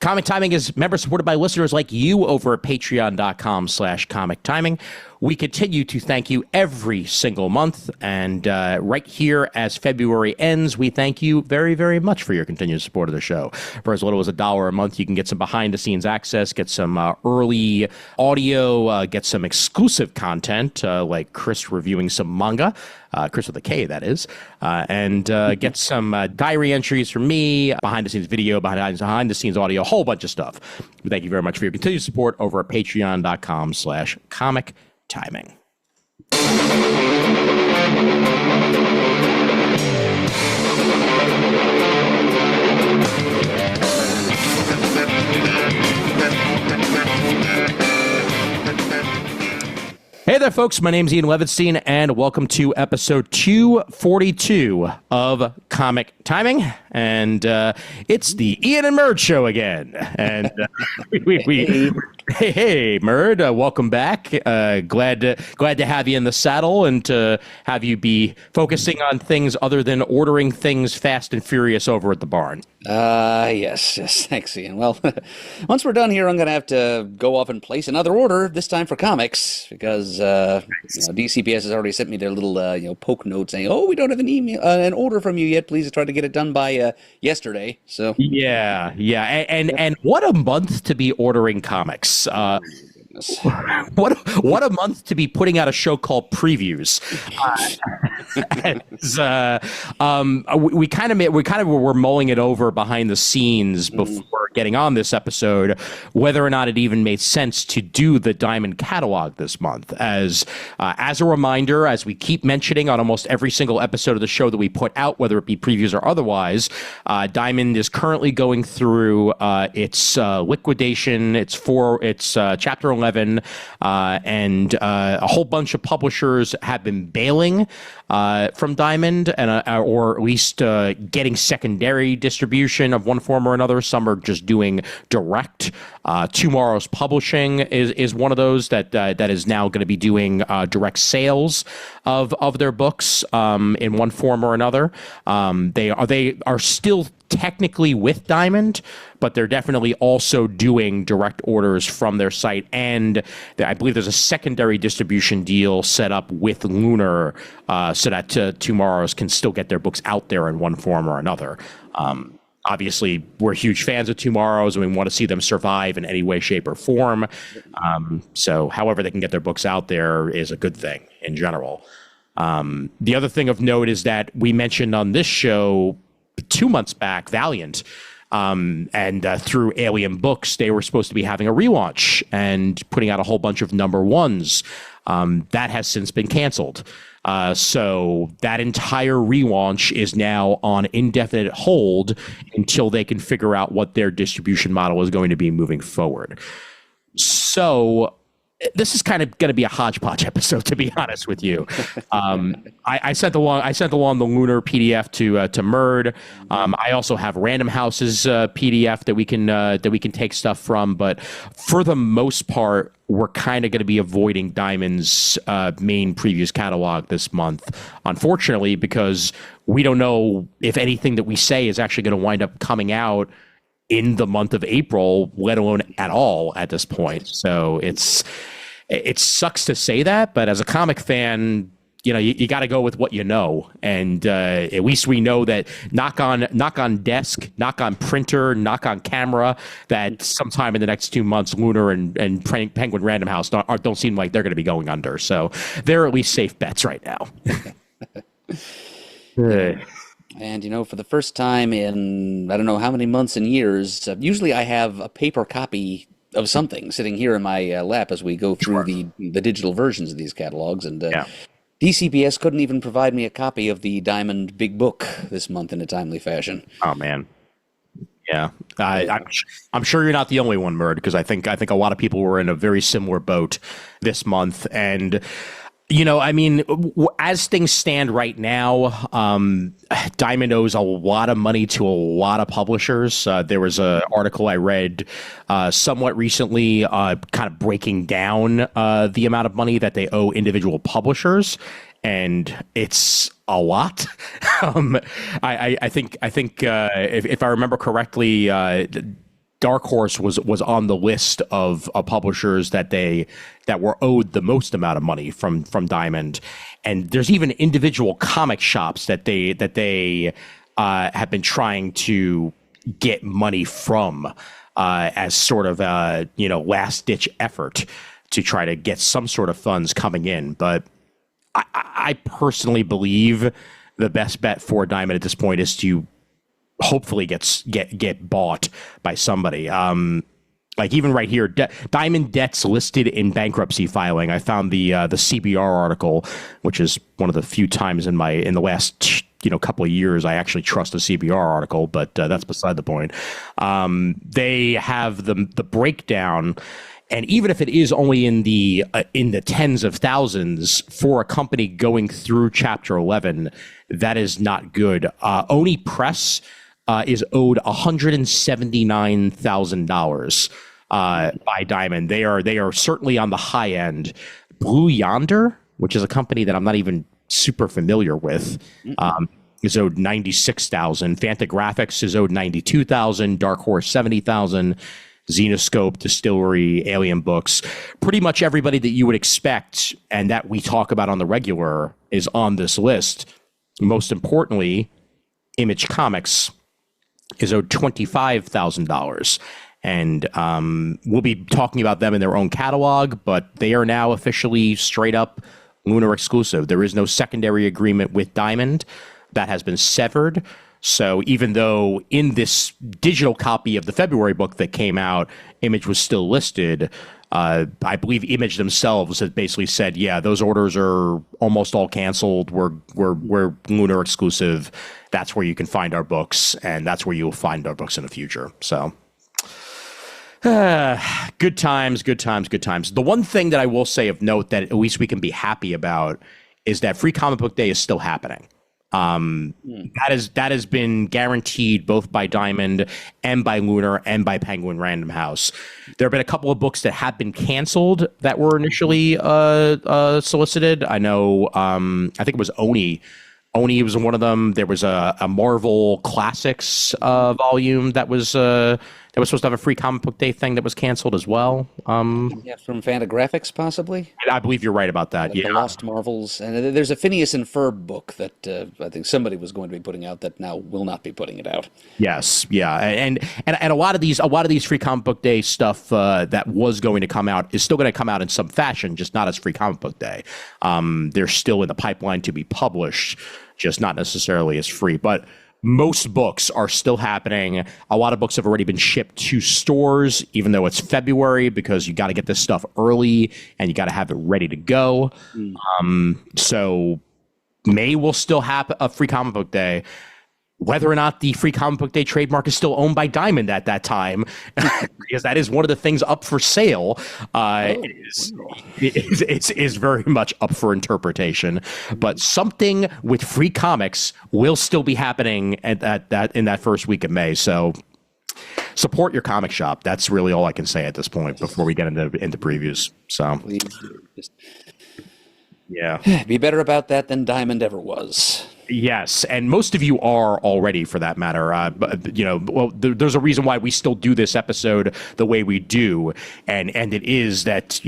Comic Timing is member supported by listeners like you over at patreon.com/comic timing. We continue to thank you every single month. And right here, as February ends, we thank you very, very much for your continued support of the show. For as little as $1 a month, you can get some behind-the-scenes access, get some early audio, get some exclusive content, like Chris reviewing some manga. Chris with a K, that is. And get some diary entries from me, behind-the-scenes video, behind-the-scenes audio, a whole bunch of stuff. Thank you very much for your continued support over at patreon.com/comic timing. Hey there, folks. My name's Ian Levinstein, and welcome to episode 242 of Comic Timing. And it's the Ian and Murd show again. And hey, Murd, welcome back. Glad to have you in the saddle and to have you be focusing on things other than ordering things fast and furious over at the barn. Yes, thanks, Ian. Well, once we're done here, I'm going to have to go off and place another order, this time for comics, because DCPS has already sent me their little poke note saying, "Oh, we don't have an order from you yet. Please try to get it done by yesterday." So yeah, and what a month to be ordering comics. What a month to be putting out a show called Previews. We were mulling it over behind the scenes before getting on this episode, whether or not it even made sense to do the Diamond catalog this month. As a reminder, as we keep mentioning on almost every single episode of the show that we put out, whether it be previews or otherwise, Diamond is currently going through its liquidation. It's Chapter 11. And a whole bunch of publishers have been bailing from Diamond, or at least getting secondary distribution of one form or another. Some are just doing direct. Tomorrow's Publishing is one of those that is now going to be doing direct sales of their books in one form or another. They are still technically with Diamond, but they're definitely also doing direct orders from their site, and I believe there's a secondary distribution deal set up with Lunar so that Tomorrow's can still get their books out there in one form or another. Obviously, we're huge fans of Tomorrow's, and we want to see them survive in any way, shape, or form. So however they can get their books out there is a good thing in general. The other thing of note is that we mentioned on this show 2 months back, Valiant, and through Alien Books, they were supposed to be having a relaunch and putting out a whole bunch of number ones. That has since been canceled. So that entire relaunch is now on indefinite hold until they can figure out what their distribution model is going to be moving forward. So this is kind of going to be a hodgepodge episode, to be honest with you. I sent along the Lunar PDF to Murd. I also have Random House's PDF that we can take stuff from, but for the most part, we're kind of going to be avoiding Diamond's main previews catalog this month, unfortunately, because we don't know if anything that we say is actually going to wind up coming out in the month of April, let alone at all at this point. So it sucks to say that, but as a comic fan, you got to go with what you know. And at least we know that knock on desk, knock on printer, knock on camera, that sometime in the next 2 months, Lunar and Penguin Random House don't seem like they're going to be going under. So they're at least safe bets right now. And, for the first time in, I don't know how many months and years, usually I have a paper copy of something sitting here in my lap as we go through the digital versions of these catalogs. And DCPS couldn't even provide me a copy of the Diamond Big Book this month in a timely fashion. Oh, man. Yeah. I'm sure you're not the only one, Murd, because I think a lot of people were in a very similar boat this month. And as things stand right now, Diamond owes a lot of money to a lot of publishers. There was an article I read somewhat recently kind of breaking down the amount of money that they owe individual publishers, and it's a lot. I think if I remember correctly, Dark Horse was on the list of publishers that were owed the most amount of money from Diamond, and there's even individual comic shops that they have been trying to get money from as sort of a last ditch effort to try to get some sort of funds coming in. But I personally believe the best bet for Diamond at this point is to hopefully get bought by somebody. Like even right here, Diamond debts listed in bankruptcy filing. I found the CBR article, which is one of the few times in the last couple of years I actually trust a CBR article, but that's beside the point. They have the breakdown. And even if it is only in the tens of thousands for a company going through Chapter 11, that is not good. Oni Press is owed $179,000 by Diamond. They are certainly on the high end. Blue Yonder, which is a company that I'm not even super familiar with, is owed $96,000. Fantagraphics is owed $92,000. Dark Horse $70,000. Xenoscope, Distillery, Alien Books, pretty much everybody that you would expect and that we talk about on the regular is on this list. Most importantly, Image Comics is owed $25,000. And we'll be talking about them in their own catalog, but they are now officially straight up Lunar exclusive. There is no secondary agreement with Diamond. That has been severed. So even though in this digital copy of the February book that came out, Image was still listed, I believe Image themselves has basically said, yeah, those orders are almost all canceled. We're Lunar exclusive. That's where you can find our books, and that's where you'll find our books in the future. So good times. The one thing that I will say of note that at least we can be happy about is that Free Comic Book Day is still happening. That has been guaranteed both by Diamond and by Lunar and by Penguin Random House. There have been a couple of books that have been canceled that were initially solicited. I know, I think it was Oni. Oni was one of them. There was a Marvel Classics volume that was supposed to have a Free Comic Book Day thing that was canceled as well. Yeah, from Fantagraphics, possibly. I believe you're right about that. The Lost Marvels, and there's a Phineas and Ferb book that I think somebody was going to be putting out that now will not be putting it out. Yes, yeah, and a lot of these Free Comic Book Day stuff that was going to come out is still going to come out in some fashion, just not as Free Comic Book Day. They're still in the pipeline to be published, just not necessarily as free, but most books are still happening. A lot of books have already been shipped to stores, even though it's February, because you got to get this stuff early and you got to have it ready to go. So May will still have a Free Comic Book Day. Whether or not the Free Comic Book Day trademark is still owned by Diamond at that time, because that is one of the things up for sale, is very much up for interpretation. But something with Free Comics will still be happening in that first week of May. So support your comic shop. That's really all I can say at this point before we get into previews. So yeah, be better about that than Diamond ever was. Yes, and most of you are already, for that matter. There's a reason why we still do this episode the way we do, and it is that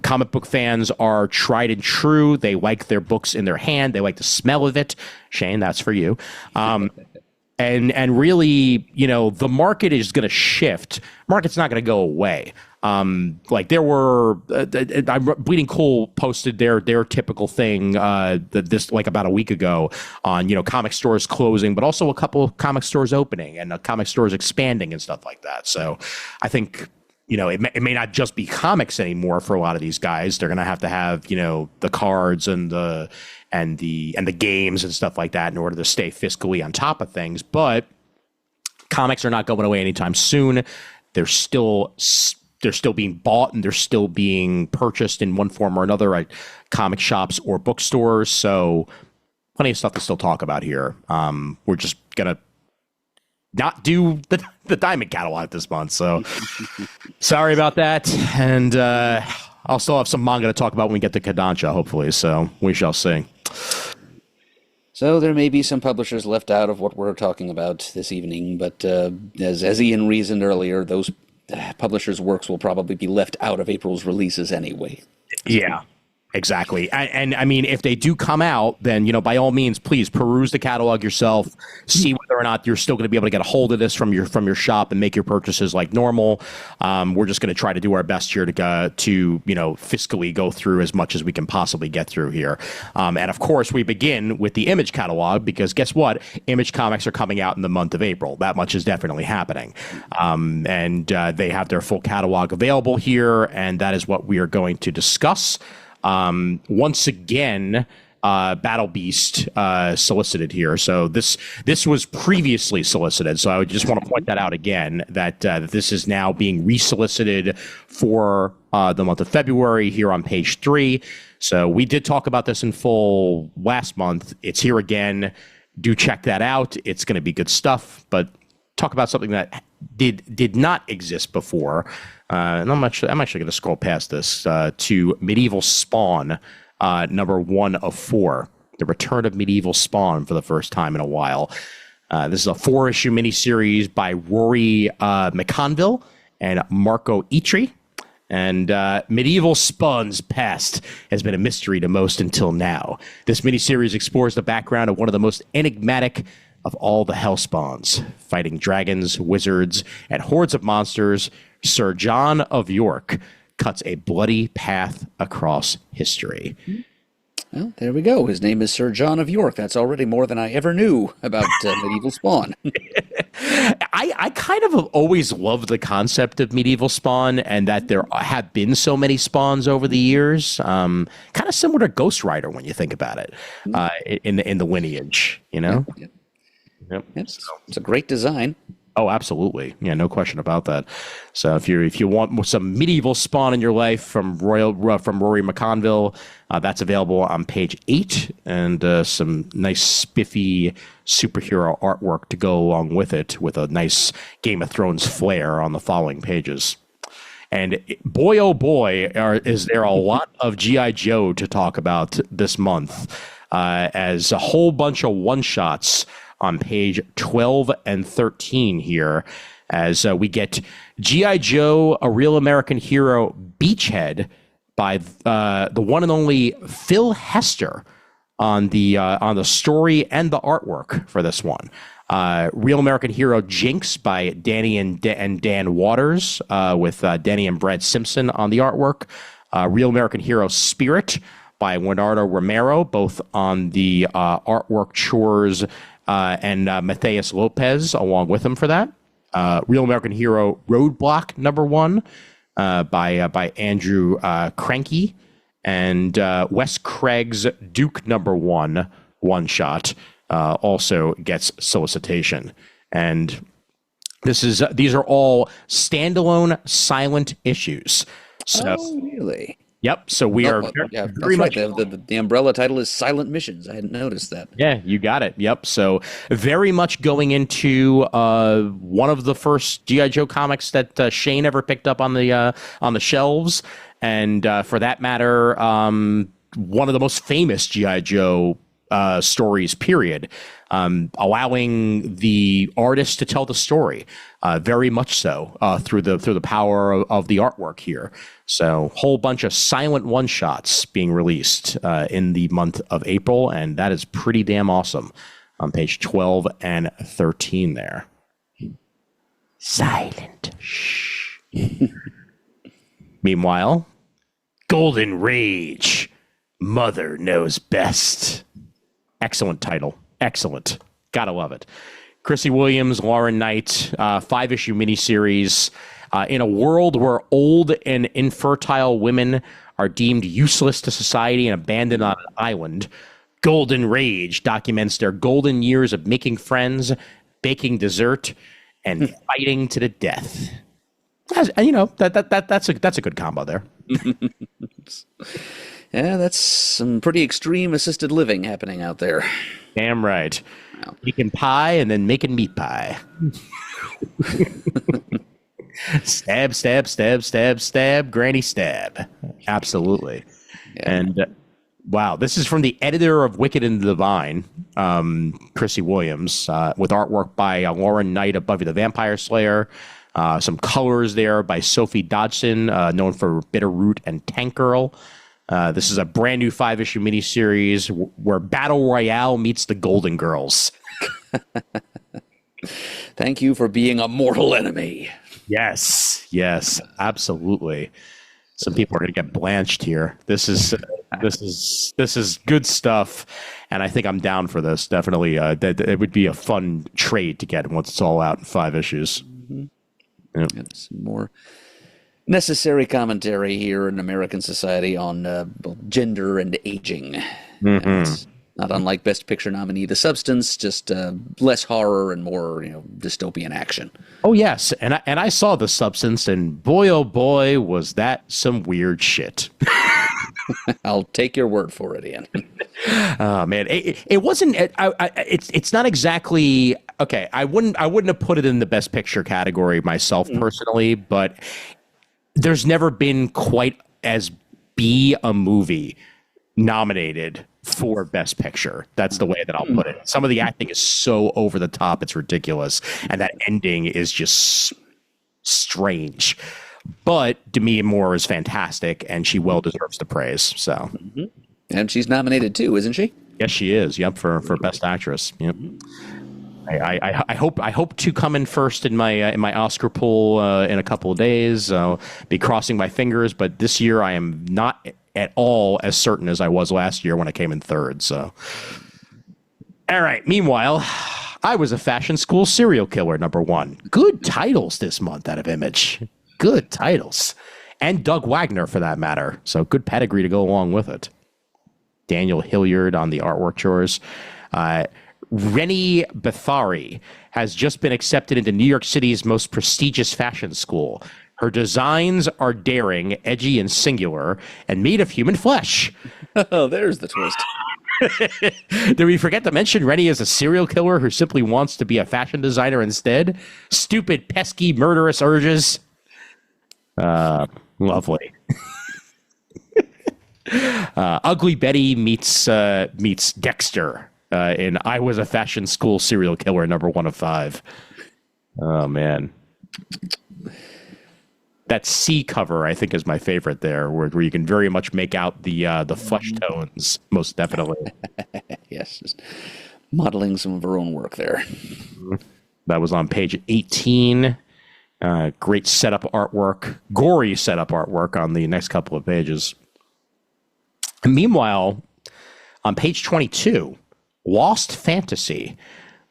comic book fans are tried and true. They like their books in their hand. They like the smell of it. Shane, that's for you. And really, the market is going to shift. Market's not going to go away. There were Bleeding Cool posted their typical thing about a week ago on comic stores closing, but also a couple of comic stores opening and comic stores expanding and stuff like that. So I think it may not just be comics anymore for a lot of these guys. They're gonna have to have the cards and the games and stuff like that in order to stay fiscally on top of things. But comics are not going away anytime soon. They're still being bought and they're still being purchased in one form or another at comic shops or bookstores. So plenty of stuff to still talk about here. We're just going to not do the Diamond catalog this month. So sorry about that. And I'll still have some manga to talk about when we get to Kodansha, hopefully. So we shall see. So there may be some publishers left out of what we're talking about this evening, but as Ian reasoned earlier, those publishers' works will probably be left out of April's releases anyway. Yeah. Exactly. And I mean, if they do come out, then, by all means, please peruse the catalog yourself, see whether or not you're still going to be able to get a hold of this from your shop and make your purchases like normal. We're just going to try to do our best here to fiscally go through as much as we can possibly get through here. And of course, we begin with the Image catalog, because guess what? Image comics are coming out in the month of April. That much is definitely happening. And they have their full catalog available here, and that is what we are going to discuss. Once again, Battle Beast solicited here. So this was previously solicited. So I would just want to point that out again, that this is now being resolicited for the month of February here on page 3. So we did talk about this in full last month. It's here again. Do check that out. It's going to be good stuff. But talk about something that did not exist before. And I'm actually going to scroll past this to Medieval Spawn, number 1 of 4, the return of Medieval Spawn for the first time in a while. This is a 4-issue miniseries by Rory McConville and Marco Itri. And Medieval Spawn's past has been a mystery to most until now. This miniseries explores the background of one of the most enigmatic of all the Hellspawns, fighting dragons, wizards, and hordes of monsters. Sir John of York cuts a bloody path across history. Well, there we go. His name is Sir John of York. That's already more than I ever knew about Medieval Spawn. I kind of have always loved the concept of Medieval Spawn, and that there have been so many Spawns over the years. Kind of similar to Ghost Rider when you think about it, in the lineage, Yep. It's a great design. Oh, absolutely. Yeah, no question about that. So if you want some Medieval Spawn in your life from Rory McConville, that's available on page 8, and some nice spiffy superhero artwork to go along with it, with a nice Game of Thrones flair on the following pages. And boy, oh boy, is there a lot of G.I. Joe to talk about this month, as a whole bunch of one-shots on page 12 and 13 here, as we get G.I. Joe, A Real American Hero, Beachhead, by the one and only Phil Hester on the story and the artwork for this one. Real American Hero, Jinx, by Danny and Dan Waters, with Danny and Brad Simpson on the artwork. Real American Hero, Spirit, by Leonardo Romero, both on the artwork chores, and Matthias Lopez along with him for that. Real American Hero, Roadblock, number 1, by Andrew Cranky, and Wes Craig's Duke, number 1, one-shot, also gets solicitation. And these are all standalone silent issues. So, really? Yep. So we are very much. The umbrella title is Silent Missions. I hadn't noticed that. Yeah, you got it. Yep. So very much going into one of the first G.I. Joe comics that Shane ever picked up on the shelves, and for that matter, one of the most famous G.I. Joe stories. Period. Allowing the artist to tell the story, very much so, through the power of the artwork here. So, whole bunch of silent one-shots being released in the month of April, and that is pretty damn awesome. On page 12 and 13 there. Silent. Shh. Meanwhile, Golden Rage. Mother Knows Best. Excellent title. Excellent. Gotta love it. Chrissy Williams, Lauren Knight, 5-issue miniseries. In a world where old and infertile women are deemed useless to society and abandoned on an island, Golden Rage documents their golden years of making friends, baking dessert, and fighting to the death. That's a good combo there. Yeah, that's some pretty extreme assisted living happening out there. Damn right. Wow. Making pie and then making meat pie. Stab, stab, stab, stab, stab, granny stab. Absolutely. Yeah. And Wow, this is from the editor of Wicked and the Divine, Chrissy Williams, with artwork by Lauren Knight of Buffy the Vampire Slayer. Some colors there by Sophie Dodson, known for Bitterroot and Tank Girl. This is a brand new 5-issue miniseries where Battle Royale meets the Golden Girls. Thank you for being a mortal enemy. Yes, absolutely. Some people are going to get blanched here. This is good stuff, and I think I'm down for this. Definitely, it would be a fun trade to get once it's all out in 5 issues. Mm-hmm. Yep. Some more necessary commentary here in American society on gender and aging. Mm-hmm. And not unlike Best Picture nominee The Substance, just less horror and more dystopian action. Oh yes, and I saw The Substance, and boy oh boy was that some weird shit. I'll take your word for it, Ian. Oh man, it wasn't. It's not exactly okay. I wouldn't have put it in the Best Picture category myself personally, but there's never been quite as B a movie nominated for Best Picture. That's the way that I'll put it. Some of the acting is so over the top, it's ridiculous, and that ending is just strange. But Demi Moore is fantastic, and she well deserves the praise. So, and she's nominated too, isn't she? Yes, she is. Yep, for Best Actress. Yep. I hope to come in first in my Oscar pool in a couple of days. I'll be crossing my fingers, but this year I am not at all as certain as I was last year when I came in third. So, all right. Meanwhile, I Was a Fashion School Serial Killer #1. Good titles this month out of Image. Good titles. And Doug Wagner, for that matter. So good pedigree to go along with it. Daniel Hilliard on the artwork chores. Rennie Bethari has just been accepted into New York City's most prestigious fashion school. Her designs are daring, edgy, and singular, and made of human flesh. Oh, there's the twist. Did we forget to mention Rennie is a serial killer who simply wants to be a fashion designer instead? Stupid, pesky, murderous urges. Lovely. Ugly Betty meets Dexter in I Was a Fashion School Serial Killer #1 of 5. Oh man, that C cover I think is my favorite there, where you can very much make out the flesh tones, most definitely. Yes, just modeling some of her own work there. That was on page 18. Great setup artwork, gory setup artwork on the next couple of pages. And meanwhile, on page 22, Lost Fantasy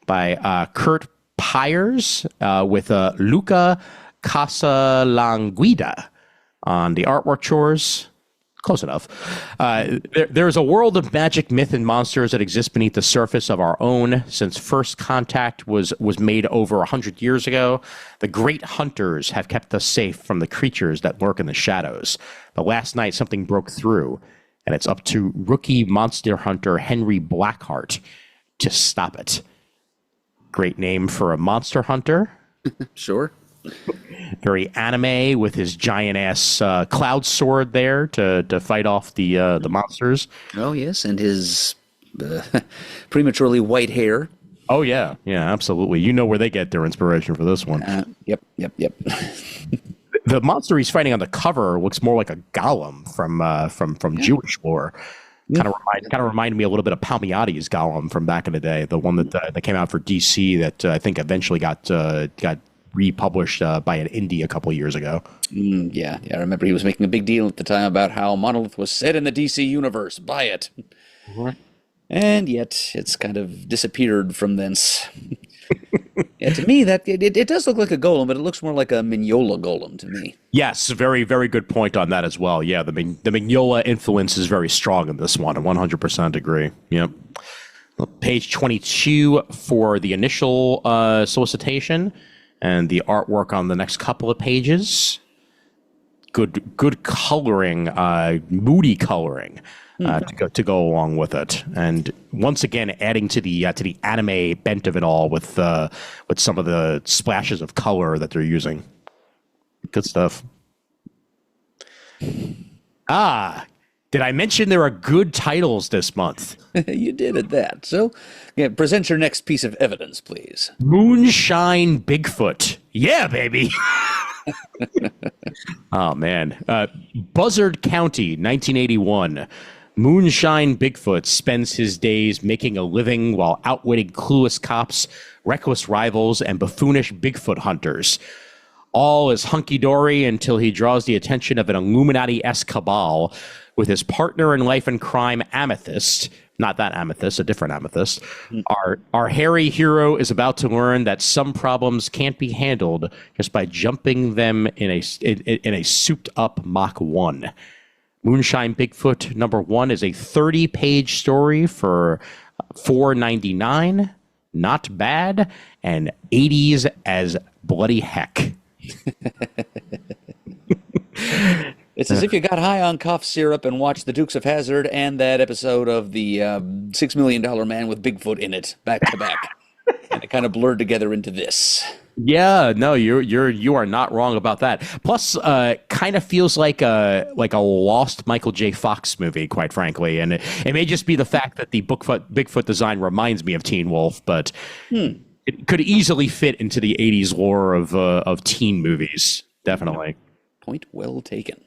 by Kurt Pyers with Luca Casalanguida on the artwork chores. Close enough. There's a world of magic, myth, and monsters that exist beneath the surface of our own. Since first contact was made over 100 years ago, the great hunters have kept us safe from the creatures that lurk in the shadows. But last night, something broke through, and it's up to rookie monster hunter Henry Blackheart to stop it. Great name for a monster hunter. Sure. Very anime with his giant ass cloud sword there to fight off the monsters. Oh yes, and his prematurely white hair. Oh yeah, absolutely. You know where they get their inspiration for this one. Yep. The monster he's fighting on the cover looks more like a golem from Jewish lore. Kind of reminded me a little bit of Palmiotti's Golem from back in the day, the one that came out for DC that I think eventually got republished by an indie a couple years ago. Yeah, I remember he was making a big deal at the time about how Monolith was set in the DC universe. Buy it. Mm-hmm. And yet it's kind of disappeared from thence. Yeah, to me, that it does look like a golem, but it looks more like a Mignola golem to me. Yes, very, very good point on that as well. Yeah, the Mignola influence is very strong in this one. I 100% agree. Yep. Page 22 for the initial solicitation, and the artwork on the next couple of pages. Good coloring, moody coloring. To go along with it, and once again adding to the anime bent of it all with some of the splashes of color that they're using. Good stuff. Did I mention there are good titles this month? You did at that. So, yeah, present your next piece of evidence, please. Moonshine Bigfoot. Yeah, baby. Oh, man. Buzzard County, 1981. Moonshine Bigfoot spends his days making a living while outwitting clueless cops, reckless rivals, and buffoonish Bigfoot hunters. All is hunky-dory until he draws the attention of an Illuminati-esque cabal with his partner in life and crime, Amethyst. Not that Amethyst, a different Amethyst. Our hairy hero is about to learn that some problems can't be handled just by jumping them in a souped-up Mach 1. Moonshine Bigfoot #1 is a 30-page story for $4.99. Not bad, and 80s as bloody heck. It's as if you got high on cough syrup and watched the Dukes of Hazzard and that episode of the $6 Million Man with Bigfoot in it back to back, and it kind of blurred together into this. Yeah, no, you are not wrong about that. Plus, kind of feels like a lost Michael J. Fox movie, quite frankly, and it may just be the fact that the Bigfoot design reminds me of Teen Wolf, but it could easily fit into the '80s lore of teen movies. Definitely. Point well taken.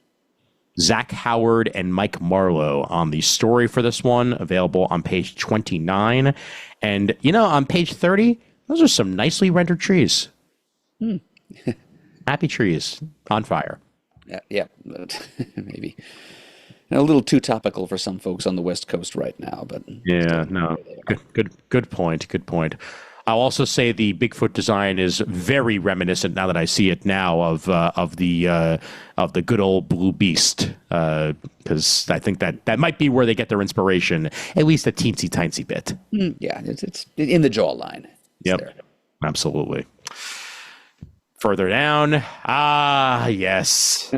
Zach Howard and Mike Marlowe on the story for this one, available on page 29. And, on page 30, those are some nicely rendered trees. Happy trees on fire. Yeah, maybe. A little too topical for some folks on the West Coast right now, but yeah, no. Good point. I'll also say the Bigfoot design is very reminiscent, now that I see it now, of the good old Blue Beast, because I think that might be where they get their inspiration, at least a teensy tiny bit. Yeah, it's in the jawline. Yep, there. Absolutely. Further down, yes.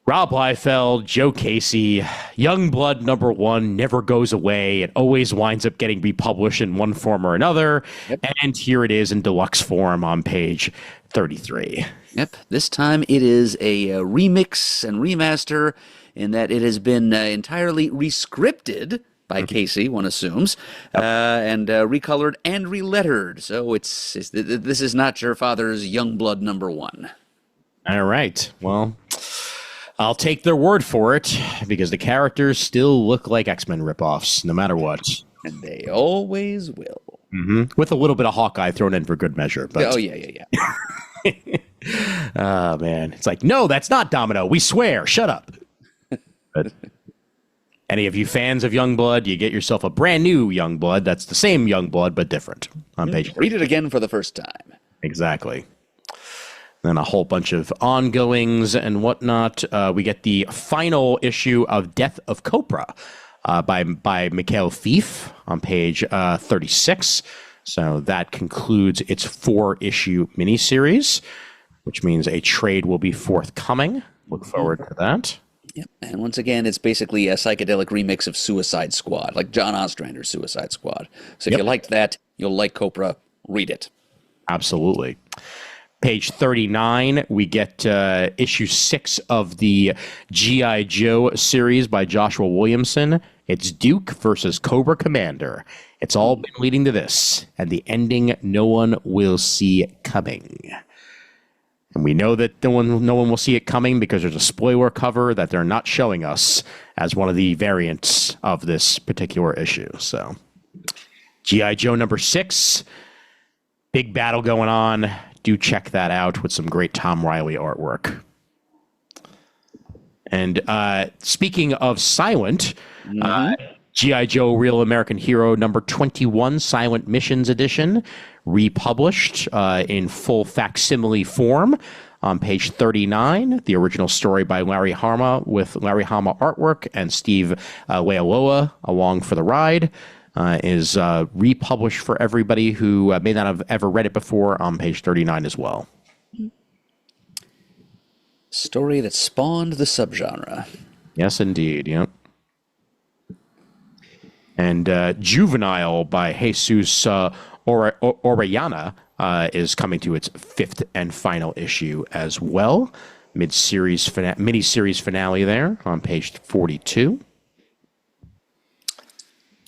Rob Liefeld, Joe Casey, Youngblood #1 never goes away. It always winds up getting republished in one form or another. Yep. And here it is in deluxe form on page 33. Yep. This time it is a remix and remaster in that it has been entirely rescripted by Casey, one assumes, and recolored and relettered. So this is not your father's Youngblood #1. All right. Well, I'll take their word for it, because the characters still look like X-Men ripoffs, no matter what. And they always will. Mm-hmm. With a little bit of Hawkeye thrown in for good measure. But... Oh, yeah. Oh, man. It's like, no, that's not Domino. We swear. Shut up. But any of you fans of Youngblood, you get yourself a brand new Youngblood. That's the same Youngblood, but different on page 3. Read it again for the first time. Exactly. Then a whole bunch of ongoings and whatnot. We get the final issue of Death of Copra by Mikhail Fief on page 36. So that concludes its 4-issue miniseries, which means a trade will be forthcoming. Look forward to that. Yep. And once again, it's basically a psychedelic remix of Suicide Squad, like John Ostrander's Suicide Squad. So if you liked that, you'll like Copra. Read it. Absolutely. Page 39, we get issue 6 of the G.I. Joe series by Joshua Williamson. It's Duke versus Cobra Commander. It's all been leading to this, and the ending no one will see coming. And we know that no one will see it coming because there's a spoiler cover that they're not showing us as one of the variants of this particular issue. So, G.I. Joe #6, big battle going on. Do check that out with some great Tom Riley artwork. And speaking of Silent, G.I. Joe Real American Hero #21, Silent Missions Edition, republished in full facsimile form on page 39. The original story by Larry Hama with Larry Hama artwork and Steve Lealoa along for the ride. Is republished for everybody who may not have ever read it before on page 39 as well. Story that spawned the subgenre. Yes, indeed. Yep. And Juvenile by Jesus Orellana is coming to its 5th and final issue as well. mini-series finale there on page 42.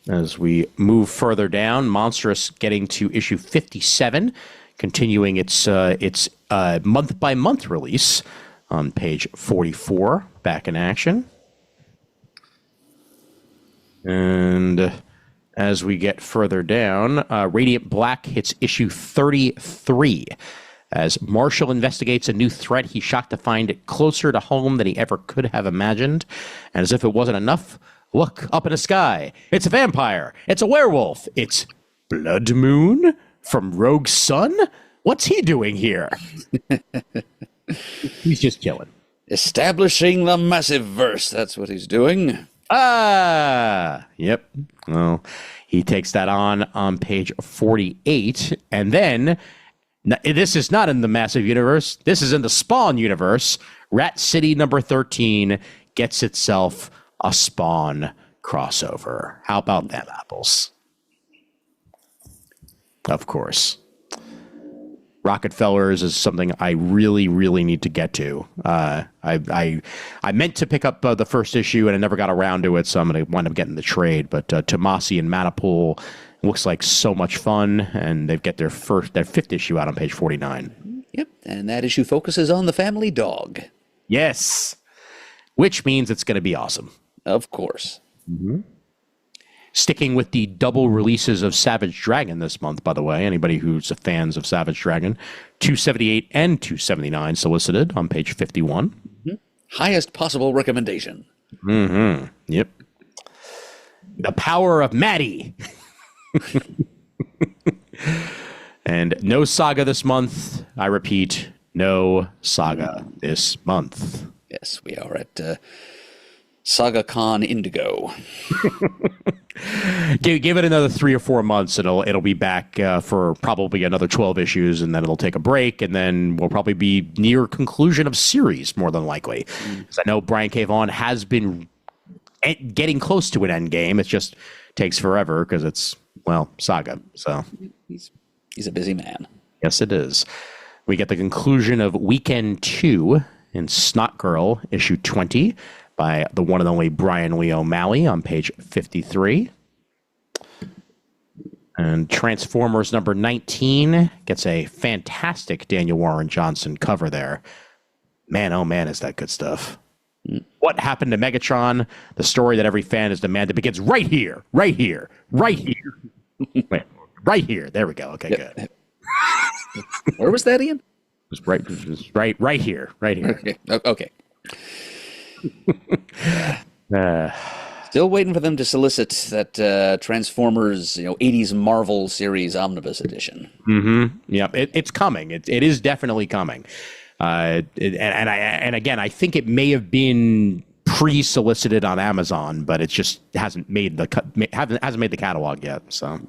As we move further down, Monstrous getting to issue 57, continuing its month-by-month release on page 44, back in action. And as we get further down, Radiant Black hits issue 33. As Marshall investigates a new threat, he's shocked to find it closer to home than he ever could have imagined. And as if it wasn't enough, look up in the sky. It's a vampire. It's a werewolf. It's Blood Moon from Rogue Sun? What's he doing here? He's just killing. Establishing the massive verse. That's what he's doing. Yep. Well, he takes that on page 48. And then, this is not in the massive universe. This is in the Spawn universe. Rat City number 13 gets itself a Spawn crossover. How about them apples? Of course. Rockefellers is something I really, really need to get to. I meant to pick up the first issue and I never got around to it, so I'm going to wind up getting the trade. But Tomasi and Manipool looks like so much fun, and they've got their fifth issue out on page 49. Yep, and that issue focuses on the family dog. Yes, which means it's going to be awesome. Of course. Mm-hmm. Sticking with the double releases of Savage Dragon this month, by the way. Anybody who's fans of Savage Dragon, 278 and 279 solicited on page 51. Mm-hmm. Highest possible recommendation. Mm-hmm. Yep. The Power of Maddie. And no saga this month. I repeat, no saga this month. Yes, we are at SagaCon Indigo. Give it another 3 or 4 months. It'll be back for probably another 12 issues, and then it'll take a break, and then we'll probably be near conclusion of series more than likely. Because I know Brian K. Vaughan has been getting close to an end game. It just takes forever because it's, well, Saga. So he's a busy man. Yes, it is. We get the conclusion of Weekend 2 in Snot Girl, issue 20. By the one and only Brian Lee O'Malley on page 53. And Transformers number 19 gets a fantastic Daniel Warren Johnson cover there. Man, oh man, is that good stuff. What happened to Megatron? The story that every fan has demanded begins right here, right here, right here. Wait, right here. There we go. Okay, good. Where was that, Ian? It was right here, right here. Okay. Still waiting for them to solicit that Transformers, 80s Marvel series omnibus edition. Mm-hmm. Yeah, it's coming. It is definitely coming. And again, I think it may have been pre-solicited on Amazon, but it just hasn't made hasn't made the catalog yet. So.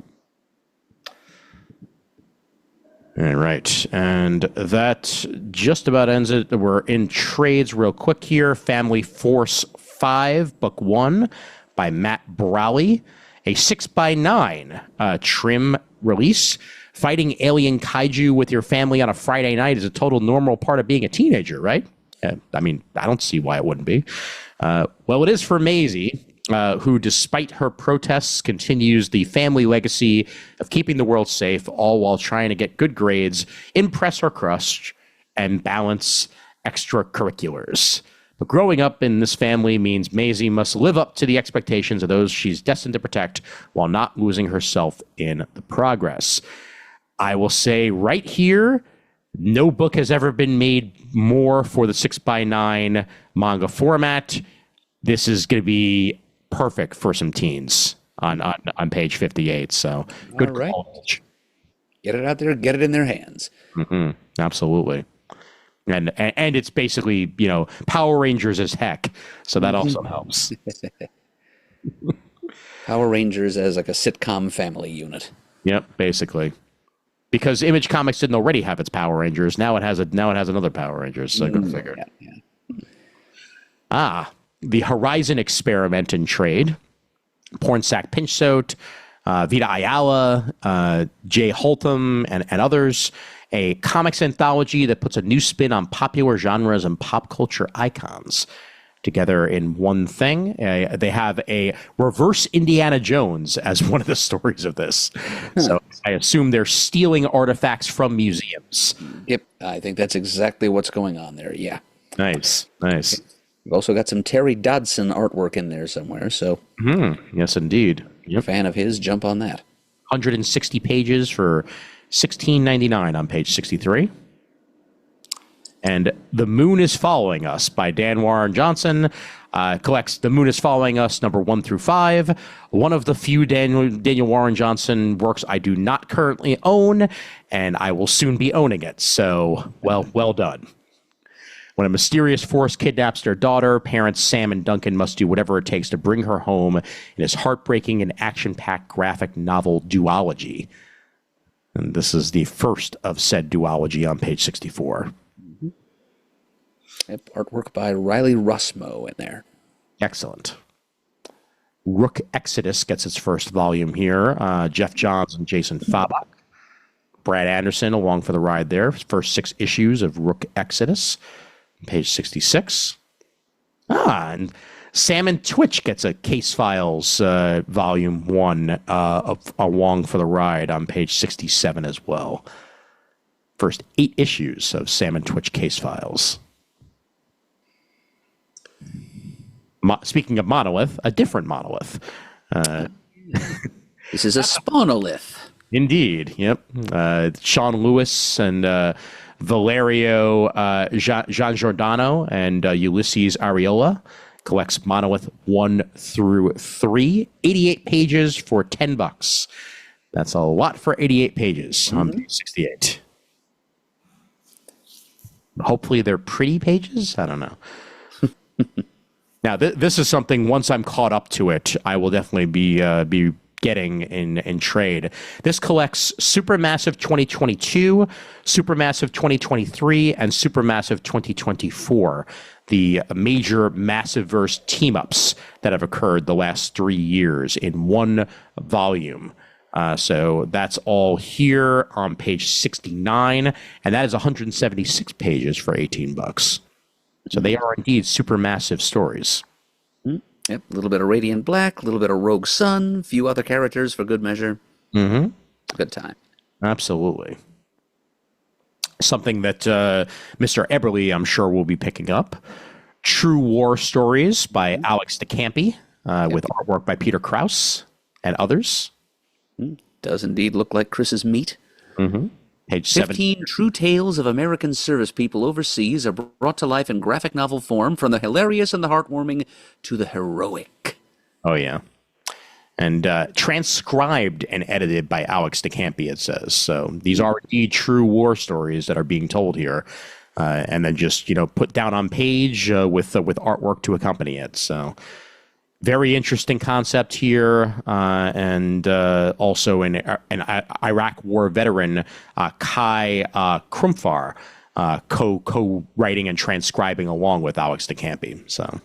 All right, and that just about ends it. We're in trades real quick here. Family Force 5, Book 1 by Matt Browley. A 6x9 trim release. Fighting alien kaiju with your family on a Friday night is a total normal part of being a teenager, right? I mean, I don't see why it wouldn't be. Well, it is for Maisie, who, despite her protests, continues the family legacy of keeping the world safe, all while trying to get good grades, impress her crush, and balance extracurriculars. But growing up in this family means Maisie must live up to the expectations of those she's destined to protect while not losing herself in the progress. I will say right here, no book has ever been made more for the 6x9 manga format. This is going to be perfect for some teens on page 58. So good college. Get it out there, get it in their hands. Mm-hmm. Absolutely. And it's basically, Power Rangers as heck. So that also helps. Power Rangers as like a sitcom family unit. Yep, basically. Because Image Comics didn't already have its Power Rangers. Now it has another Power Rangers. So go figure. Yeah. The Horizon Experiment in trade. Pornsack Pinchot, Vita Ayala, Jay Holtham, and others. a comics anthology that puts a new spin on popular genres and pop culture icons together in one thing. They have a reverse Indiana Jones as one of the stories of this. So I assume they're stealing artifacts from museums. Yep, I think that's exactly what's going on there, yeah. Nice. We've also got some Terry Dodson artwork in there somewhere, so Yes, indeed. Yep. fan of his, jump on that. 160 pages for $16.99 on page 63. And The Moon is Following Us by Dan Warren Johnson collects The Moon is Following Us number 1 through 5. One of the few Daniel Warren Johnson works I do not currently own, and I will soon be owning it. So, well done. When a mysterious force kidnaps their daughter, parents Sam and Duncan must do whatever it takes to bring her home in this heartbreaking and action-packed graphic novel duology. And this is the first of said duology on page 64. Yep, artwork by Riley Russmo in there. Excellent. Rook Exodus gets its first volume here. Jeff Johns and Jason Fabach. Brad Anderson along for the ride there. First 6 issues of Rook Exodus. Page 66. And Sam and Twitch gets a Case Files volume 1 along for the ride on page 67 as well. First 8 issues of Sam and Twitch Case Files. Speaking of monolith, a different monolith. This is a spawnolith. Indeed, yep. Sean Lewis and Valerio Gian Giordano and Ulysses Ariola collects Monolith 1 through 3. 88 pages for $10. That's a lot for 88 pages on page 68. Hopefully they're pretty pages. I don't know. Now, this is something, once I'm caught up to it, I will definitely be getting in trade. This collects Supermassive 2022, Supermassive 2023, and Supermassive 2024, the major Massiveverse team-ups that have occurred the last 3 years in one volume. So that's all here on page 69, and that is 176 pages for $18. So they are indeed supermassive stories. Yep, a little bit of Radiant Black, a little bit of Rogue Sun, a few other characters for good measure. Mm-hmm. Good time. Absolutely. Something that Mr. Eberly, I'm sure, will be picking up. True War Stories by Alex DeCampi, with artwork by Peter Krause and others. Does indeed look like Chris's meat. Mm-hmm. Page 7. 15 true tales of American service people overseas are brought to life in graphic novel form, from the hilarious and the heartwarming to the heroic. Oh, yeah. And transcribed and edited by Alex DeCampi, it says. So these are indeed true war stories that are being told here. And then just, put down on page with artwork to accompany it. So very interesting concept here. And also an Iraq War veteran, Kai Krumfar, co-writing and transcribing along with Alex DeCampi. So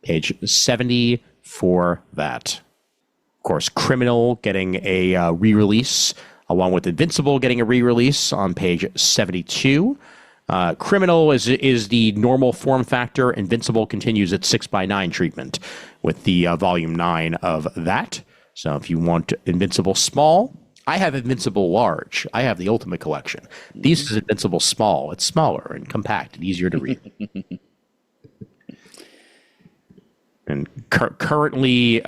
page 70 for that. Of course, Criminal getting a re-release, along with Invincible getting a re-release on page 72. Criminal is the normal form factor. Invincible continues its 6x9 treatment with the volume 9 of that. So if you want Invincible small, I have Invincible large. I have the Ultimate Collection. This is Invincible small. It's smaller and compact and easier to read. And currently,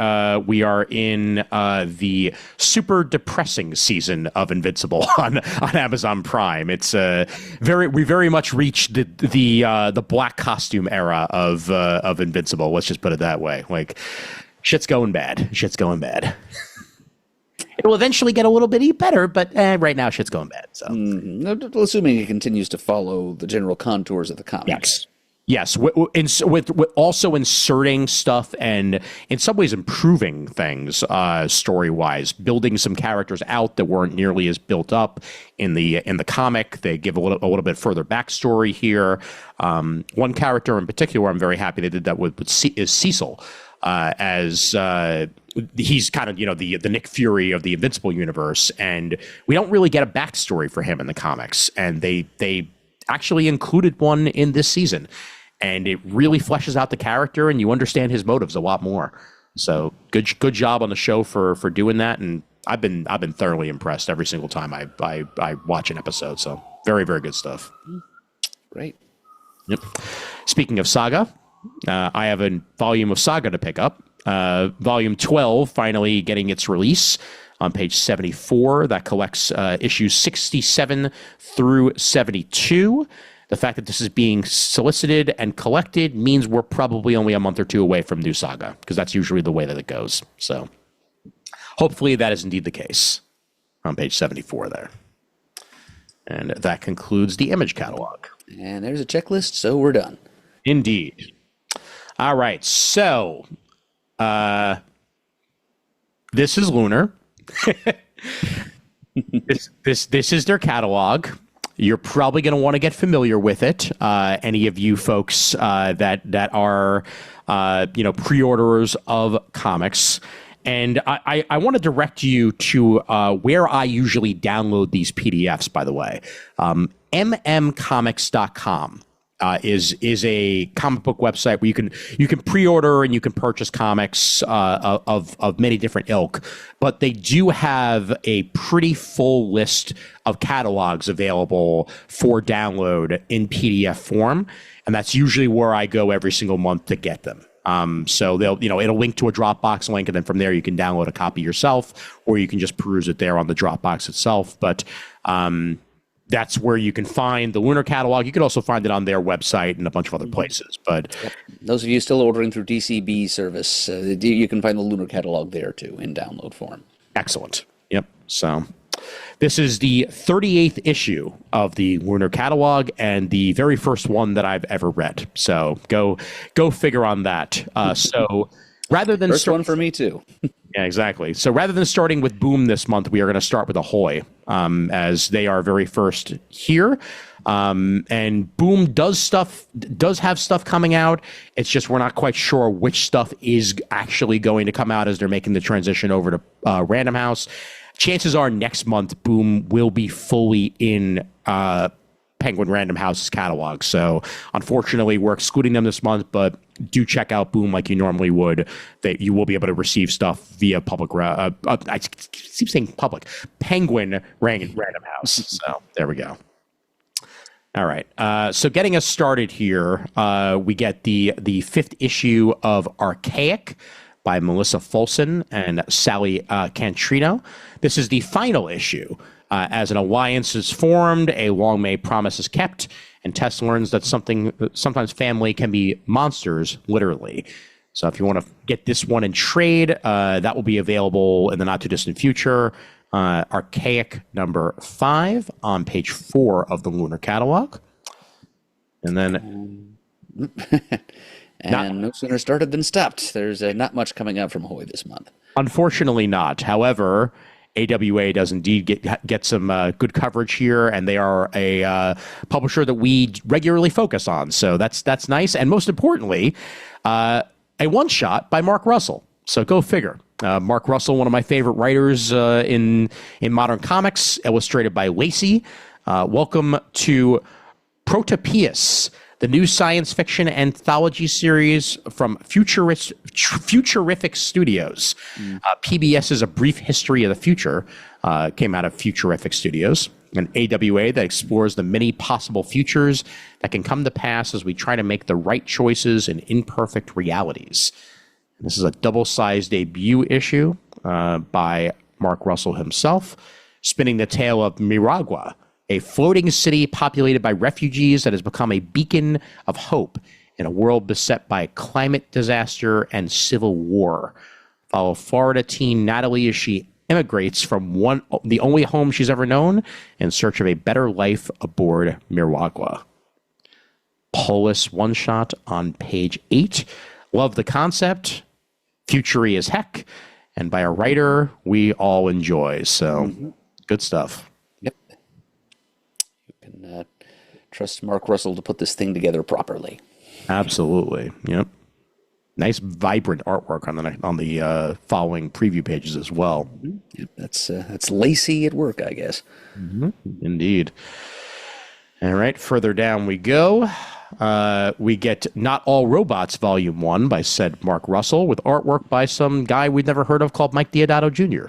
we are in the super depressing season of Invincible on Amazon Prime. It's we very much reached the black costume era of Invincible. Let's just put it that way. Like, shit's going bad. Shit's going bad. It will eventually get a little bit better, but right now shit's going bad. So, assuming it continues to follow the general contours of the comics. Yes, with also inserting stuff and in some ways improving things story-wise, building some characters out that weren't nearly as built up in the comic. They give a little bit further backstory here. One character in particular, I'm very happy they did that with is Cecil, as he's kind of, the Nick Fury of the Invincible universe, and we don't really get a backstory for him in the comics, and they actually included one in this season, and it really fleshes out the character, and you understand his motives a lot more. So good job on the show for doing that, and I've been thoroughly impressed every single time I watch an episode. So very, very good stuff. Great. Yep. Speaking of Saga, I have a volume of Saga to pick up. Volume 12 finally getting its release on page 74. That collects issues 67 through 72. The fact that this is being solicited and collected means we're probably only a month or two away from new Saga, because that's usually the way that it goes. So hopefully that is indeed the case on page 74 there. And that concludes the Image catalog. And there's a checklist, so we're done. Indeed. All right, so this is Lunar. This is their catalog. You're probably going to want to get familiar with it. Any of you folks that are pre-orderers of comics. And I want to direct you to where I usually download these PDFs, by the way. mmcomics.com is a comic book website where you can pre-order and you can purchase comics of many different ilk. But they do have a pretty full list of catalogs available for download in PDF form. And that's usually where I go every single month to get them. So it'll link to a Dropbox link, and then from there you can download a copy yourself, or you can just peruse it there on the Dropbox itself. But that's where you can find the Lunar catalog. You can also find it on their website and a bunch of other places. But those of you still ordering through DCB service, you can find the Lunar catalog there too in download form. Excellent. Yep. So this is the 38th issue of the Lunar catalog, and the very first one that I've ever read. So go figure on that. So rather than first one for me too. Yeah, exactly. So rather than starting with Boom this month, we are going to start with Ahoy, as they are very first here. And Boom does have stuff coming out. It's just we're not quite sure which stuff is actually going to come out as they're making the transition over to Random House. Chances are next month Boom will be fully in Penguin Random House's catalog. So unfortunately, we're excluding them this month, but do check out Boom like you normally would. That you will be able to receive stuff via public. I keep saying public. Penguin Random House. So there we go. All right. So getting us started here, we get the fifth issue of Archaic by Melissa Folson and Sally Cantrino. This is the final issue. As an alliance is formed, a long-made promise is kept, and Tess learns that sometimes family can be monsters, literally. So if you want to get this one in trade, that will be available in the not-too-distant future. Archaic number 5 on page 4 of the Lunar catalog. And then... no sooner started than stopped. There's not much coming out from Ahoy this month. Unfortunately not. However, AWA does indeed get some good coverage here, and they are a publisher that we regularly focus on. So that's nice. And most importantly, a one-shot by Mark Russell. So go figure. Mark Russell, one of my favorite writers in modern comics, illustrated by Lacey. Welcome to Protopius, the new science fiction anthology series from Futurific Studios. PBS's A Brief History of the Future came out of Futurific Studios, an AWA that explores the many possible futures that can come to pass as we try to make the right choices in imperfect realities. And this is a double-sized debut issue by Mark Russell himself, spinning the tale of Miragua, a floating city populated by refugees that has become a beacon of hope in a world beset by climate disaster and civil war. Follow Florida teen Natalie as she immigrates from the only home she's ever known in search of a better life aboard Miragua. Polis one-shot on page 8. Love the concept. Futury as heck. And by a writer we all enjoy. So, good stuff. Trust Mark Russell to put this thing together properly. Absolutely. Yep. Nice, vibrant artwork on the following preview pages as well. Yep, that's Lacey at work, I guess. Indeed. All right, further down we go. We get Not All Robots Volume 1 by said Mark Russell with artwork by some guy we'd never heard of called Mike Diodato Jr.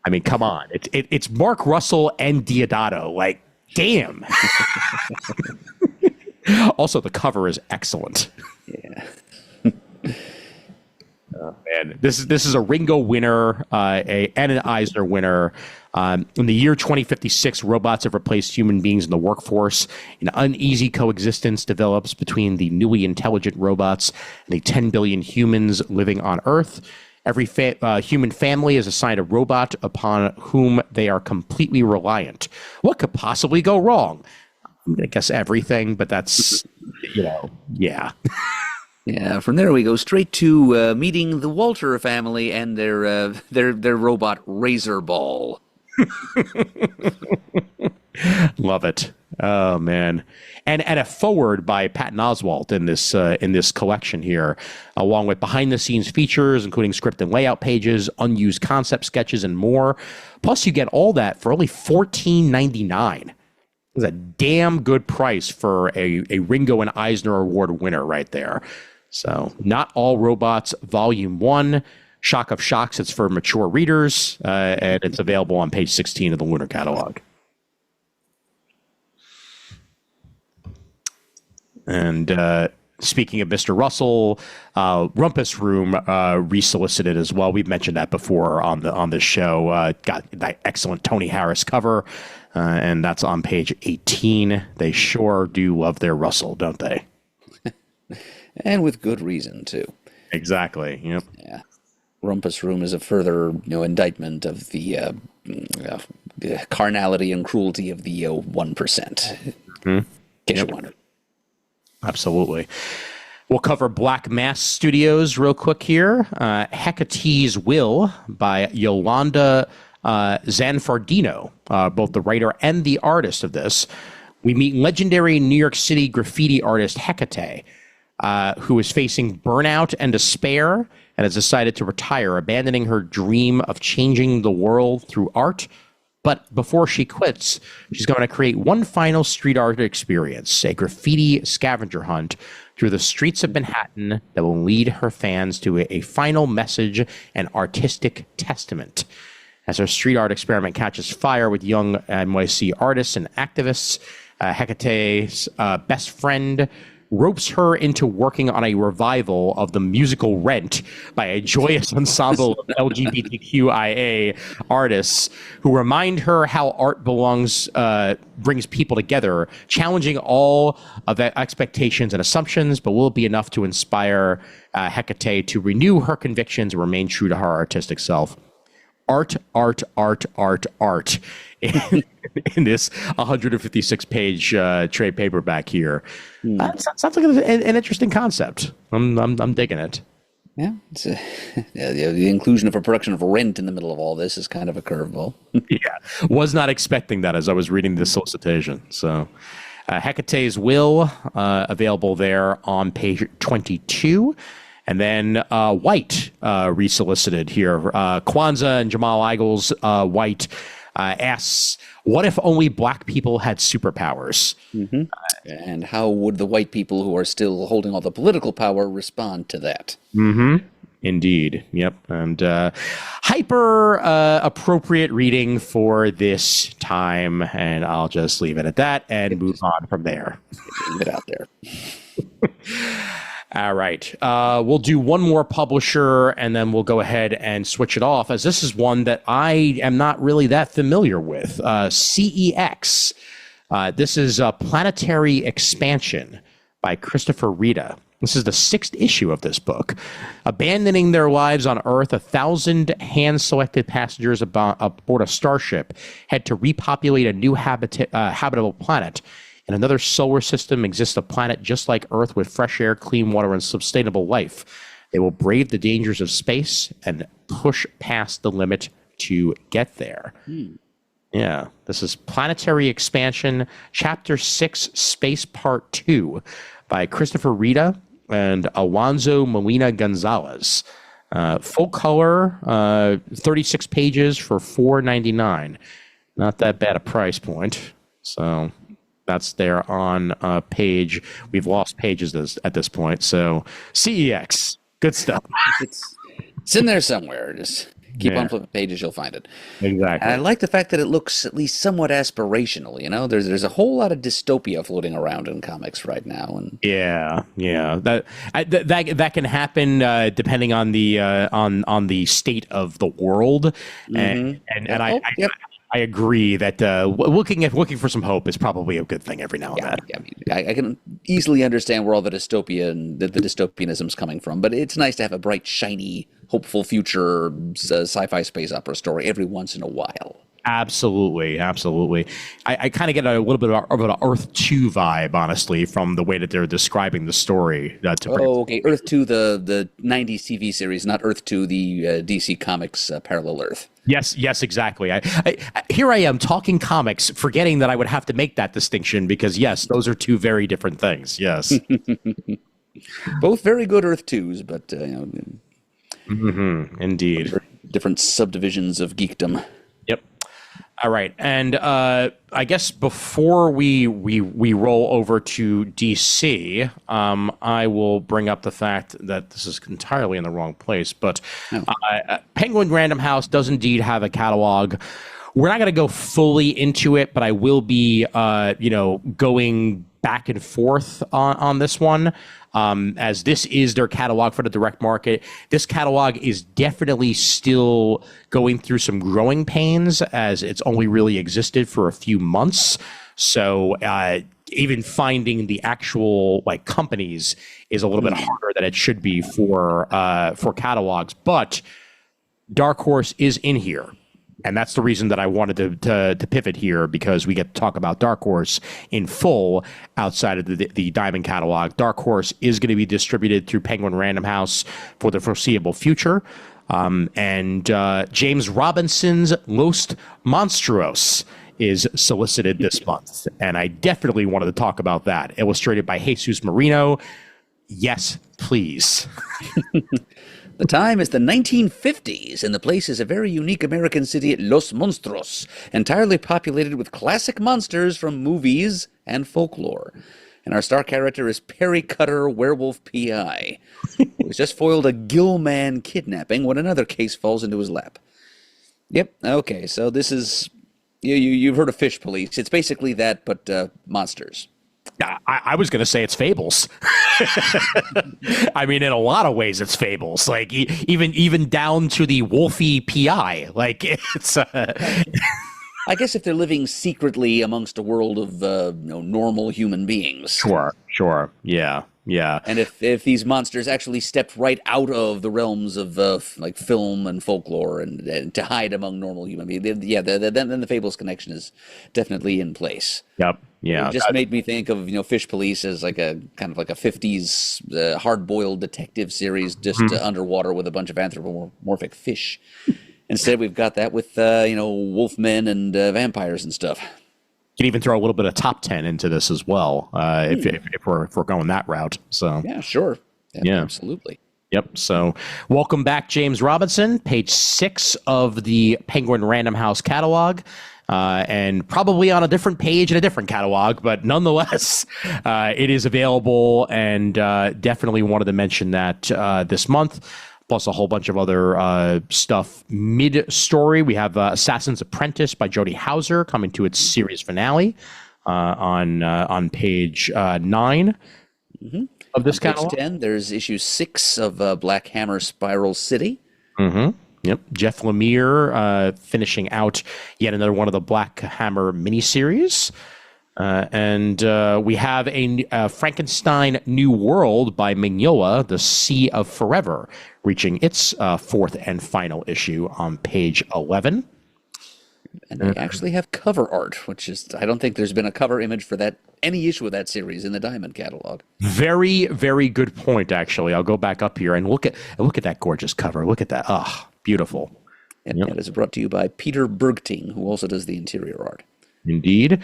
I mean, come on. It's Mark Russell and Diodato. Like, damn. Also, the cover is excellent. Yeah. And this is a Ringo winner and an Eisner winner. In the year 2056, robots have replaced human beings in the workforce. An uneasy coexistence develops between the newly intelligent robots and the 10 billion humans living on Earth. Every human family is assigned a robot upon whom they are completely reliant. What could possibly go wrong? I'm going to guess everything, but that's, yeah. Yeah, from there we go straight to meeting the Walter family and their robot Razor Ball. Love it. Oh man. And a forward by Patton Oswalt in this collection here, along with behind the scenes features, including script and layout pages, unused concept sketches, and more. Plus you get all that for only $14.99. It's a damn good price for a Ringo and Eisner Award winner right there. So, Not All Robots Volume 1, Shock of Shocks. It's for mature readers, and it's available on page 16 of the Lunar catalog. And speaking of Mr. Russell, Rumpus Room resolicited as well. We've mentioned that before on this show. Got that excellent Tony Harris cover, and that's on page 18. They sure do love their Russell, don't they? And with good reason, too. Exactly. Yep. Yeah. Rumpus Room is a further, indictment of the carnality and cruelty of the 1%. Mm-hmm. In case you wonder. Absolutely. We'll cover Black Mass Studios real quick here. Hecate's Will by Yolanda Zanfardino, both the writer and the artist of this. We meet legendary New York City graffiti artist Hecate, who is facing burnout and despair and has decided to retire, abandoning her dream of changing the world through art. But before she quits, she's going to create one final street art experience, a graffiti scavenger hunt through the streets of Manhattan that will lead her fans to a final message and artistic testament. As her street art experiment catches fire with young NYC artists and activists, Hecate's best friend ropes her into working on a revival of the musical Rent by a joyous ensemble of LGBTQIA artists who remind her how art brings people together, challenging all of the expectations and assumptions, but will it be enough to inspire Hecate to renew her convictions and remain true to her artistic self? Art in this 156-page trade paperback here. Sounds like an interesting concept. I'm digging it. Yeah, the inclusion of a production of Rent in the middle of all this is kind of a curveball. Yeah, was not expecting that as I was reading this solicitation. So, Hecate's Will, available there on page 22. And then White resolicited here. Kwanzaa and Jamal Eigel's White asks, what if only black people had superpowers? Mm-hmm. And how would the white people who are still holding all the political power respond to that? Mm-hmm. Indeed. Yep. And hyper appropriate reading for this time. And I'll just leave it at that and move on from there. Get out there. All right. We'll do one more publisher, and then we'll go ahead and switch it off, as this is one that I am not really that familiar with. CEX. This is Planetary Expansion by Christopher Rita. This is the 6th issue of this book. Abandoning their lives on Earth, 1,000 hand-selected passengers aboard a starship head to repopulate a new habitable planet. In another solar system exists a planet just like Earth with fresh air, clean water, and sustainable life. They will brave the dangers of space and push past the limit to get there. Yeah, this is Planetary Expansion, Chapter 6, Space Part 2 by Christopher Rita. and Alonso Molina Gonzalez. Full color, 36 pages for $4.99. Not that bad a price point. So that's there on page. We've lost pages at this point. So CEX, good stuff. It's in there somewhere. Just keep on flipping pages, you'll find it. Exactly. And I like the fact that it looks at least somewhat aspirational. You know, there's a whole lot of dystopia floating around in comics right now, and yeah, that can happen depending on the state of the world, and I agree that looking for some hope is probably a good thing every now and then. I mean, I can easily understand where all the dystopia and the dystopianism is coming from, but it's nice to have a bright, shiny, hopeful future sci-fi space opera story every once in a while. Absolutely. I kind of get a little bit of an Earth 2 vibe, honestly, from the way that they're describing the story. Okay. Earth 2, the 90s TV series, not Earth 2, the DC Comics parallel Earth. Yes, exactly. Here I am talking comics, forgetting that I would have to make that distinction because, yes, those are two very different things. Yes. Both very good Earth 2s, but, Indeed. Different subdivisions of geekdom. Yep. All right, and I guess before we roll over to DC, I will bring up the fact that this is entirely in the wrong place, but Penguin Random House does indeed have a catalog. We're not going to go fully into it, but I will be, going back and forth on this one. As this is their catalog for the direct market. This catalog is definitely still going through some growing pains as it's only really existed for a few months. So even finding the actual companies is a little bit harder than it should be for catalogs. But Dark Horse is in here. And that's the reason that I wanted to pivot here, because we get to talk about Dark Horse in full outside of the Diamond catalog. Dark Horse is going to be distributed through Penguin Random House for the foreseeable future. And James Robinson's Los Monstruos is solicited this month. And I definitely wanted to talk about that. Illustrated by Jesus Marino. Yes, please. The time is the 1950s, and the place is a very unique American city, Los Monstruos, entirely populated with classic monsters from movies and folklore. And our star character is Perry Cutter, werewolf P.I., who has just foiled a Gillman kidnapping when another case falls into his lap. Yep, okay, so this is... You've heard of Fish Police. It's basically that, but monsters. I was going to say it's Fables. I mean, in a lot of ways, it's Fables. Like even down to the Wolfie PI. Like it's. I guess if they're living secretly amongst a world of normal human beings. Sure, yeah. And if these monsters actually stepped right out of the realms of film and folklore and to hide among normal human beings, then the Fables connection is definitely in place. Yep. Yeah. It just made me think of Fish Police as like a kind of like a 50s hard-boiled detective series just underwater with a bunch of anthropomorphic fish. Instead, we've got that with wolfmen and vampires and stuff. You can even throw a little bit of top 10 into this as well, if we're going that route. So yeah, sure, yeah, absolutely. Yep. So welcome back, James Robinson, page 6 of the Penguin Random House catalog. And probably on a different page in a different catalog, but nonetheless, it is available, and definitely wanted to mention that this month, plus a whole bunch of other stuff mid-story. We have Assassin's Apprentice by Jody Hauser coming to its series finale on page 9 of this catalog. Page 10, there's issue 6 of Black Hammer Spiral City. Yep. Jeff Lemire finishing out yet another one of the Black Hammer miniseries. And we have a Frankenstein New World by Mignola, The Sea of Forever, reaching its 4th and final issue on page 11. And they actually have cover art, which is, I don't think there's been a cover image for any issue of that series in the Diamond catalog. Very, very good point, actually. I'll go back up here and look at that gorgeous cover. Look at that. Ah, beautiful. And that is brought to you by Peter Bergting, who also does the interior art. Indeed.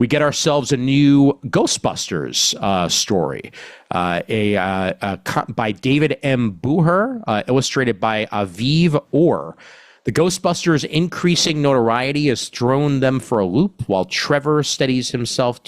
we get ourselves a new Ghostbusters story, by David M. Booher, illustrated by Aviv Orr. The Ghostbusters' increasing notoriety has thrown them for a loop, while Trevor steadies himself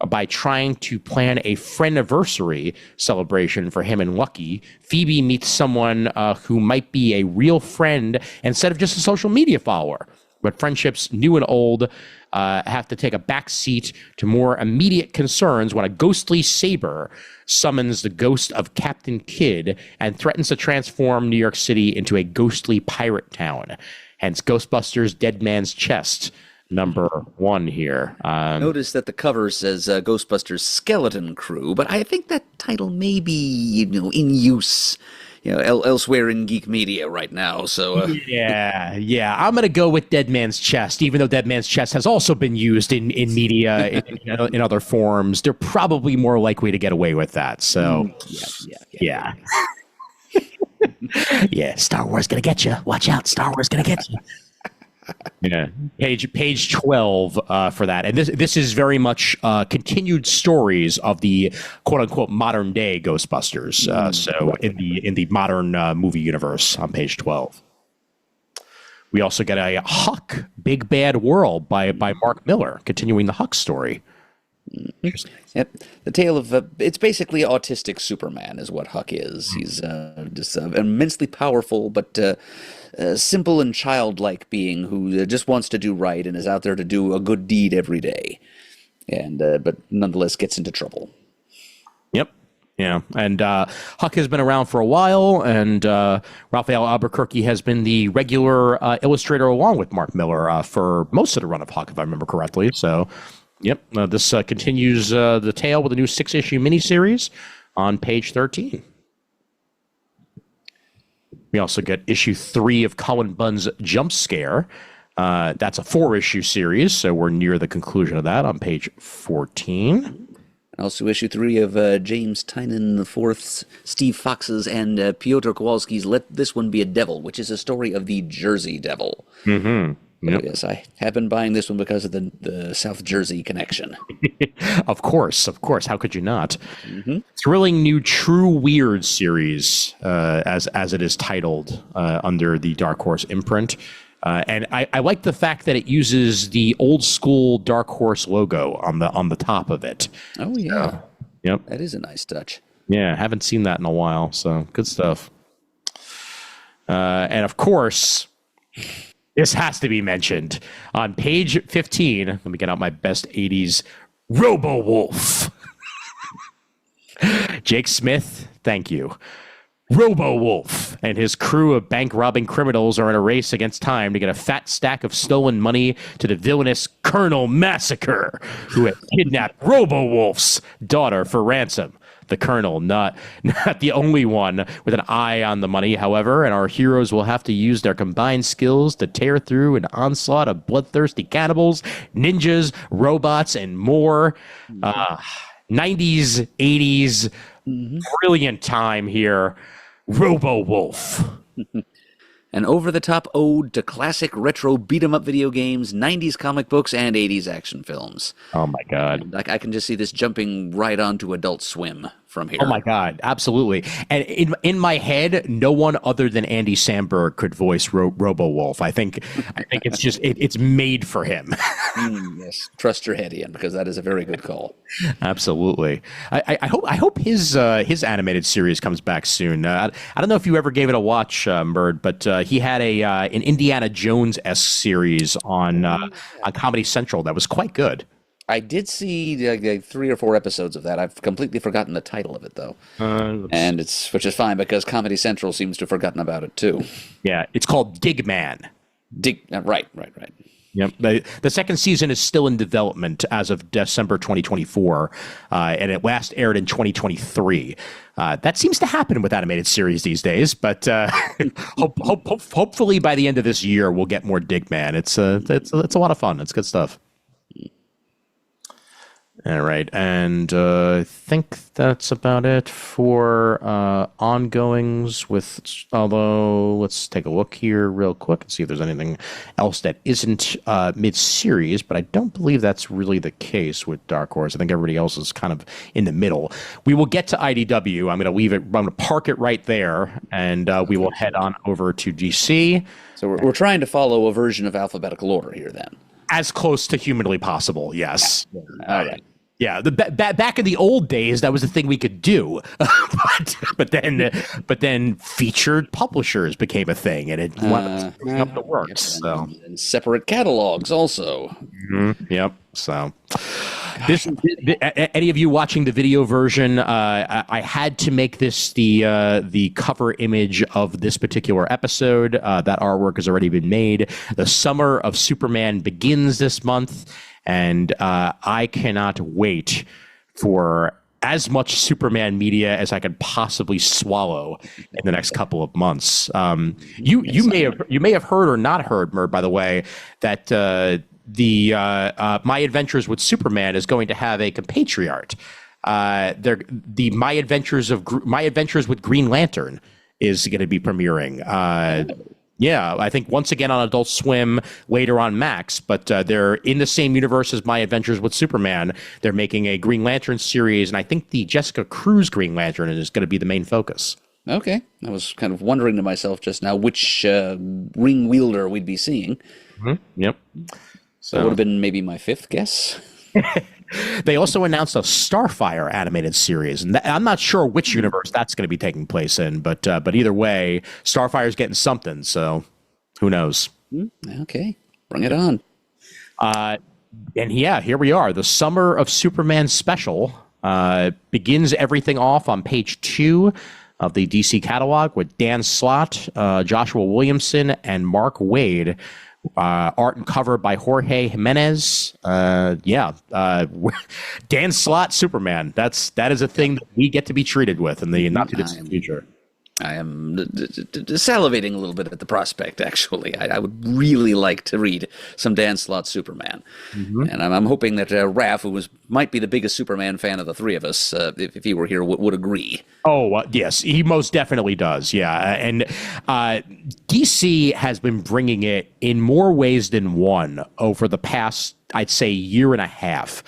by trying to plan a friendiversary celebration for him and Lucky. Phoebe meets someone who might be a real friend instead of just a social media follower. But friendships, new and old, have to take a back seat to more immediate concerns when a ghostly saber summons the ghost of Captain Kidd and threatens to transform New York City into a ghostly pirate town. Hence Ghostbusters Dead Man's Chest, #1 here. Notice that the cover says Ghostbusters Skeleton Crew, but I think that title may be, in use, elsewhere in geek media right now. So yeah, I'm gonna go with Dead Man's Chest, even though Dead Man's Chest has also been used in media in other forms. They're probably more likely to get away with that. So yeah. Yeah, Star Wars gonna get you. Watch out, Star Wars gonna get you. Yeah, page 12 for that, and this is very much continued stories of the quote unquote modern day Ghostbusters. So in the modern movie universe on page 12, we also get a Huck Big Bad World by Mark Miller, continuing the Huck story. Yep, the tale of it's basically autistic Superman is what Huck is. He's just immensely powerful, but simple and childlike being who just wants to do right and is out there to do a good deed every day, and but nonetheless gets into trouble. Yep. Yeah, and Huck has been around for a while, and Raphael Albuquerque has been the regular illustrator along with Mark Miller for most of the run of Huck, if I remember correctly. So, yep, this continues the tale with a new 6-issue miniseries on page 13. We also get issue 3 of Cullen Bunn's Jump Scare. That's a 4-issue series, so we're near the conclusion of that on page 14. Also issue 3 of James Tynan IV's, Steve Fox's, and Piotr Kowalski's Let This One Be a Devil, which is a story of the Jersey Devil. Mm-hmm. Yep. Yes, I have been buying this one because of the South Jersey connection. Of course. How could you not? Mm-hmm. Thrilling new True Weird series, as it is titled, under the Dark Horse imprint. And I like the fact that it uses the old school Dark Horse logo on the top of it. Oh yeah. Yep. That is a nice touch. Yeah, haven't seen that in a while, so good stuff. And of course, this has to be mentioned. On page 15, let me get out my best 80s Robo-Wolf. Jake Smith, thank you. Robo-Wolf and his crew of bank-robbing criminals are in a race against time to get a fat stack of stolen money to the villainous Colonel Massacre, who has kidnapped Robo-Wolf's daughter for ransom. The Colonel, not the only one with an eye on the money, however, and our heroes will have to use their combined skills to tear through an onslaught of bloodthirsty cannibals, ninjas, robots, and more. 90s, 80s, brilliant time here. Robo-Wolf. An over-the-top ode to classic retro beat-em-up video games, 90s comic books, and 80s action films. Oh, my God. I can just see this jumping right onto Adult Swim from here. Oh, my God. Absolutely. And in my head, no one other than Andy Samberg could voice Robo-Wolf. I think it's just, it's made for him. Yes. Trust your head, Ian, because that is a very good call. Absolutely. I hope his animated series comes back soon. I don't know if you ever gave it a watch, Murd, but he had an Indiana Jones-esque series on Comedy Central that was quite good. I did see 3 or 4 episodes of that. I've completely forgotten the title of it, though. Which is fine, because Comedy Central seems to have forgotten about it, too. Yeah, it's called Dig Man. Right. Yep. The second season is still in development as of December 2024, and it last aired in 2023. That seems to happen with animated series these days, but hopefully by the end of this year we'll get more Dig Man. It's a lot of fun. It's good stuff. All right, and I think that's about it for ongoings with, although let's take a look here real quick and see if there's anything else that isn't mid-series, but I don't believe that's really the case with Dark Horse. I think everybody else is kind of in the middle. We will get to IDW. I'm going to park it right there, and we will head on over to DC. So we're trying to follow a version of alphabetical order here then. As close to humanly possible, yes. Yeah. All right. Yeah, back in the old days, that was a thing we could do, but then featured publishers became a thing, and it went up the works. So and separate catalogs also. Yep. So any of you watching the video version, I had to make this the cover image of this particular episode. That artwork has already been made. The Summer of Superman begins this month. And I cannot wait for as much Superman media as I could possibly swallow in the next couple of months. You may have heard or not heard, Murd, by the way, that the My Adventures with Superman is going to have a compatriot. The My Adventures with Green Lantern is going to be premiering. Yeah, I think once again on Adult Swim, later on Max, but they're in the same universe as My Adventures with Superman. They're making a Green Lantern series, and I think the Jessica Cruz Green Lantern is going to be the main focus. Okay. I was kind of wondering to myself just now which ring wielder we'd be seeing. Yep. So that would have been maybe my fifth guess. They also announced a Starfire animated series, and I'm not sure which universe that's going to be taking place in, but either way, Starfire's getting something, so who knows? Okay, bring it on. And yeah, here we are. The Summer of Superman special begins everything off on page 2 of the DC catalog with Dan Slott, Joshua Williamson, and Mark Waid. Art and cover by Jorge Jimenez. Dan Slott Superman. That is a thing that we get to be treated with in the not too distant future. I am salivating a little bit at the prospect, actually. I would really like to read some Dan Slott Superman. And I'm hoping that Raph, who might be the biggest Superman fan of the three of us, if he were here, would agree. Oh, yes, he most definitely does, yeah. And DC has been bringing it in more ways than one over the past, I'd say, year and a half.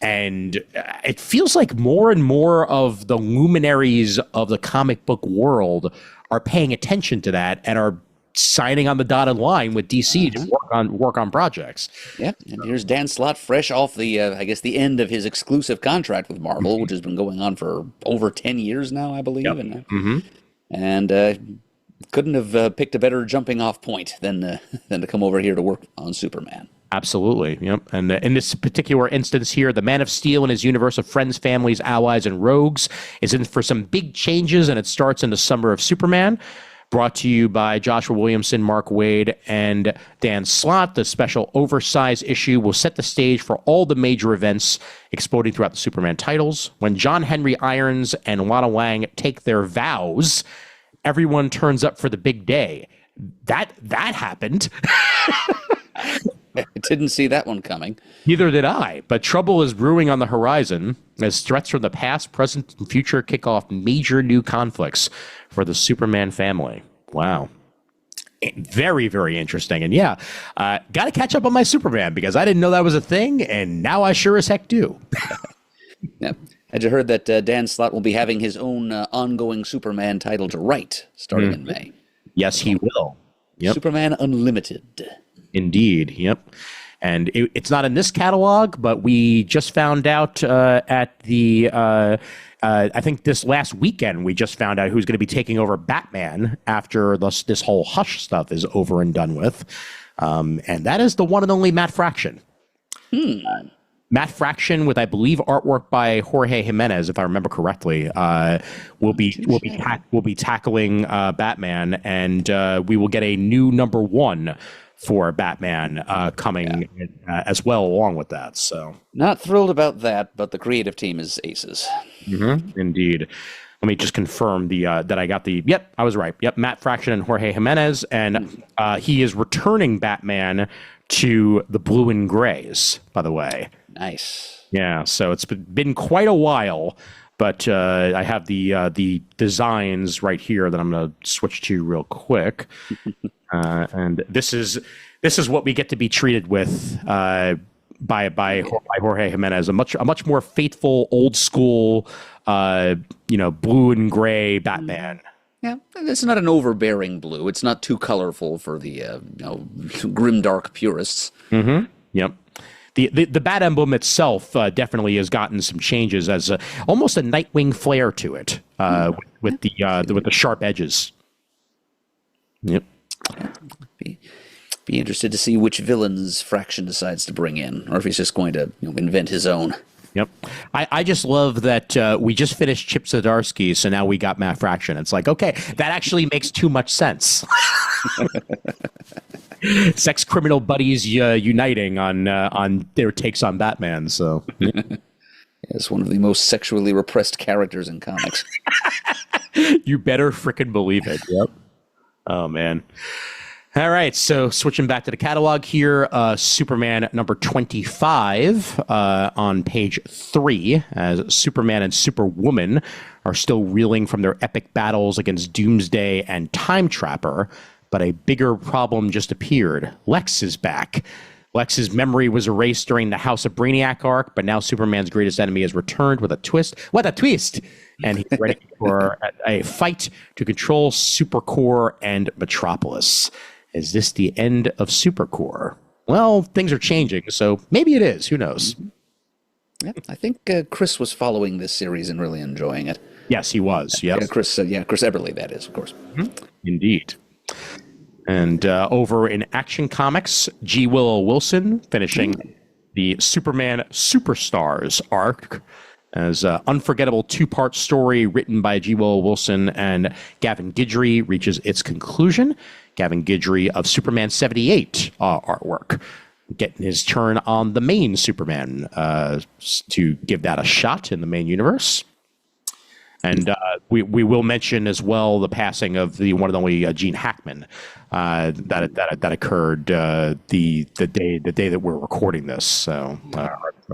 And it feels like more and more of the luminaries of the comic book world are paying attention to that and are signing on the dotted line with DC to work on projects. Yep, and here's Dan Slott fresh off the, I guess, the end of his exclusive contract with Marvel, which has been going on for over 10 years now, I believe. Yep. And couldn't have picked a better jumping off point than to come over here to work on Superman. Absolutely. Yep. And in this particular instance here, the Man of Steel and his universe of friends, families, allies, and rogues is in for some big changes, and it starts in the Summer of Superman. Brought to you by Joshua Williamson, Mark Waid, and Dan Slott. The special oversized issue will set the stage for all the major events exploding throughout the Superman titles. When John Henry Irons and Lana Lang take their vows, everyone turns up for the big day. That happened. I didn't see that one coming. Neither did I, but trouble is brewing on the horizon as threats from the past, present, and future kick off major new conflicts for the Superman family. Wow. Very, very interesting. And yeah, got to catch up on my Superman because I didn't know that was a thing, and now I sure as heck do. Yeah. Had you heard that Dan Slott will be having his own ongoing Superman title to write starting in May? Yes, he will. Yep. Superman Unlimited. Indeed, yep. And it's not in this catalog, but we just found out at the, I think this last weekend, we just found out who's going to be taking over Batman after this whole Hush stuff is over and done with. And that is the one and only Matt Fraction. Matt Fraction, with I believe artwork by Jorge Jimenez, if I remember correctly, will be tackling Batman, and we will get a new #1 for Batman coming as well along with that. So not thrilled about that, but the creative team is aces. Indeed. Let me just confirm that I got the. Yep, I was right. Yep, Matt Fraction and Jorge Jimenez, and he is returning Batman to the Blue and Grays. By the way, Nice. Yeah, so it's been quite a while, but I have the designs right here that I'm going to switch to real quick, and this is what we get to be treated with by Jorge Jimenez, a much more faithful, old school, blue and gray Batman. Yeah, it's not an overbearing blue. It's not too colorful for the grimdark purists. Mm-hmm. Yep. The bat emblem itself definitely has gotten some changes as almost a Nightwing flair to it with the sharp edges. Yep. Be interested to see which villains Fraction decides to bring in, or if he's just going to invent his own. Yep. I just love that we just finished Chip Zdarsky, so now we got Matt Fraction. It's like, okay, that actually makes too much sense. Sex criminal buddies uniting on their takes on Batman. So it's one of the most sexually repressed characters in comics. You better frickin' believe it. Yep. Oh man. All right, so switching back to the catalog here, Superman number 25 on page 3, as Superman and Superwoman are still reeling from their epic battles against Doomsday and Time Trapper, but a bigger problem just appeared. Lex is back. Lex's memory was erased during the House of Brainiac arc, but now Superman's greatest enemy has returned with a twist. What a twist! And he's ready for a fight to control Supercorp and Metropolis. Is this the end of Supercorp? Well, things are changing, so maybe it is. Who knows? Yeah, I think Chris was following this series and really enjoying it. Yes, he was. Yes. Chris Eberly, that is, of course. Mm-hmm. Indeed. And over in Action Comics, G. Willow Wilson finishing the Superman Superstars arc as an unforgettable two-part story written by G. Willow Wilson and Gavin Guidry reaches its conclusion. Gavin Guidry of Superman 78 artwork, getting his turn on the main Superman to give that a shot in the main universe. And we will mention as well the passing of the one and only Gene Hackman that occurred the day that we're recording this. So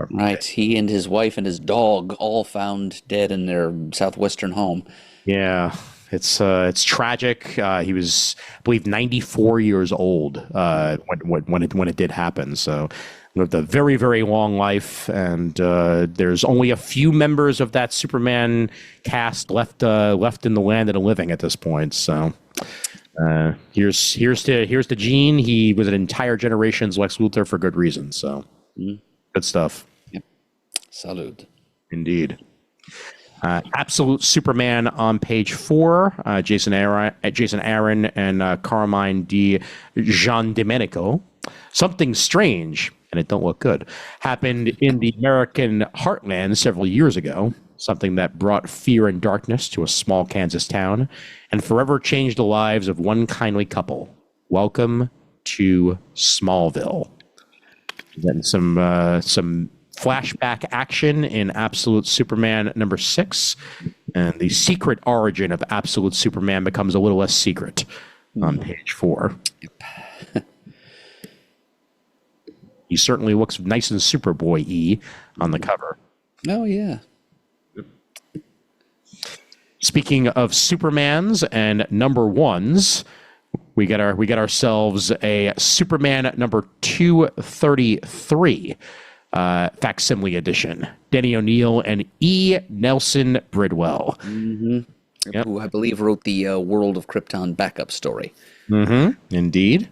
right, he and his wife and his dog all found dead in their southwestern home. Yeah, it's tragic. He was, I believe, 94 years old when it did happen. So lived a very, very long life, and there's only a few members of that Superman cast left in the land of the living at this point. So here's to Gene. He was an entire generation's Lex Luthor for good reason. So good stuff. Yep. Salud. Indeed. Absolute Superman on page 4. Jason Aaron and Carmine Di Giandomenico. Something strange, and it don't look good, happened in the American heartland several years ago. Something that brought fear and darkness to a small Kansas town and forever changed the lives of one kindly couple. Welcome to Smallville. Then some flashback action in Absolute Superman number 6, and the secret origin of Absolute Superman becomes a little less secret on page 4. He certainly looks nice and Superboy-y on the cover. Oh yeah. Speaking of Supermans and number 1s, we got ourselves a Superman number 233. Facsimile edition. Denny O'Neil and E. Nelson Bridwell. Mm-hmm. Yep. Who I believe wrote the World of Krypton backup story. Mm-hmm. Indeed.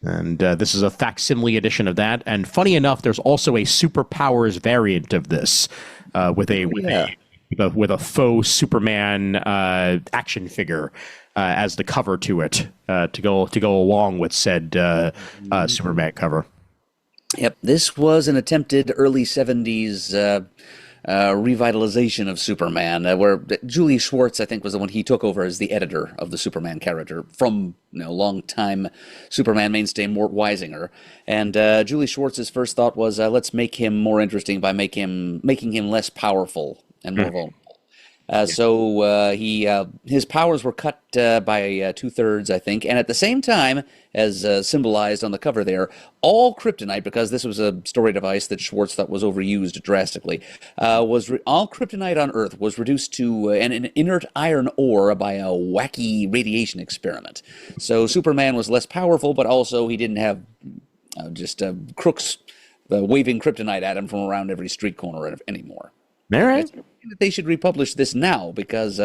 And this is a facsimile edition of that. And funny enough, there's also a superpowers variant of this with a faux Superman action figure as the cover to it to go along with said Superman cover. Yep, this was an attempted early 70s revitalization of Superman, where Julie Schwartz, I think, was the one he took over as the editor of the Superman character from long-time Superman mainstay Mort Weisinger. And Julie Schwartz's first thought was, let's make him more interesting by making him less powerful and more vulnerable. His powers were cut by 2/3, I think, and at the same time, as symbolized on the cover there, all kryptonite, because this was a story device that Schwartz thought was overused drastically, all kryptonite on Earth was reduced to an inert iron ore by a wacky radiation experiment. So Superman was less powerful, but also he didn't have crooks waving kryptonite at him from around every street corner anymore. All right. They should republish this now, because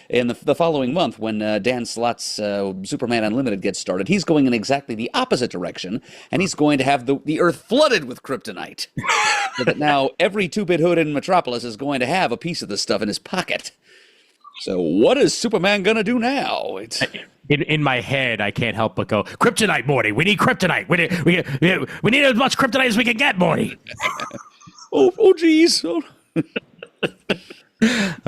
in the following month, when Dan Slott's Superman Unlimited gets started, he's going in exactly the opposite direction, and he's going to have the Earth flooded with kryptonite. So that now every two-bit hood in Metropolis is going to have a piece of this stuff in his pocket. So what is Superman going to do now? In my head, I can't help but go, kryptonite, Morty. We need kryptonite. We need as much kryptonite as we can get, Morty. oh, geez. Oh.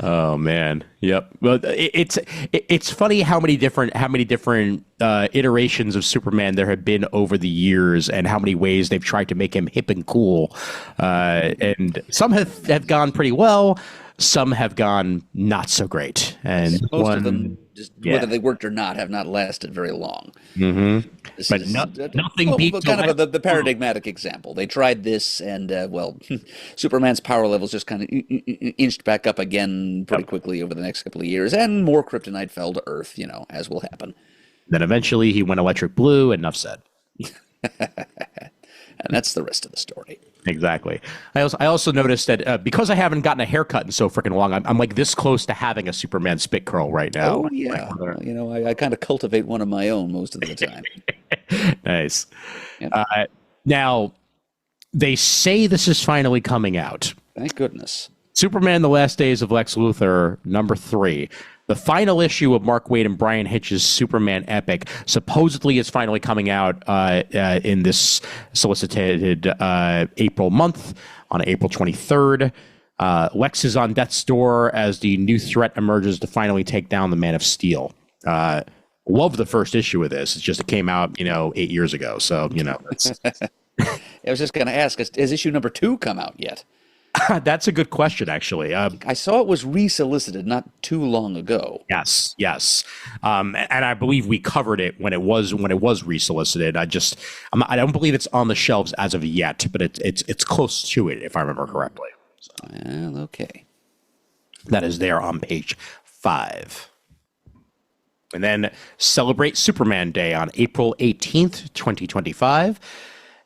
Oh man, yep. Well, it's funny how many different iterations of Superman there have been over the years, and how many ways they've tried to make him hip and cool. And some have gone pretty well, some have gone not so great, and most of them, whether they worked or not, have not lasted very long. Mm-hmm. But nothing beats kind of the paradigmatic example. They tried this, and Superman's power levels just kind of inched back up again pretty quickly over the next couple of years, and more kryptonite fell to Earth, as will happen. Then eventually he went electric blue, and enough said. And that's the rest of the story. Exactly. I also noticed that because I haven't gotten a haircut in so freaking long, I'm like this close to having a Superman spit curl right now. Oh yeah, I kind of cultivate one of my own most of the time. Nice. Yep. Now, they say this is finally coming out. Thank goodness. Superman: The Last Days of Lex Luthor, #3. The final issue of Mark Waid and Brian Hitch's Superman epic supposedly is finally coming out in this solicited April month, on April 23rd. Lex is on death's door as the new threat emerges to finally take down the Man of Steel. Love the first issue of this. It's just it came out, 8 years ago. So, it's... I was just going to ask, has issue #2 come out yet? That's a good question, actually. I saw it was resolicited not too long ago. Yes. And I believe we covered it when it was resolicited. I don't believe it's on the shelves as of yet, but it's close to it, if I remember correctly. So, well, okay. That is there on page 5. And then celebrate Superman Day on April 18th, 2025.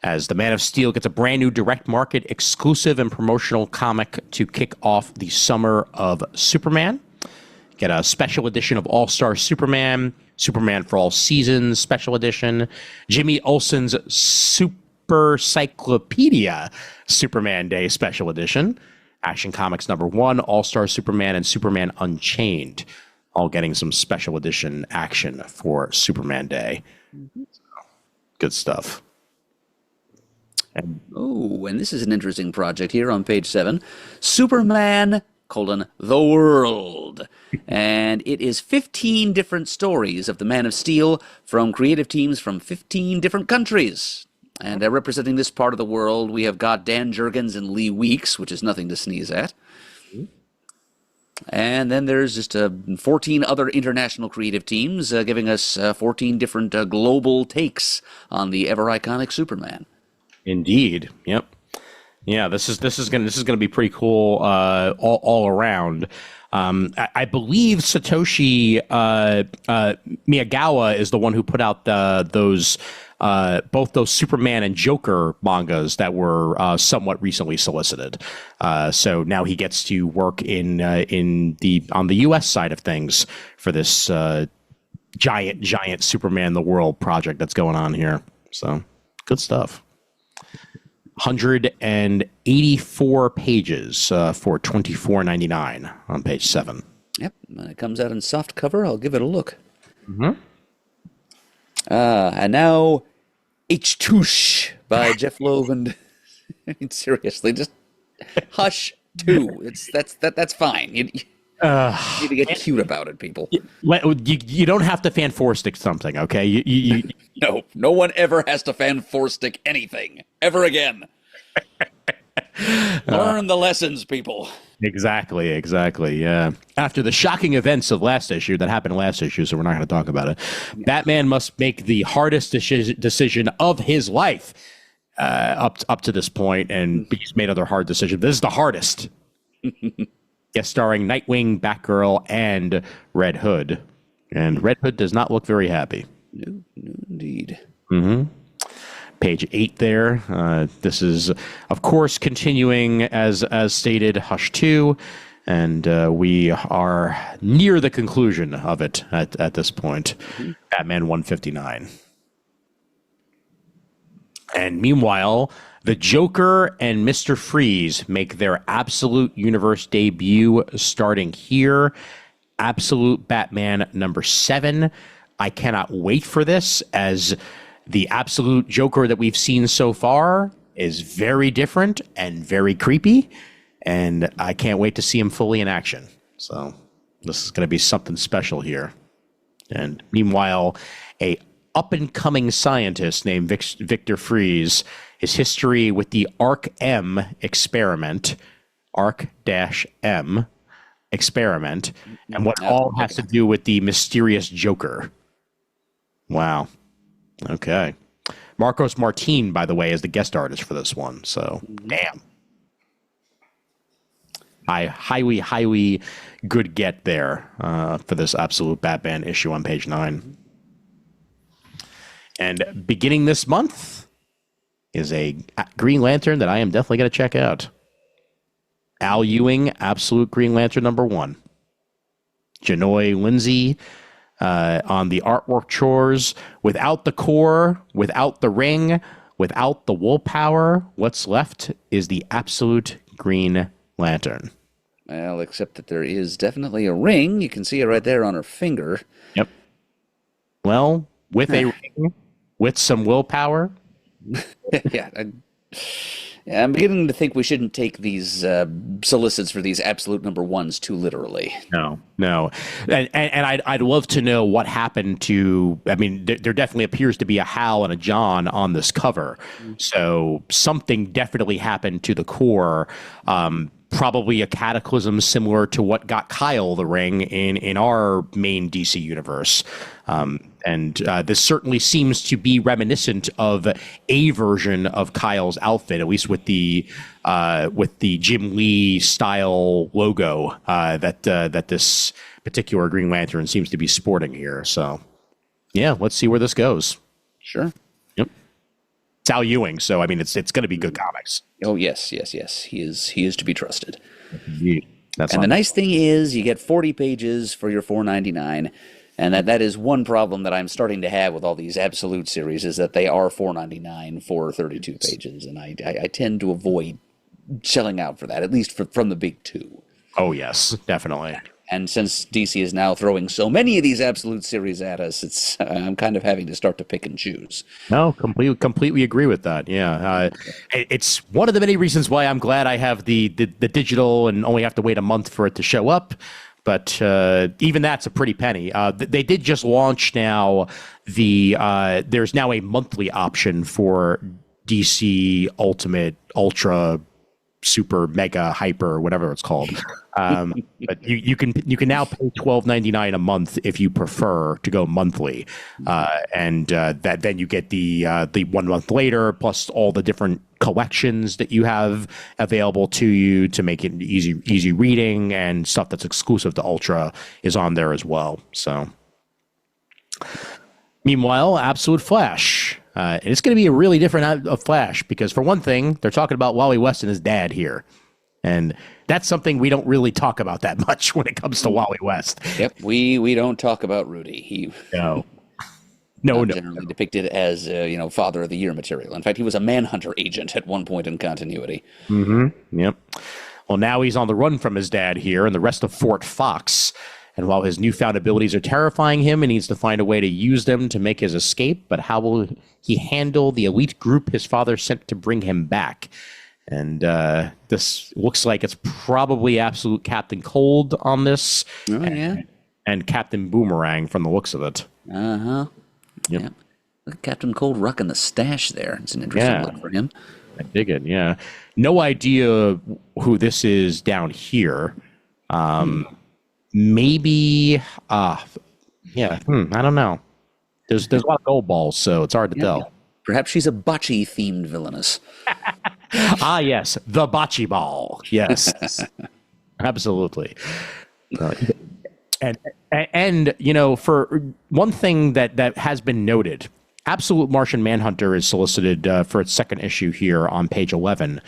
As the Man of Steel gets a brand new direct market exclusive and promotional comic to kick off the summer of Superman. Get a special edition of All-Star Superman, Superman for All Seasons special edition, Jimmy Olsen's Super Cyclopedia Superman Day special edition, Action Comics #1, All-Star Superman, and Superman Unchained, all getting some special edition action for Superman Day. Good stuff. And this is an interesting project here on page 7. Superman, the World. And it is 15 different stories of the Man of Steel from creative teams from 15 different countries. And representing this part of the world, we have got Dan Jurgens and Lee Weeks, which is nothing to sneeze at. And then there's just 14 other international creative teams giving us 14 different global takes on the ever-iconic Superman. Indeed. Yep. Yeah, this is gonna be pretty cool all around. I believe Satoshi Miyagawa is the one who put out both those Superman and Joker mangas that were somewhat recently solicited. So now he gets to work on the U.S. side of things for this giant Superman the World project that's going on here. So good stuff. 184 pages for $24.99 on page 7. Yep, when it comes out in soft cover, I'll give it a look. Mm-hmm. And now, H-Touche by Jeff Loeb and... I mean, seriously, just Hush 2. That's fine. You need to get cute about it, people. You don't have to fan four stick something, okay? No one ever has to fan four stick anything ever again. Learn the lessons, people. Exactly. Yeah. After the shocking events of last issue that happened last issue, so we're not going to talk about it. Yeah. Batman must make the hardest decision of his life up to this point, and he's made other hard decisions. This is the hardest. Guest starring Nightwing, Batgirl, and Red Hood. And Red Hood does not look very happy. No, indeed. Mm-hmm. Page 8 there. This is, of course, continuing as stated, Hush 2, and we are near the conclusion of it at this point. Mm-hmm. Batman 159. And meanwhile, the Joker and Mr. Freeze make their Absolute Universe debut starting here. Absolute Batman number 7. I cannot wait for this, as the Absolute Joker that we've seen so far is very different and very creepy, and I can't wait to see him fully in action. So this is going to be something special here. And meanwhile, a up-and-coming scientist named Victor Freeze, his history with the Arc-M experiment, Arc-M experiment, and what all has to do with the mysterious Joker. Wow. Okay. Marcos Martin, by the way, is the guest artist for this one. So, damn. Highly good get there for this Absolute Batman issue on page 9. And beginning this month is a Green Lantern that I am definitely going to check out. Al Ewing, Absolute Green Lantern number 1. Janoy Lindsay on the artwork chores. Without the core, without the ring, without the willpower, what's left is the Absolute Green Lantern. Well, except that there is definitely a ring. You can see it right there on her finger. Yep. Well, with a ring, with some willpower. Yeah. I'm beginning to think we shouldn't take these solicits for these Absolute number 1s too literally. No. And I'd love to know what happened to, I mean, there definitely appears to be a Hal and a John on this cover. So something definitely happened to the core. Probably a cataclysm similar to what got Kyle the ring in our main DC universe. And this certainly seems to be reminiscent of a version of Kyle's outfit, at least with the Jim Lee style logo that this particular Green Lantern seems to be sporting here. So, yeah, let's see where this goes. Sure. Yep. It's Al Ewing, so I mean, it's going to be good comics. Oh yes. He is to be trusted. Yeah, and the nice thing is, you get 40 pages for your $4.99. And that is one problem that I'm starting to have with all these Absolute series, is that they are $4.99 for 32 pages, and I tend to avoid shelling out for that, at least from the big two. Oh yes, definitely. And since DC is now throwing so many of these Absolute series at us, I'm kind of having to start to pick and choose. No, completely agree with that. Yeah, it's one of the many reasons why I'm glad I have the digital and only have to wait a month for it to show up. But even that's a pretty penny. They did just launch now there's now a monthly option for DC Ultimate Ultra Super Mega Hyper, whatever it's called. But you can now pay $12.99 a month if you prefer to go monthly, and that then you get the 1 month later plus all the different collections that you have available to you to make it easy reading, and stuff that's exclusive to Ultra is on there as well. So, meanwhile, Absolute Flash. And it's going to be a really different Flash, because for one thing, they're talking about Wally West and his dad here. And that's something we don't really talk about that much when it comes to Wally West. Yep, we don't talk about Rudy. No. Generally depicted as Father of the Year material. In fact, he was a Manhunter agent at one point in continuity. Mm-hmm. Yep. Well, now he's on the run from his dad here and the rest of Fort Fox. And while his newfound abilities are terrifying him, he needs to find a way to use them to make his escape. But how will he handle the elite group his father sent to bring him back? And this looks like it's probably Absolute Captain Cold on this. Oh, yeah. And Captain Boomerang from the looks of it. Uh-huh. Yep. Yeah. Look at Captain Cold rocking the stash there. It's an interesting look for him. I dig it. Yeah. No idea who this is down here. Maybe. Yeah. I don't know. There's a lot of gold balls, so it's hard to tell. Perhaps she's a bocce themed villainess. Yes, the bocce ball. Yes, absolutely. And for one thing that has been noted, Absolute Martian Manhunter is solicited for its second issue here on page 11,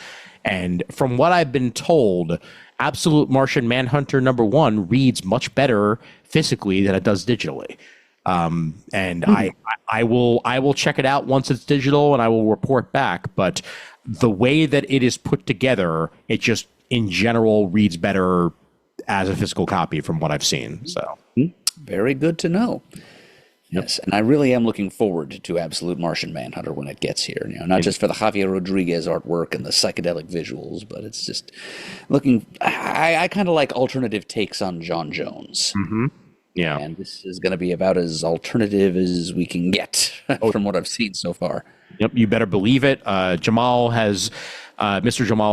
and from what I've been told, Absolute Martian Manhunter #1 reads much better physically than it does digitally. And I will check it out once it's digital, and I will report back. But the way that it is put together, it just in general reads better as a physical copy from what I've seen. So very good to know. Yes, and I really am looking forward to Absolute Martian Manhunter when it gets here. Not just for the Javier Rodriguez artwork and the psychedelic visuals, but it's just looking. I kind of like alternative takes on John Jones. Mm-hmm. Yeah, and this is going to be about as alternative as we can get from what I've seen so far. Yep, you better believe it. Mr. Jamal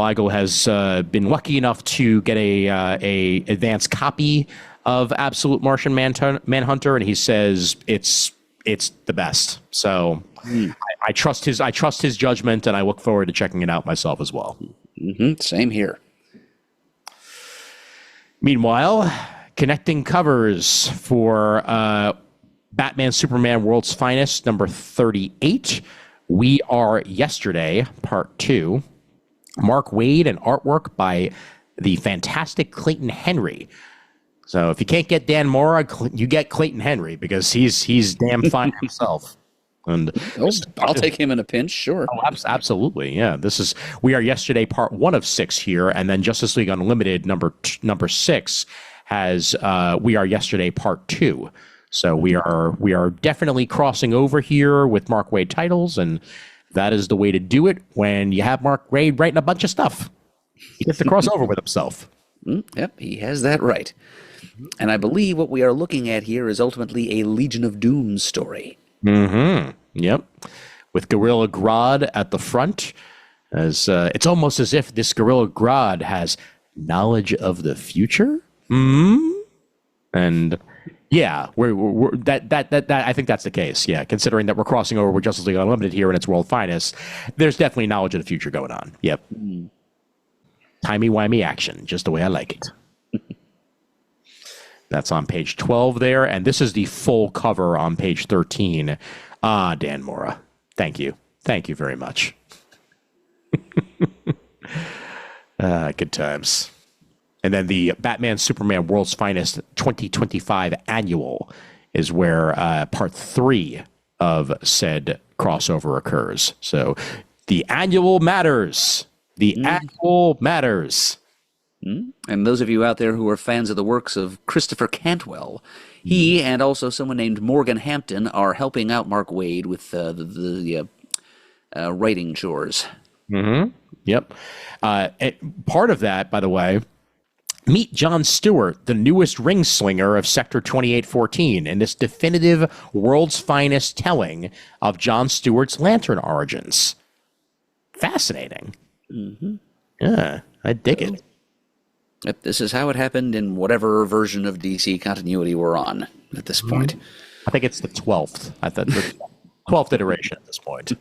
Igo has been lucky enough to get a advanced copy of Absolute Martian Manhunter, and he says it's the best. So I trust his judgment, and I look forward to checking it out myself as well. Same here. Meanwhile, connecting covers for Batman Superman World's Finest #38. We Are Yesterday, Part 2. Mark Waid and artwork by the fantastic Clayton Henry. So if you can't get Dan Mora, you get Clayton Henry because he's damn fine himself. And I'll take him in a pinch, sure. Oh, absolutely, yeah. This is We Are Yesterday, Part 1 of 6 here, and then Justice League Unlimited number 6 has We Are Yesterday, Part 2. So we are definitely crossing over here with Mark Waid titles, and that is the way to do it when you have Mark Waid writing a bunch of stuff. He gets to cross over with himself. Yep, he has that right. And I believe what we are looking at here is ultimately a Legion of Doom story. Yep. With Gorilla Grodd at the front. As it's almost as if this Gorilla Grodd has knowledge of the future. And yeah, we're that I think that's the case. Yeah, considering that we're crossing over with Justice League Unlimited here and its World Finest, there's definitely knowledge of the future going on. Yep. Timey-wimey action, just the way I like it. That's on page 12 there, and this is the full cover on page 13. Dan Mora, thank you. Thank you very much. Good times. And then the Batman Superman World's Finest 2025 Annual is where part 3 of said crossover occurs. So the annual matters. The annual matters. And those of you out there who are fans of the works of Christopher Cantwell, he and also someone named Morgan Hampton are helping out Mark Waid with the writing chores. Yep. Part of that, by the way, meet John Stewart, the newest ring slinger of Sector 2814, in this definitive World's Finest telling of John Stewart's Lantern origins. Fascinating. Yeah, I dig it. Yep, this is how it happened in whatever version of DC continuity we're on at this point. I think it's the 12th. I thought the 12th iteration at this point.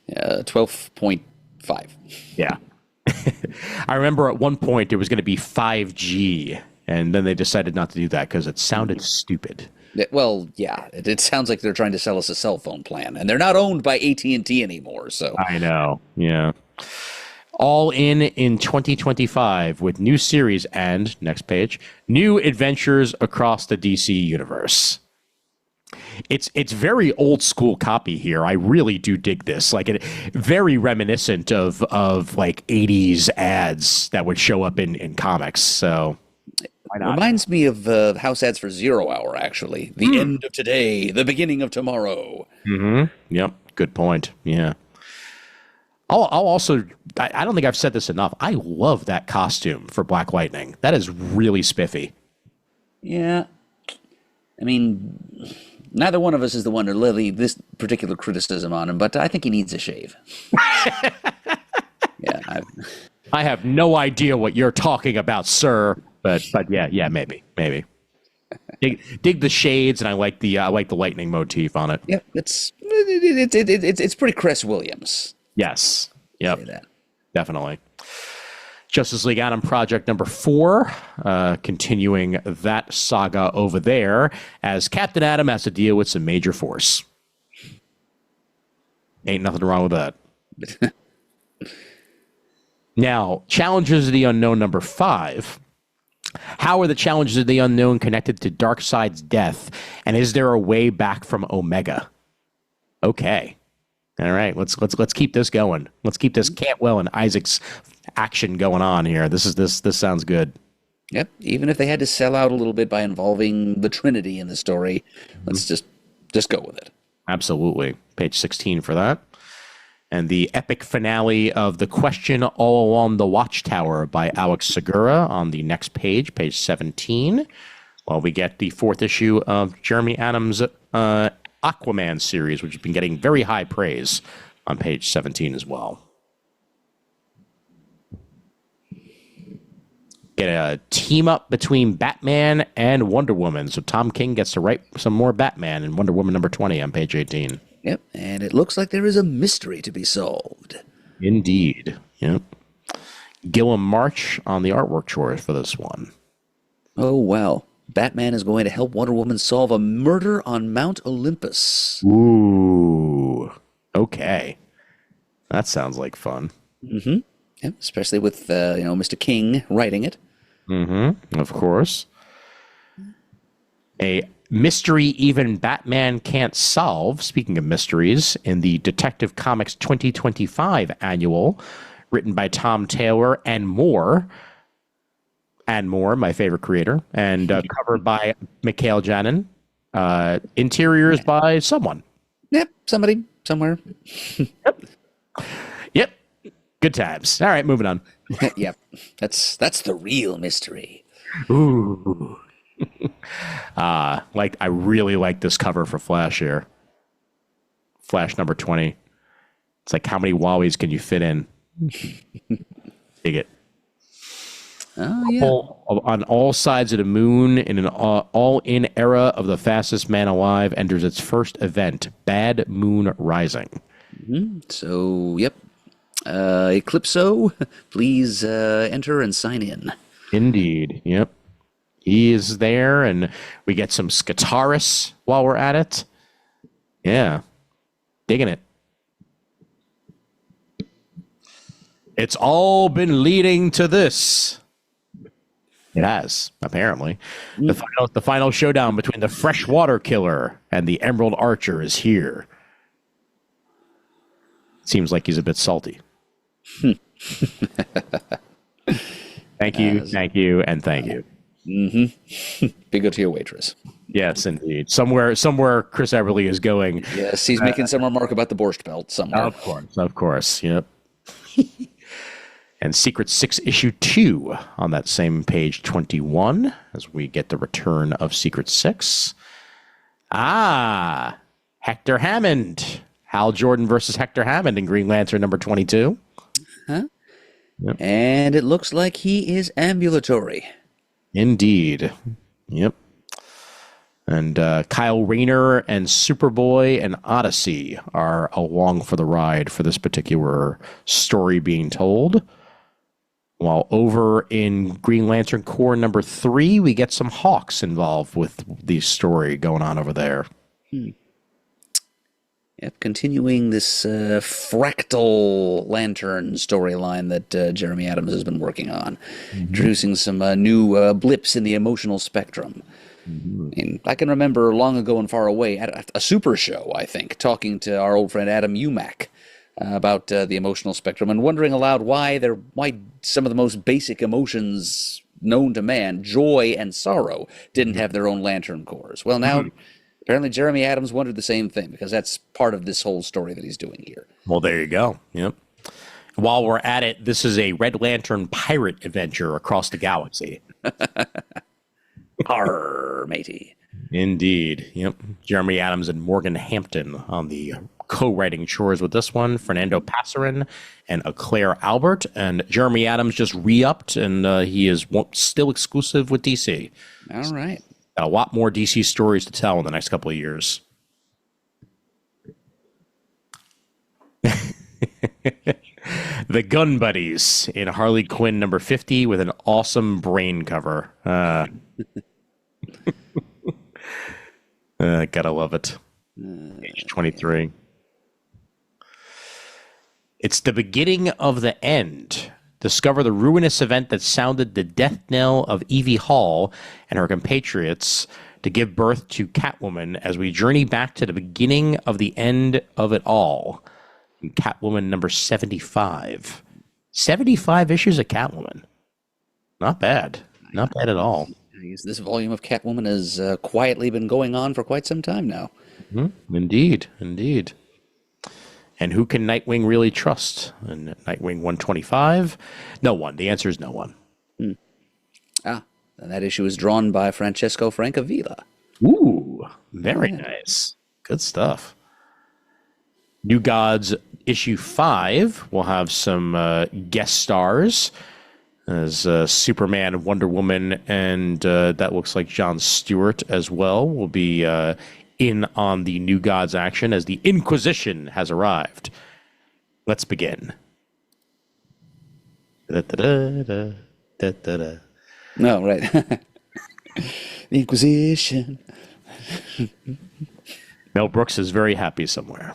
12.5. Yeah. I remember at one point it was going to be 5G, and then they decided not to do that because it sounded stupid. Well, yeah, it sounds like they're trying to sell us a cell phone plan, and they're not owned by AT&T anymore. So I know, yeah. All in 2025 with new series and, next page, new adventures across the DC universe. It's very old school copy here. I really do dig this. Like it very reminiscent of like 80s ads that would show up in comics. So why not? Reminds me of house ads for Zero Hour, actually. The end of today, the beginning of tomorrow. Yep. Good point. Yeah. I'll also, I don't think I've said this enough. I love that costume for Black Lightning. That is really spiffy. Yeah. I mean, neither one of us is the one to levy this particular criticism on him, but I think he needs a shave. Yeah, I have no idea what you're talking about, sir. But yeah, maybe. Dig the shades, and I like the lightning motif on it. yep. It's pretty Chris Williams. Yes. Yep. Say that. Definitely. Justice League Adam Project number 4, continuing that saga over there as Captain Atom has to deal with some major force. Ain't nothing wrong with that. Now, Challenges of the Unknown number 5. How are the Challenges of the Unknown connected to Darkseid's death, and is there a way back from Omega? Okay. All right, let's keep this going. Let's keep this Cantwell and Isaac's action going on here. This sounds good. Yep. Even if they had to sell out a little bit by involving the Trinity in the story, let's just go with it. Absolutely. Page 16 for that. And the epic finale of The Question All Along the Watchtower by Alex Segura on the next page, page 17. While we get the 4th issue of Jeremy Adams' Aquaman series, which has been getting very high praise on page 17 as well. Get a team up between Batman and Wonder Woman. So Tom King gets to write some more Batman in Wonder Woman number 20 on page 18. Yep, and it looks like there is a mystery to be solved. Indeed. Yep. Gilliam March on the artwork chores for this one. Oh, wow. Batman is going to help Wonder Woman solve a murder on Mount Olympus. Ooh. Okay. That sounds like fun. Mm-hmm. Yep, especially with, Mr. King writing it. Mm-hmm. Of course. A mystery even Batman can't solve, speaking of mysteries, in the Detective Comics 2025 annual, written by Tom Taylor and Moore, my favorite creator, and covered by Mikhail Janin. Interiors by someone. Yep, somebody, somewhere. Yep. Good times. All right, moving on. Yep, that's the real mystery. Ooh. I really like this cover for Flash here. Flash number 20. It's like, how many Wowies can you fit in? Dig it. Oh, yeah. On all sides of the moon, in an all-in era of the fastest man alive, enters its first event, Bad Moon Rising. Mm-hmm. So, yep. Eclipso, please enter and sign in. Indeed. Yep. He is there, and we get some Skitaris while we're at it. Yeah. Digging it. It's all been leading to this. It has, apparently. The final showdown between the Freshwater Killer and the Emerald Archer is here. Seems like he's a bit salty. Thank you, and thank you. Mm-hmm. Big up to your waitress. Yes, indeed. Somewhere Chris Everly is going. Yes, he's making some remark about the Borscht Belt somewhere. Of course. Yep. And Secret 6 issue 2 on that same page 21 as we get the return of Secret 6. Hector Hammond. Hal Jordan versus Hector Hammond in Green Lantern number 22. Huh? Yep. And it looks like he is ambulatory. Indeed. Yep. And Kyle Rayner and Superboy and Odyssey are along for the ride for this particular story being told. While over in Green Lantern Corps number 3, we get some Hawks involved with the story going on over there. Yep, continuing this fractal lantern storyline that Jeremy Adams has been working on. Mm-hmm. Introducing some new blips in the emotional spectrum. Mm-hmm. And I can remember long ago and far away at a super show, I think, talking to our old friend Adam Umack about the emotional spectrum and wondering aloud why some of the most basic emotions known to man, joy and sorrow, didn't have their own lantern cores. Well, now apparently Jeremy Adams wondered the same thing because that's part of this whole story that he's doing here. Well, there you go. Yep. While we're at it, this is a Red Lantern pirate adventure across the galaxy. Arr, matey. Indeed. Yep. Jeremy Adams and Morgan Hampton on the co-writing chores with this one, Fernando Passarin and Claire Albert. And Jeremy Adams just re-upped, and he is still exclusive with DC. All right. Got a lot more DC stories to tell in the next couple of years. The Gun Buddies in Harley Quinn number 50 with an awesome brain cover. Gotta love it. Page 23. It's the beginning of the end. Discover the ruinous event that sounded the death knell of Evie Hall and her compatriots to give birth to Catwoman as we journey back to the beginning of the end of it all. Catwoman number 75. 75 issues of Catwoman. Not bad. Not bad at all. This volume of Catwoman has quietly been going on for quite some time now. Mm-hmm. Indeed. And who can Nightwing really trust? And Nightwing 125? No one. The answer is no one. And that issue is drawn by Francesco Francavilla. Ooh, very nice. Good stuff. New Gods issue 5 will have some guest stars as Superman, Wonder Woman, and that looks like Jon Stewart as well will be in on the New Gods action as the Inquisition has arrived. Let's begin. No, right. The Inquisition. Mel Brooks is very happy somewhere.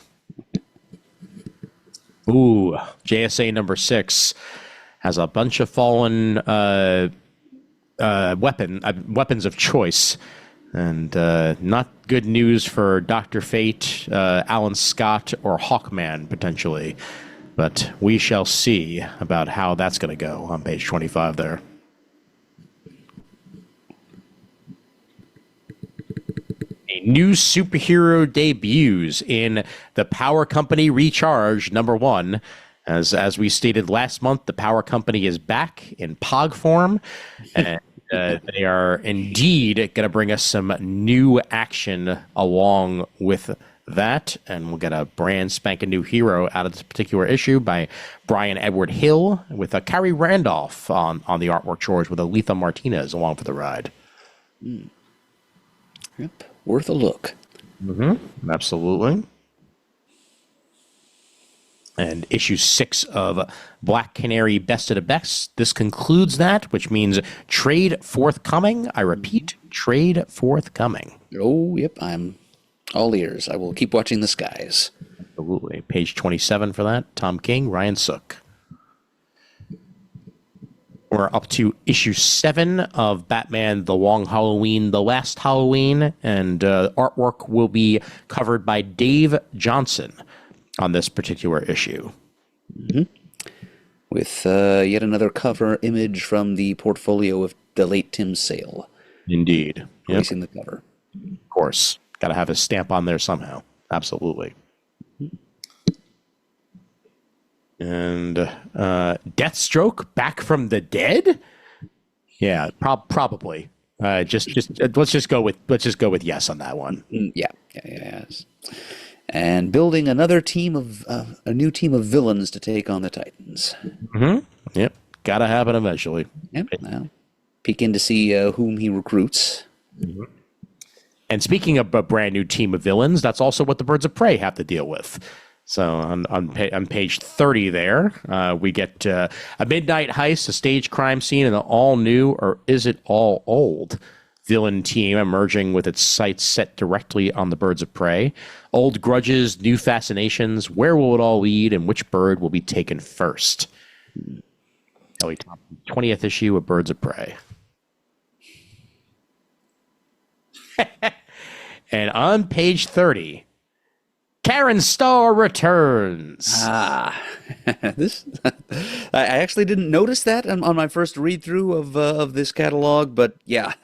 Ooh, JSA number 6 has a bunch of fallen weapons of choice, and not good news for Dr. Fate, Alan Scott, or Hawkman potentially. But we shall see about how that's going to go on page 25 there. A new superhero debuts in the Power Company Recharge number 1. As we stated last month, the Power Company is back in POG form, and they are indeed going to bring us some new action along with that, and we'll get a brand spanking new hero out of this particular issue by Brian Edward Hill with a Carrie Randolph on the artwork chores with Aletha Martinez along for the ride. Yep, worth a look. Absolutely. And issue 6 of Black Canary Best of the Best. This concludes that, which means trade forthcoming. I repeat, trade forthcoming. Oh, yep, I'm all ears. I will keep watching the skies. Absolutely. Page 27 for that. Tom King, Ryan Sook. We're up to issue 7 of Batman The Long Halloween, The Last Halloween, and artwork will be covered by Dave Johnson on this particular issue. With yet another cover image from the portfolio of the late Tim Sale. Indeed. Placing the cover. Of course. Got to have his stamp on there somehow. Absolutely. And Deathstroke back from the dead? Yeah, probably. Let's just go with yes on that one. Yes. And building another team of a new team of villains to take on the Titans. Yep, gotta happen eventually. Yep. Well, peek in to see whom he recruits. And speaking of a brand new team of villains, that's also what the Birds of Prey have to deal with. So on page 30 there, we get a midnight heist, a stage crime scene, and an all new, or is it all old, villain team emerging with its sights set directly on the Birds of Prey. Old grudges, new fascinations. Where will it all lead, and which bird will be taken first? Ellie Thompson, 20th issue of Birds of Prey. And on page 30, Karen Starr returns. This I actually didn't notice that on my first read through of this catalog, but yeah,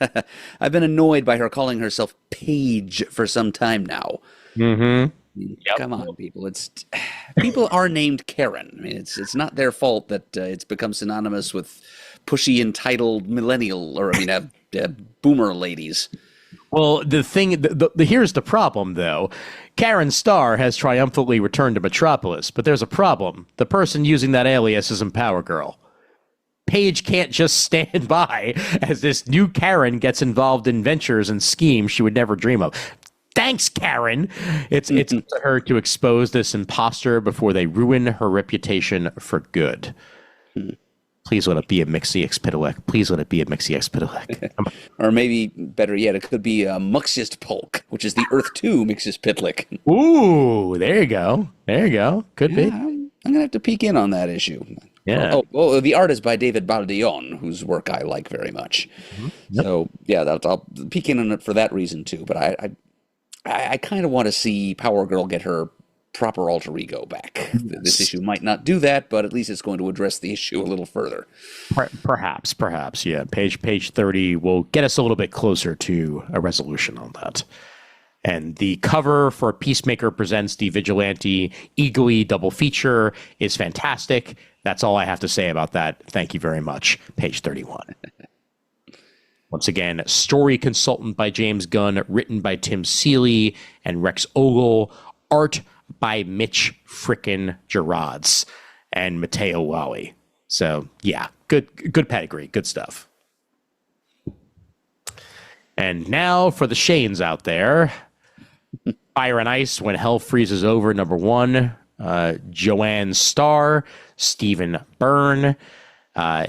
I've been annoyed by her calling herself Paige for some time now. Yep. Come on, people! People are named Karen. I mean, it's not their fault that it's become synonymous with pushy, entitled millennial, or boomer ladies. Well, here's the problem, though. Karen Starr has triumphantly returned to Metropolis, but there's a problem. The person using that alias isn't Power Girl. Paige can't just stand by as this new Karen gets involved in ventures and schemes she would never dream of. Thanks, Karen. It's up to her to expose this imposter before they ruin her reputation for good. Please let it be a Mixie Expidolek. Please let it be a Mixie Expidolek. Or maybe, better yet, it could be a Muxiest Polk, which is the Earth 2 Mixiest Pitlick. Ooh, there you go. There you go. Could be. I'm going to have to peek in on that issue. Yeah. Oh, the art is by David Baldion, whose work I like very much. Yep. So, yeah, I'll peek in on it for that reason, too. But I kind of want to see Power Girl get her proper alter ego back. This issue might not do that, but at least it's going to address the issue a little further. Perhaps, yeah. Page 30 will get us a little bit closer to a resolution on that. And the cover for Peacemaker Presents the Vigilante Eagly double feature is fantastic. That's all I have to say about that. Thank you very much. Page 31. Once again, story consultant by James Gunn, written by Tim Seeley and Rex Ogle, art by Mitch frickin' Gerards and Matteo Wally. So yeah, good pedigree, good stuff. And now for the Shanes out there. Fire and Ice When Hell Freezes Over, #1. Joanne Starr, Stephen Byrne.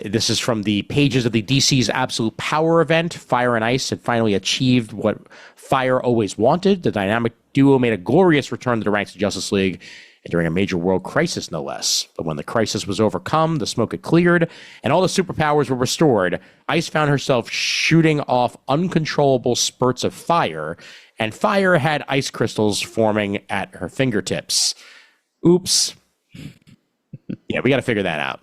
This is from the pages of the DC's Absolute Power event. Fire and Ice had finally achieved what Fire always wanted. The dynamic duo made a glorious return to the ranks of Justice League during a major world crisis, no less. But when the crisis was overcome, the smoke had cleared, and all the superpowers were restored, Ice found herself shooting off uncontrollable spurts of fire, and Fire had ice crystals forming at her fingertips. Oops. Yeah, we got to figure that out.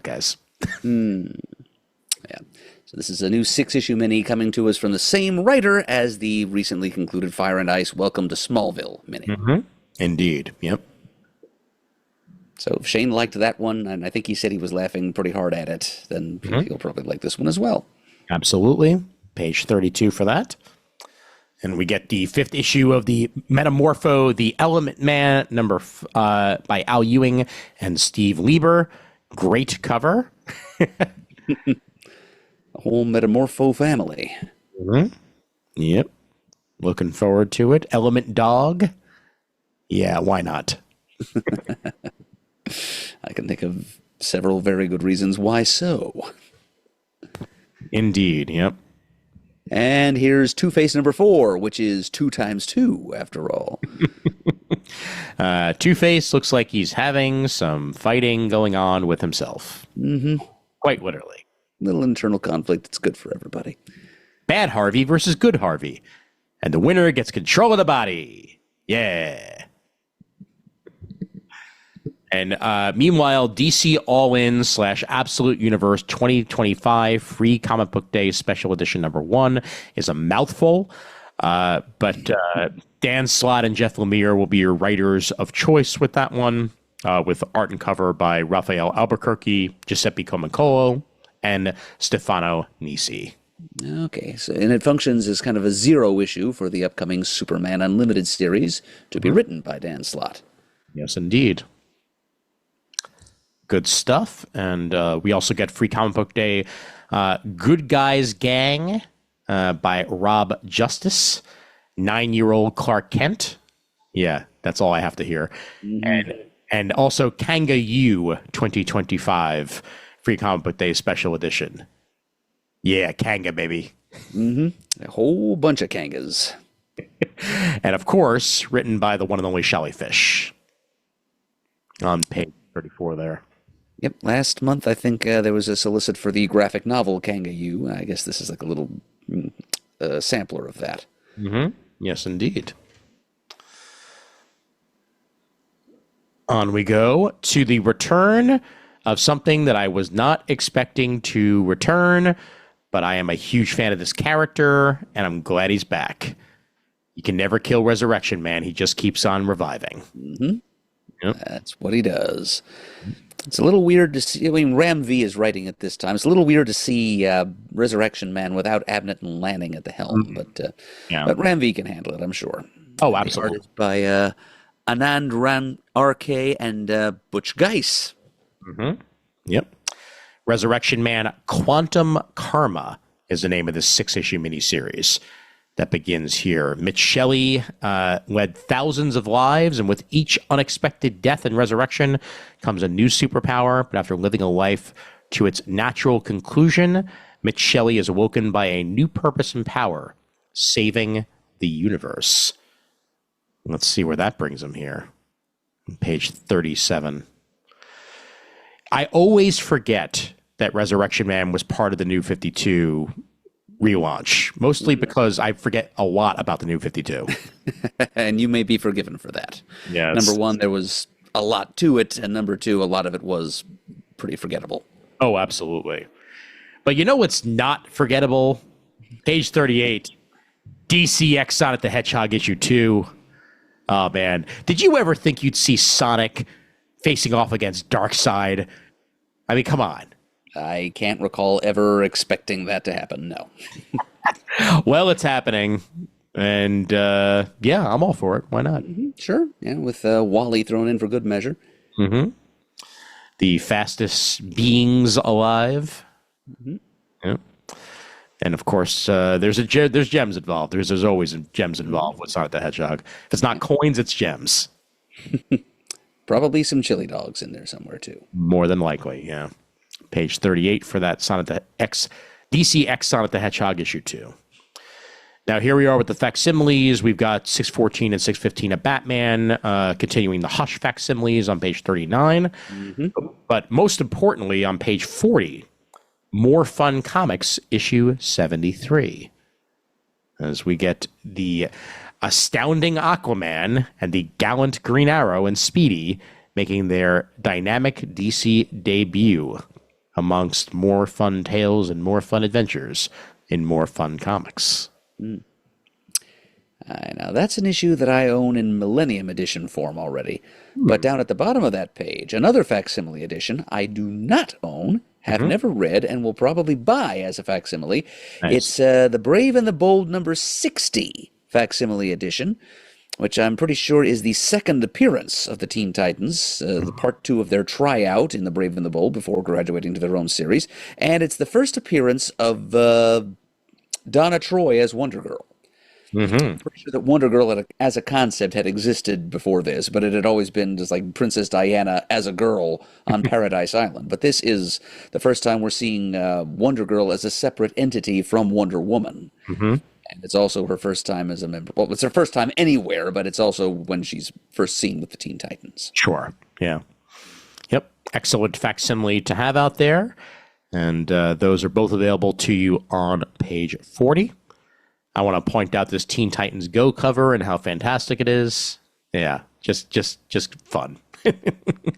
Guys. Yeah. So this is a new 6-issue mini coming to us from the same writer as the recently concluded Fire and Ice Welcome to Smallville mini. Mm-hmm. Indeed. Yep. So if Shane liked that one, and I think he said he was laughing pretty hard at it, then he'll probably like this one as well. Absolutely. Page 32 for that. And we get the 5th issue of the Metamorpho, the Element Man, by Al Ewing and Steve Lieber. Great cover. A whole Metamorpho family. Mm-hmm. Yep. Looking forward to it. Element Dog. Yeah, why not? I can think of several very good reasons why so. Indeed, yep. And here's Two-Face #4, which is 2 times 2, after all. Two-Face looks like he's having some fighting going on with himself. Mm-hmm. Quite literally. Little internal conflict. It's good for everybody. Bad Harvey versus good Harvey. And the winner gets control of the body. Yeah. And meanwhile, DC All-In / Absolute Universe 2025 Free Comic Book Day Special Edition #1 is a mouthful. But Dan Slott and Jeff Lemire will be your writers of choice with that one, with art and cover by Rafael Albuquerque, Giuseppe Comacolo, and Stefano Nisi. Okay, so and it functions as kind of a 0 issue for the upcoming Superman Unlimited series to be written by Dan Slott. Yes, indeed. Good stuff. And we also get Free Comic Book Day Good Guys Gang by Rob Justice. 9-year-old Clark Kent. Yeah, that's all I have to hear. Mm-hmm. And also Kanga U 2025 Free Comic Book Day Special Edition. Yeah, Kanga, baby. Mm-hmm. A whole bunch of Kangas. And of course, written by the one and only Shelley Fish. On page 34 there. Yep, last month I think there was a solicit for the graphic novel Kanga U. I guess this is like a little sampler of that. Mm-hmm. Yes, indeed. On we go to the return of something that I was not expecting to return, but I am a huge fan of this character, and I'm glad he's back. You can never kill Resurrection Man. He just keeps on reviving. Mm-hmm. Yep. That's what he does. It's a little weird to see. I mean, Ram V is writing it this time. It's a little weird to see Resurrection Man without Abnett and Lanning at the helm, but Ram V can handle it, I'm sure. Oh, And absolutely. The art is by Anand Ran RK and Butch Geiss. Yep. Resurrection Man Quantum Karma is the name of this 6-issue miniseries that begins here. Mitch Shelley led thousands of lives, and with each unexpected death and resurrection comes a new superpower. But after living a life to its natural conclusion, Mitch Shelley is awoken by a new purpose and power, saving the universe. Let's see where that brings him here. Page 37. I always forget that Resurrection Man was part of the New 52 relaunch, mostly because I forget a lot about the New 52. And you may be forgiven for that. Yes. Number one, there was a lot to it, and number two, a lot of it was pretty forgettable. Oh, absolutely. But you know what's not forgettable? Page 38, DCX Sonic the Hedgehog issue 2. Oh, man. Did you ever think you'd see Sonic facing off against Darkseid? I mean, come on. I can't recall ever expecting that to happen, no. Well, it's happening. And, yeah, I'm all for it. Why not? Sure, yeah, with Wally thrown in for good measure. The fastest beings alive. Yeah. And, of course, there's gems involved. There's always gems involved with Sonic the Hedgehog. If it's not coins, it's gems. Probably some chili dogs in there somewhere, too. More than likely, yeah. Page 38 for that DCX Sonic the Hedgehog issue 2. Now, here we are with the facsimiles. We've got 614 and 615 of Batman, continuing the Hush facsimiles on page 39. But most importantly, on page 40, More Fun Comics issue 73. As we get the astounding Aquaman and the gallant Green Arrow and Speedy making their dynamic DC debut amongst more fun tales and more fun adventures in More Fun Comics. Now, that's an issue that I own in Millennium Edition form already. But down at the bottom of that page, another facsimile edition I do not own, have never read, and will probably buy as a facsimile. Nice. It's The Brave and the Bold number 60 facsimile edition, which I'm pretty sure is the second appearance of the Teen Titans, the part 2 of their tryout in The Brave and the Bold before graduating to their own series. And it's the first appearance of Donna Troy as Wonder Girl. I'm pretty sure that Wonder Girl as a concept had existed before this, but it had always been just like Princess Diana as a girl on Paradise Island. But this is the first time we're seeing Wonder Girl as a separate entity from Wonder Woman. And it's also her first time as a member. Well, it's her first time anywhere, but it's also when she's first seen with the Teen Titans. Sure. Yeah. Yep. Excellent facsimile to have out there. And those are both available to you on page 40. I want to point out this Teen Titans Go cover and how fantastic it is. Yeah. Just fun.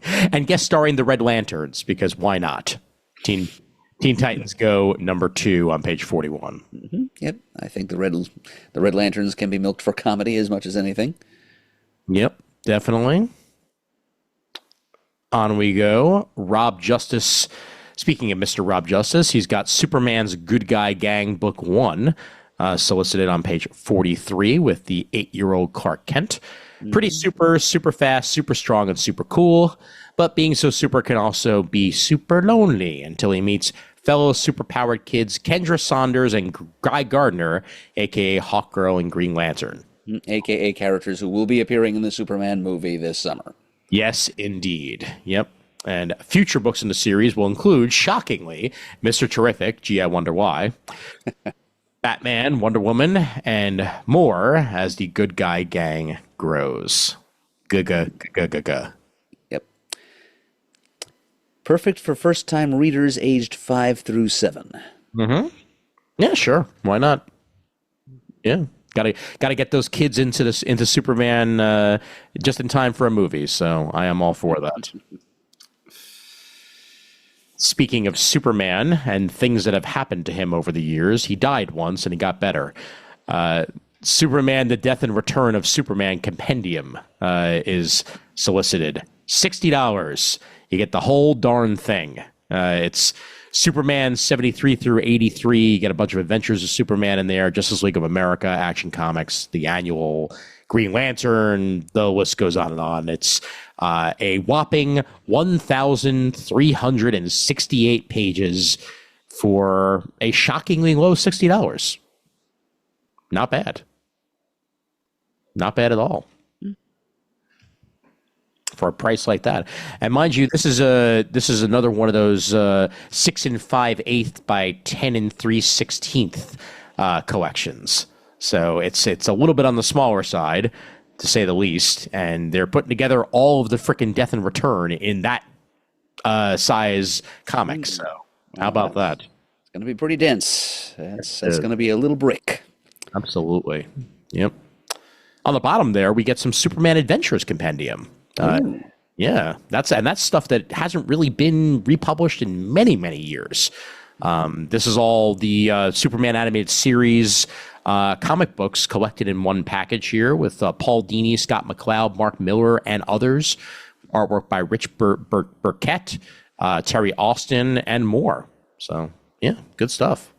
And guest starring the Red Lanterns, because why not? Teen Titans Go number 2 on page 41. Yep, I think the Red Lanterns can be milked for comedy as much as anything. Yep, definitely. On we go. Rob Justice. Speaking of Mr. Rob Justice, he's got Superman's Good Guy Gang Book 1, solicited on page 43 with the 8-year-old Clark Kent. Pretty super fast, super strong, and super cool. But being so super can also be super lonely until he meets fellow superpowered kids Kendra Saunders and Guy Gardner, a.k.a. Hawkgirl and Green Lantern. A.k.a. characters who will be appearing in the Superman movie this summer. Yes, indeed. Yep. And future books in the series will include, shockingly, Mr. Terrific, gee, I wonder why, Batman, Wonder Woman, and more as the Good Guy Gang grows. Ga. Yep. Perfect for first-time readers aged 5 through 7. Yeah, sure. Why not? Yeah. Gotta get those kids into Superman just in time for a movie, so I am all for that. Speaking of Superman and things that have happened to him over the years, he died once and he got better. Superman, The Death and Return of Superman Compendium is solicited. $60 You get the whole darn thing. It's Superman 73 through 83. You get a bunch of Adventures of Superman in there, Justice League of America, Action Comics, the annual Green Lantern. The list goes on and on. It's a whopping 1,368 pages for a shockingly low $60. Not bad. Not bad at all. For a price like that. And mind you, this is another one of those 6 5/8 by 10 3/16 collections. So it's a little bit on the smaller side, to say the least. And they're putting together all of the frickin' Death and Return in that size comic. So how about that? It's going to be pretty dense. That's going to be a little brick. Absolutely. Yep. On the bottom there, we get some Superman Adventures Compendium. Yeah, that's stuff that hasn't really been republished in many, many years. This is all the Superman animated series comic books collected in one package here with Paul Dini, Scott McCloud, Mark Miller, and others. Artwork by Rich Burkett, Terry Austin, and more. So, yeah, good stuff.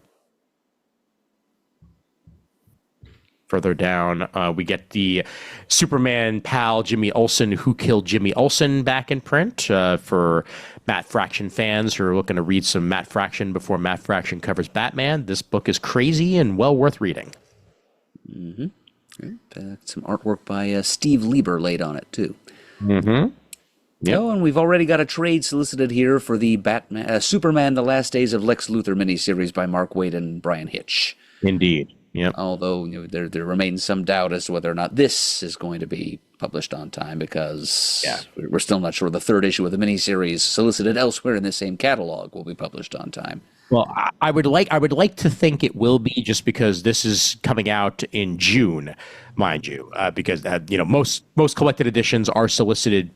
Further down, we get the Superman pal Jimmy Olsen, Who Killed Jimmy Olsen, back in print for Matt Fraction fans who are looking to read some Matt Fraction before Matt Fraction covers Batman. This book is crazy and well worth reading. Mm-hmm. Some artwork by Steve Lieber laid on it, too. Mm-hmm. Yep. Oh, and we've already got a trade solicited here for the Superman The Last Days of Lex Luthor miniseries by Mark Waid and Brian Hitch. Indeed. Yep. Although there remains some doubt as to whether or not this is going to be published on time, because we're still not sure the third issue of the miniseries solicited elsewhere in the same catalog will be published on time. Well, I would like to think it will be, just because this is coming out in June, mind you, because most collected editions are solicited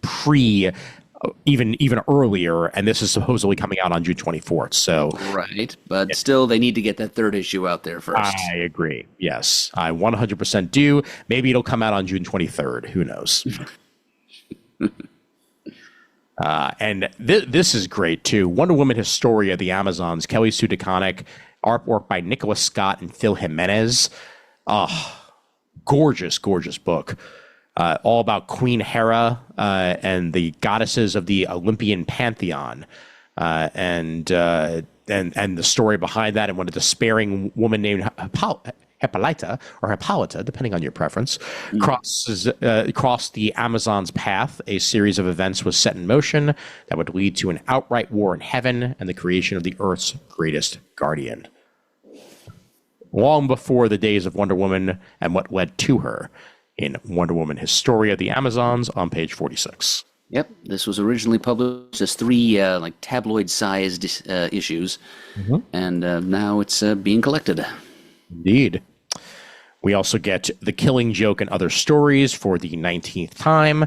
even earlier, and this is supposedly coming out on June 24th. So right, but still, they need to get that third issue out there first. I agree. Yes, I 100% do. Maybe it'll come out on June 23rd. Who knows? And this is great too. Wonder Woman Historia of the Amazons, Kelly Sue DeConnick, artwork by Nicholas Scott and Phil Jimenez. Gorgeous book. All about Queen Hera and the goddesses of the Olympian pantheon, and the story behind that, and when a despairing woman named Hippolyta, depending on your preference, crossed the Amazon's path. A series of events was set in motion that would lead to an outright war in heaven and the creation of the Earth's greatest guardian. Long before the days of Wonder Woman and what led to her, in Wonder Woman Historia of the Amazons on page 46. Yep, this was originally published as 3 tabloid-sized issues, and now it's being collected. Indeed. We also get The Killing Joke and Other Stories for the 19th time,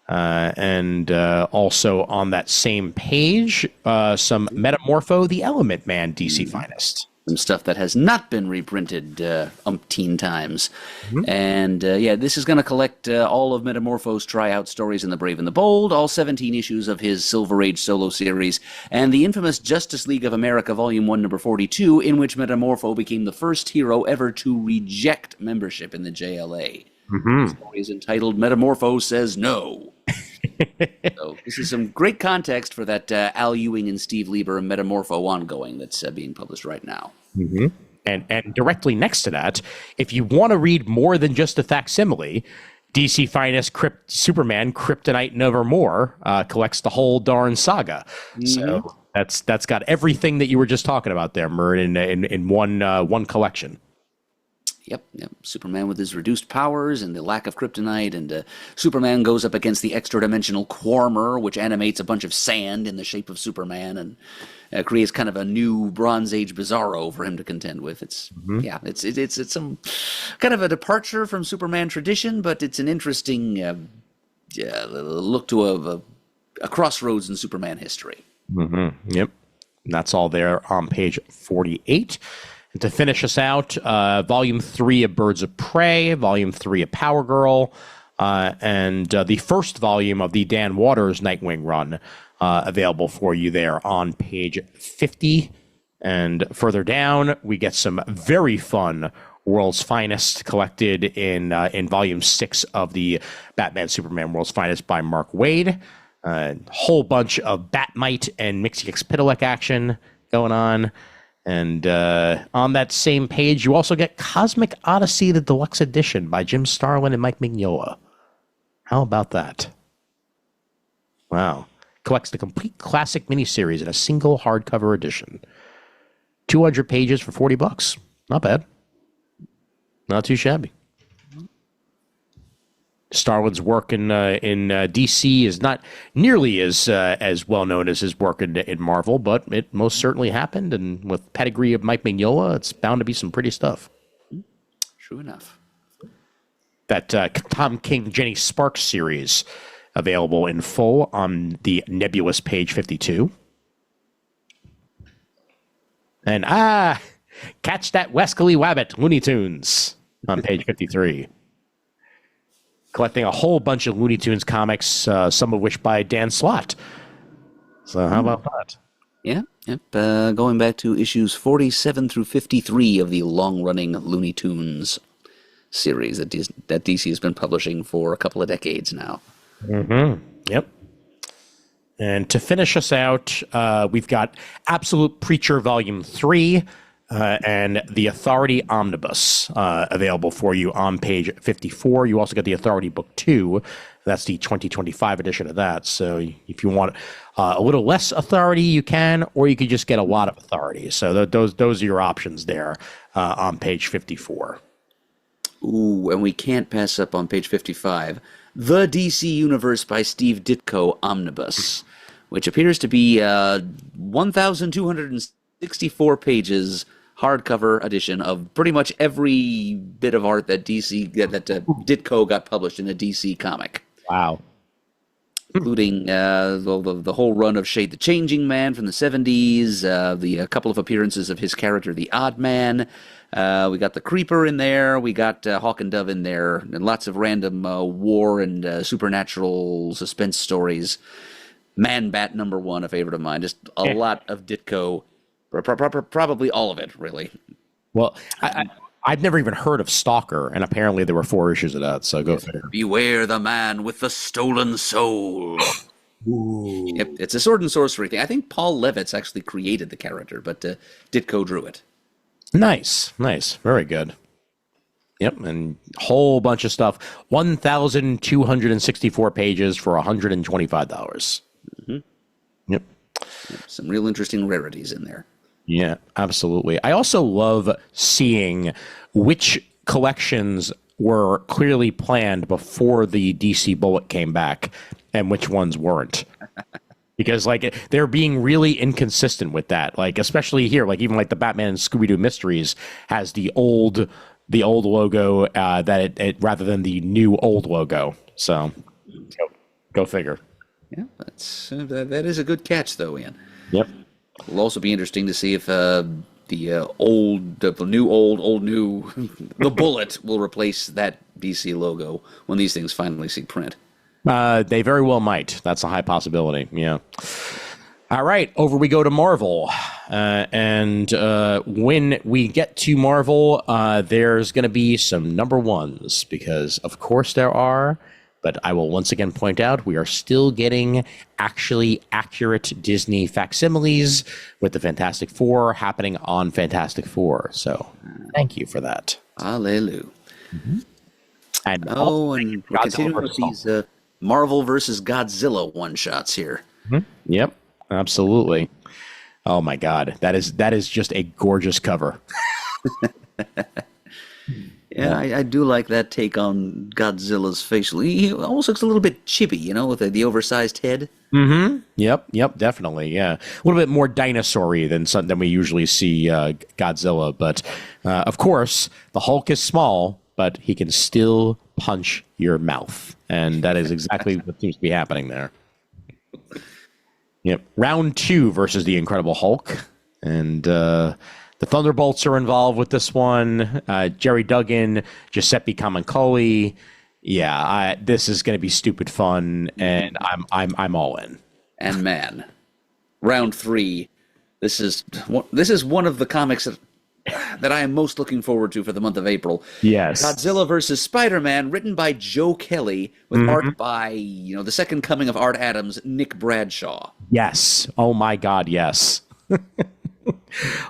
and also on that same page, some Metamorpho, the Element Man DC Finest. Some stuff that has not been reprinted umpteen times. And this is going to collect all of Metamorpho's tryout stories in The Brave and the Bold, all 17 issues of his Silver Age solo series, and the infamous Justice League of America Volume 1, number 42, in which Metamorpho became the first hero ever to reject membership in the JLA. The story is entitled Metamorpho Says No. So this is some great context for that Al Ewing and Steve Lieber Metamorpho ongoing that's being published right now. And directly next to that, if you want to read more than just a facsimile, DC Finest Superman Kryptonite Nevermore collects the whole darn saga. So that's got everything that you were just talking about there, Murd, in one collection. Yep. Superman with his reduced powers and the lack of kryptonite, and Superman goes up against the extra-dimensional Quarmer, which animates a bunch of sand in the shape of Superman, and creates kind of a new Bronze Age Bizarro for him to contend with. It's some kind of a departure from Superman tradition, but it's an interesting look to a crossroads in Superman history. Yep. And that's all there on page 48. And to finish us out, Volume 3 of Birds of Prey, Volume 3 of Power Girl, and the first volume of the Dan Waters Nightwing run available for you there on page 50. And further down, we get some very fun World's Finest collected in volume 6 of the Batman Superman World's Finest by Mark Waid. A whole bunch of Batmite and Mixie-Xpidilec action going on. And on that same page, you also get Cosmic Odyssey, the Deluxe Edition by Jim Starlin and Mike Mignola. How about that? Wow. Collects the complete classic miniseries in a single hardcover edition. 200 pages for $40. Not bad. Not too shabby. Starlin's work in DC is not nearly as well known as his work in Marvel, but it most certainly happened. And with pedigree of Mike Mignola, it's bound to be some pretty stuff. True enough. That Tom King Jenny Sparks series available in full on the Nebulous page 52. And catch that Wescally Wabbit Looney Tunes on page 53. Collecting a whole bunch of Looney Tunes comics, some of which by Dan Slott. So how about that? Yeah, yep. Going back to issues 47 through 53 of the long-running Looney Tunes series that DC has been publishing for a couple of decades now. Mm-hmm. Yep. And to finish us out, we've got Absolute Preacher Volume 3 and The Authority Omnibus available for you on page 54. You also get The Authority Book 2. That's the 2025 edition of that. So if you want a little less authority, you can, or you could just get a lot of authority. So those are your options there on page 54. Ooh, and we can't pass up on page 55, The DC Universe by Steve Ditko Omnibus, which appears to be 1,264 pages hardcover edition of pretty much every bit of art that Ditko got published in a DC comic. Wow. Including the whole run of Shade the Changing Man from the 70s, a couple of appearances of his character, the Odd Man. We got the Creeper in there. We got Hawk and Dove in there, and lots of random war and supernatural suspense stories. Man-Bat #1, a favorite of mine. Just a lot of Ditko. Probably all of it, really. Well, I've never even heard of Stalker, and apparently there were 4 issues of that, so go figure. Beware the man with the stolen soul. Ooh. Yep, it's a sword and sorcery thing. I think Paul Levitz actually created the character, but Ditko drew it. Nice. Very good. Yep, and whole bunch of stuff. 1,264 pages for $125. Mm-hmm. Yep. Some real interesting rarities in there. Yeah, absolutely. I also love seeing which collections were clearly planned before the DC Bullet came back and which ones weren't. Because they're being really inconsistent with that. Especially here, even the Batman and Scooby-Doo Mysteries has the old logo that it rather than the new old logo. So go figure. Yeah, that is a good catch though, Ian. Yep. It'll also be interesting to see if the new the Bullet will replace that DC logo when these things finally see print. They very well might. That's a high possibility. Yeah. All right, over we go to Marvel. And when we get to Marvel, there's going to be some #1s because, of course, there are. But I will once again point out we are still getting actually accurate Disney facsimiles with the Fantastic Four happening on Fantastic Four. So thank you for that. Hallelujah. Mm-hmm. And we're continuing with these Marvel versus Godzilla one-shots here. Mm-hmm. Yep, absolutely. Oh my God, that is just a gorgeous cover. Yeah, I do like that take on Godzilla's facial. He almost looks a little bit chibi, with the oversized head. Mm-hmm. Yep, definitely. Yeah, a little bit more dinosaur-y than we usually see Godzilla. But of course, the Hulk is small, but he can still punch your mouth, and that is exactly what seems to be happening there. Yep. Round 2 versus the Incredible Hulk, and the Thunderbolts are involved with this one. Jerry Duggan, Giuseppe Camuncoli. Yeah, this is going to be stupid fun, and I'm all in. and man, round 3. This is one of the comics that I am most looking forward to for the month of April. Yes. Godzilla versus Spider-Man, written by Joe Kelly, with art by, the second coming of Art Adams, Nick Bradshaw. Yes. Oh my God, yes.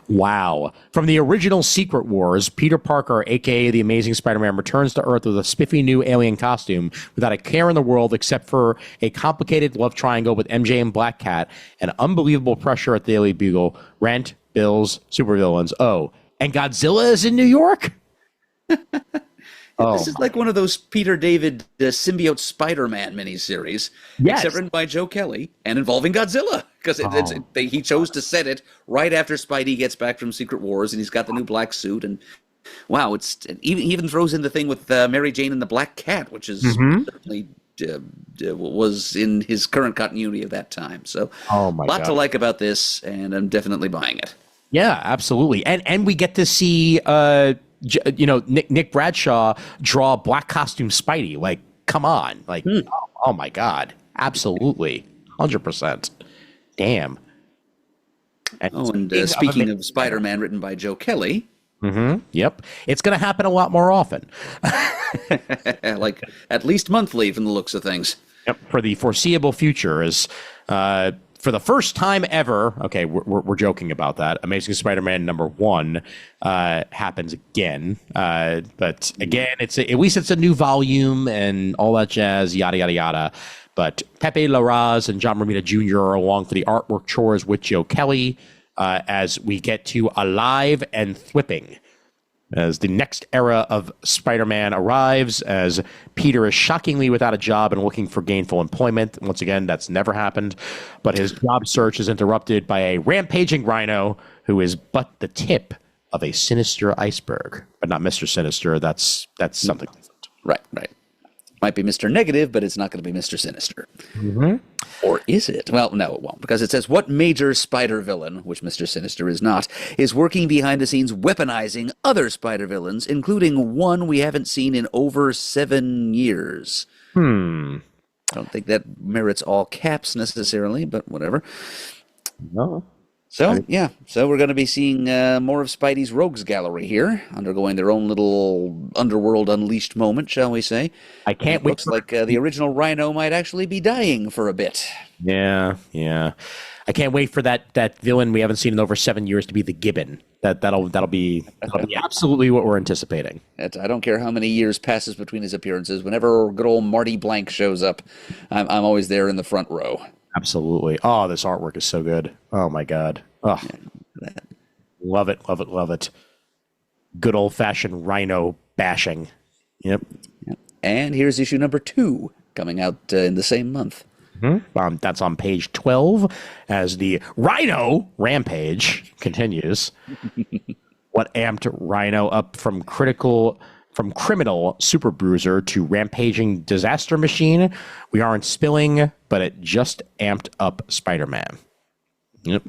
Wow. From the original Secret Wars, Peter Parker, aka the Amazing Spider-Man, returns to Earth with a spiffy new alien costume without a care in the world except for a complicated love triangle with MJ and Black Cat and unbelievable pressure at the Daily Bugle, rent, bills, supervillains. Oh, and Godzilla is in New York? This is like one of those Peter David symbiote Spider-Man miniseries, except written by Joe Kelly and involving Godzilla, because he chose to set it right after Spidey gets back from Secret Wars, and he's got the new black suit, and wow, he even throws in the thing with Mary Jane and the Black Cat, which is certainly was in his current continuity of that time. So a lot to like about this, and I'm definitely buying it. Yeah, absolutely, and we get to see Nick Bradshaw draw black costume Spidey. Like, come on. Like, oh my God. Absolutely. 100%. Damn. And speaking of Spider-Man written by Joe Kelly. Yep. It's going to happen a lot more often. Like, at least monthly from the looks of things. Yep. For the foreseeable future is... for the first time ever, okay, we're joking about that. Amazing Spider-Man #1 happens again, but again, at least it's a new volume and all that jazz, yada yada yada. But Pepe Larraz and John Romita Jr. are along for the artwork chores with Joe Kelly as we get to Alive and Thwipping. As the next era of Spider-Man arrives, as Peter is shockingly without a job and looking for gainful employment. Once again, that's never happened. But his job search is interrupted by a rampaging rhino who is but the tip of a sinister iceberg. But not Mr. Sinister. That's something different. Right. Might be Mr. Negative, but it's not going to be Mr. Sinister. Or is it? Well, no, it won't, because it says what major spider villain, which Mr. Sinister is not, is working behind the scenes weaponizing other spider villains, including one we haven't seen in over 7 years. I don't think that merits all caps necessarily, but whatever. No. So we're going to be seeing more of Spidey's Rogues Gallery here, undergoing their own little Underworld Unleashed moment, shall we say. I can't wait. Looks like the original Rhino might actually be dying for a bit. Yeah. I can't wait for that villain we haven't seen in over 7 years to be the Gibbon. That'll be absolutely what we're anticipating. I don't care how many years passes between his appearances. Whenever good old Marty Blank shows up, I'm always there in the front row. Absolutely. Oh, this artwork is so good. Oh, my God. Oh, love it. Good old-fashioned rhino bashing. Yep. And here's issue number 2 coming out in the same month. That's on page 12 as the Rhino Rampage continues. What amped Rhino up from criminal super bruiser to rampaging disaster machine? We aren't spilling, but it just amped up Spider-Man. Yep.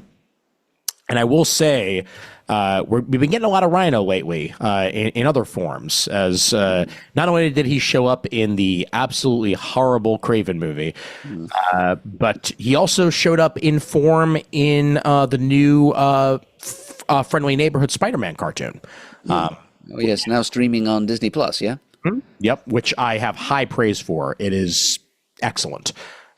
And I will say, we've been getting a lot of Rhino lately in other forms, as not only did he show up in the absolutely horrible Craven movie, but he also showed up in form in the new Friendly Neighborhood Spider-Man cartoon. Oh, yes, now streaming on Disney Plus, yeah? Yep, which I have high praise for. It is excellent.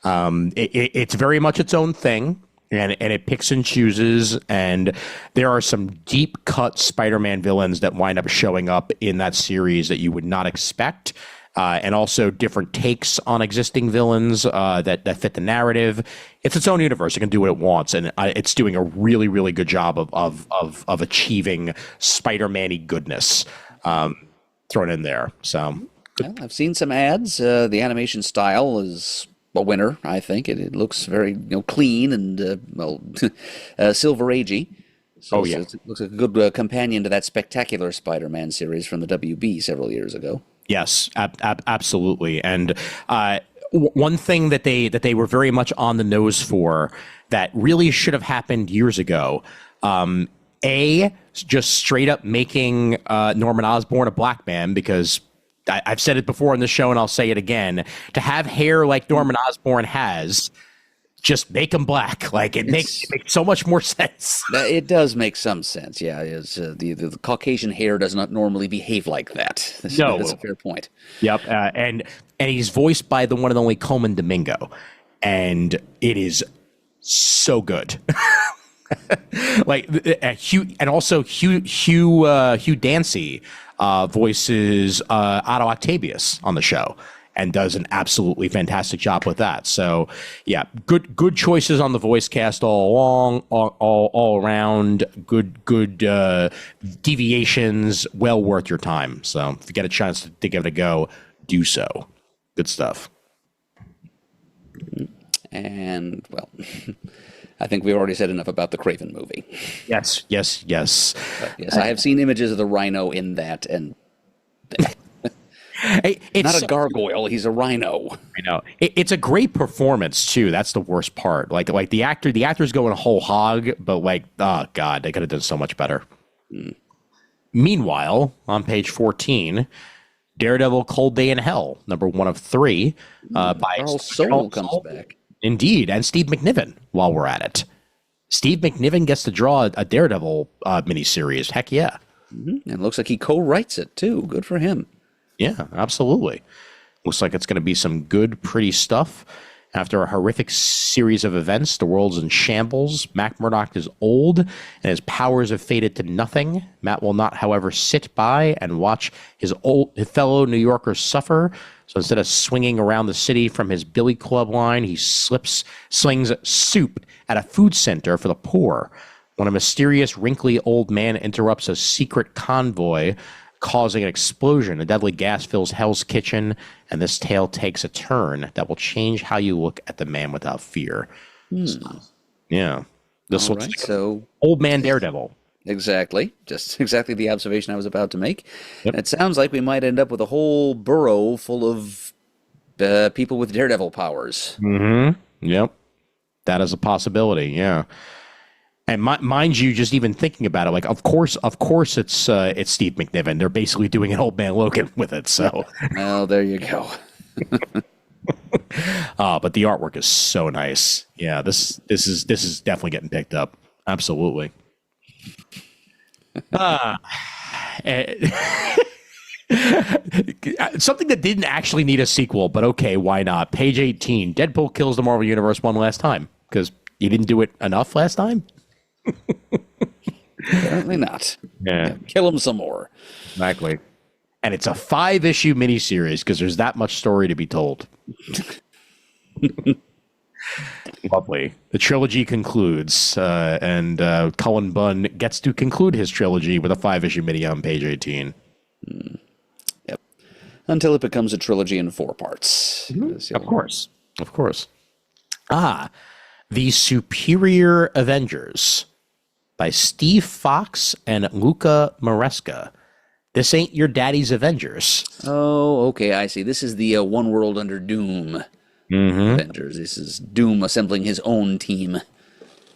It's very much its own thing, and it picks and chooses, and there are some deep-cut Spider-Man villains that wind up showing up in that series that you would not expect, and also different takes on existing villains that fit the narrative. It's its own universe. It can do what it wants, and it's doing a really, really good job of achieving Spider-Man-y goodness thrown in there. So, well, I've seen some ads. The animation style is a winner, I think. It looks very clean and Silver Agey. So it looks like a good companion to that spectacular Spider-Man series from the WB several years ago. Yes, absolutely. And one thing that they were very much on the nose for that really should have happened years ago, just straight up making Norman Osborn a black man, because I've said it before on the show and I'll say it again, to have hair like Norman Osborn has just make him black. Like it makes so much more sense. It does make some sense. Yeah, it's, the Caucasian hair does not normally behave like that. No, that's a fair point. Yep, and he's voiced by the one and only Coleman Domingo, and it is so good. Like Hugh, and also Hugh Dancy voices Otto Octavius on the show, and does an absolutely fantastic job with that. So yeah, good choices on the voice cast all along, all around. Good deviations, well worth your time. So if you get a chance to give it a go, do so. Good stuff. And well, I think we've already said enough about the Craven movie. Yes. But yes, I have seen images of the rhino in that, and it's not a gargoyle, he's a rhino. I know. It's a great performance too. That's the worst part. Like the actor's going whole hog, but like, oh God, they could have done so much better. Meanwhile, on page 14, Daredevil Cold Day in Hell, number 1 of 3, by Charles Soule comes back. Indeed, and Steve McNiven, while we're at it. Steve McNiven gets to draw a Daredevil miniseries. Heck yeah. Mm-hmm. And looks like he co-writes it, too. Good for him. Yeah, absolutely. Looks like it's going to be some good, pretty stuff. After a horrific series of events, the world's in shambles. Matt Murdock is old, and his powers have faded to nothing. Matt will not, however, sit by and watch his fellow New Yorkers suffer. So instead of swinging around the city from his billy club line, he slings soup at a food center for the poor. When a mysterious, wrinkly old man interrupts a secret convoy, causing an explosion, a deadly gas fills Hell's Kitchen, and this tale takes a turn that will change how you look at the man without fear. So, yeah. This looks like so Old Man Daredevil. Exactly. Just exactly the observation I was about to make. Yep. It sounds like we might end up with a whole borough full of people with Daredevil powers. Mm-hmm. Yep. That is a possibility, yeah. And mind you, just even thinking about it, like of course, it's Steve McNiven. They're basically doing an Old Man Logan with it. So, well, there you go. But the artwork is so nice. Yeah, this is definitely getting picked up. Absolutely. Something that didn't actually need a sequel, but okay, why not? Page 18. Deadpool kills the Marvel Universe one last time because you didn't do it enough last time. Apparently not. Yeah. Kill him some more. Exactly. And it's a 5-issue miniseries because there's that much story to be told. Lovely. The trilogy concludes, and Cullen Bunn gets to conclude his trilogy with a 5-issue mini on page 18. Yep. Until it becomes a trilogy in 4 parts. Mm-hmm. Of course. The Superior Avengers by Steve Fox and Luca Maresca. This ain't your daddy's Avengers. Oh, okay, I see. This is the One World Under Doom Avengers. This is Doom assembling his own team.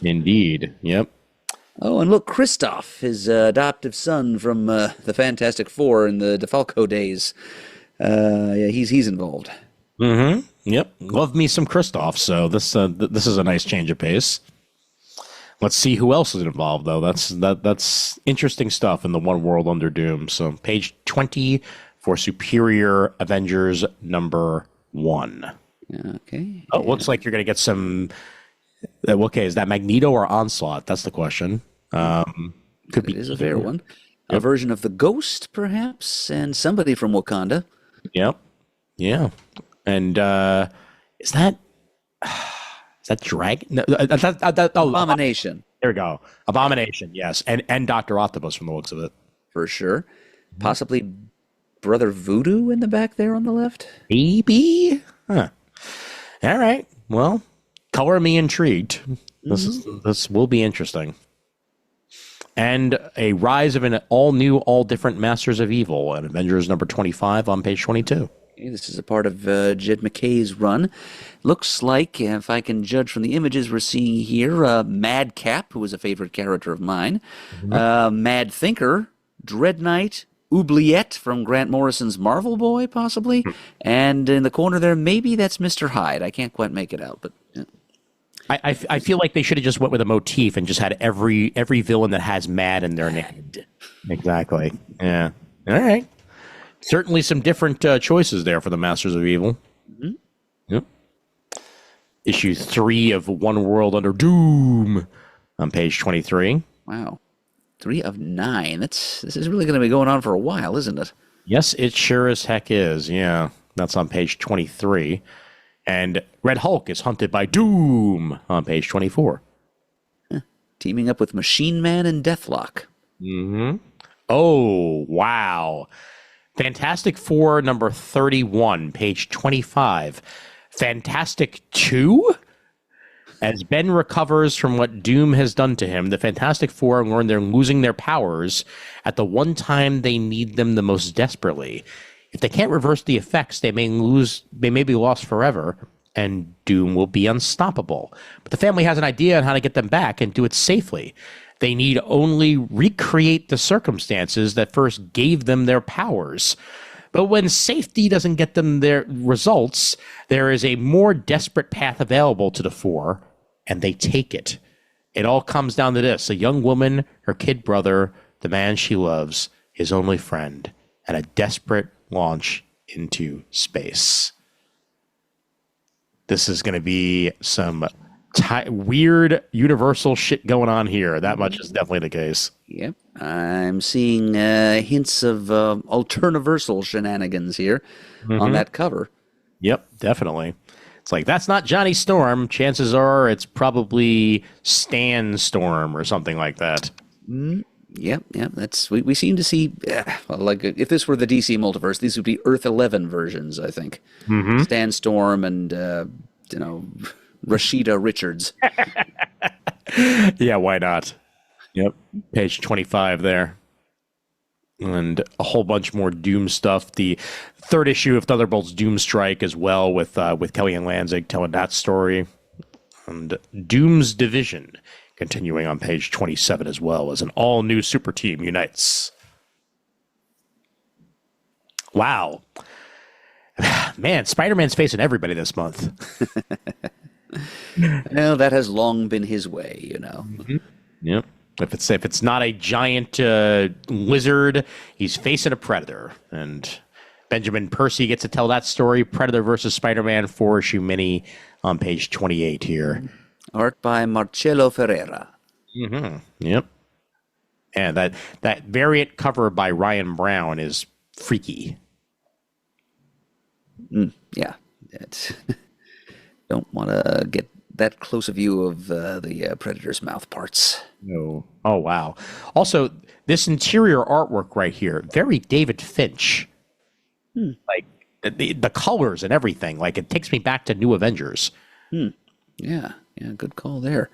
Indeed, yep. Oh, and look, Kristoff, his adoptive son from the Fantastic Four in the DeFalco days. Yeah, he's involved. Mm-hmm. Yep. Love me some Kristoff, so this is a nice change of pace. Let's see who else is involved, though. That's interesting stuff in the One World Under Doom. So page 20 for Superior Avengers number 1. Okay. Oh, looks like you're going to get some... Okay, is that Magneto or Onslaught? That's the question. Could be. It is a fair one. Yep. A version of the Ghost, perhaps, and somebody from Wakanda. Yep. Yeah. And is that Dragon? No, Abomination. There we go. Abomination, yes. And Dr. Octopus from the looks of it. For sure. Possibly Brother Voodoo in the back there on the left? Maybe? Huh. All right. Well, color me intrigued. This will be interesting. And a rise of an all-new, all-different Masters of Evil at Avengers number 25 on page 22. This is a part of Jed McKay's run. Looks like, if I can judge from the images we're seeing here, Madcap, who was a favorite character of mine, Mad Thinker, Dread Knight, Oubliette from Grant Morrison's Marvel Boy, possibly, and in the corner there, maybe that's Mr. Hyde. I can't quite make it out, but... Yeah. I feel like they should have just went with a motif and just had every villain that has mad in their name. Exactly. Yeah. All right. Certainly some different choices there for the Masters of Evil. Mm-hmm. Yep. Issue 3 of One World Under Doom on page 23. Wow. 3 of 9. This is really going to be going on for a while, isn't it? Yes, it sure as heck is. Yeah. That's on page 23. And Red Hulk is hunted by Doom on page 24. Teaming up with Machine Man and Deathlock. Mm-hmm. Oh, wow. Fantastic Four number 31, page 25. Fantastic 2? As Ben recovers from what Doom has done to him, the Fantastic Four learn they're losing their powers at the one time they need them the most desperately. If they can't reverse the effects, they may be lost forever, and Doom will be unstoppable. But the family has an idea on how to get them back and do it safely. They need only recreate the circumstances that first gave them their powers. But when safety doesn't get them their results, there is a more desperate path available to the Four, and they take it. It all comes down to this: a young woman, her kid brother, the man she loves, his only friend, and a desperate launch into space. This is going to be some weird Universal shit going on here. That much is definitely the case. Yep. I'm seeing hints of Alterniversal shenanigans here on that cover. Yep, definitely. It's like, that's not Johnny Storm. Chances are it's probably Stan Storm or something like that. Yep. That's we seem to see, like, if this were the DC multiverse, these would be Earth 11 versions, I think. Stan Storm and, Rashida Richards. Yeah, why not? Yep, page 25 there. And a whole bunch more Doom stuff. The third issue of Thunderbolt's Doom Strike as well, with Kelly and Lanzig telling that story. And Doom's Division continuing on page 27 as well, as an all-new super team unites. Wow. Man, Spider-Man's facing everybody this month. Well, that has long been his way, Yep. If it's not a giant lizard, he's facing a predator. And Benjamin Percy gets to tell that story, Predator versus Spider-Man 4-issue mini on page 28 here. Art by Marcelo Ferreira. Yep. And that variant cover by Ryan Brown is freaky. Yeah. Don't want to get that close a view of the Predator's mouth parts. No. Oh, wow. Also, this interior artwork right here, very David Finch. Like, the colors and everything. Like, it takes me back to New Avengers. Yeah, good call there.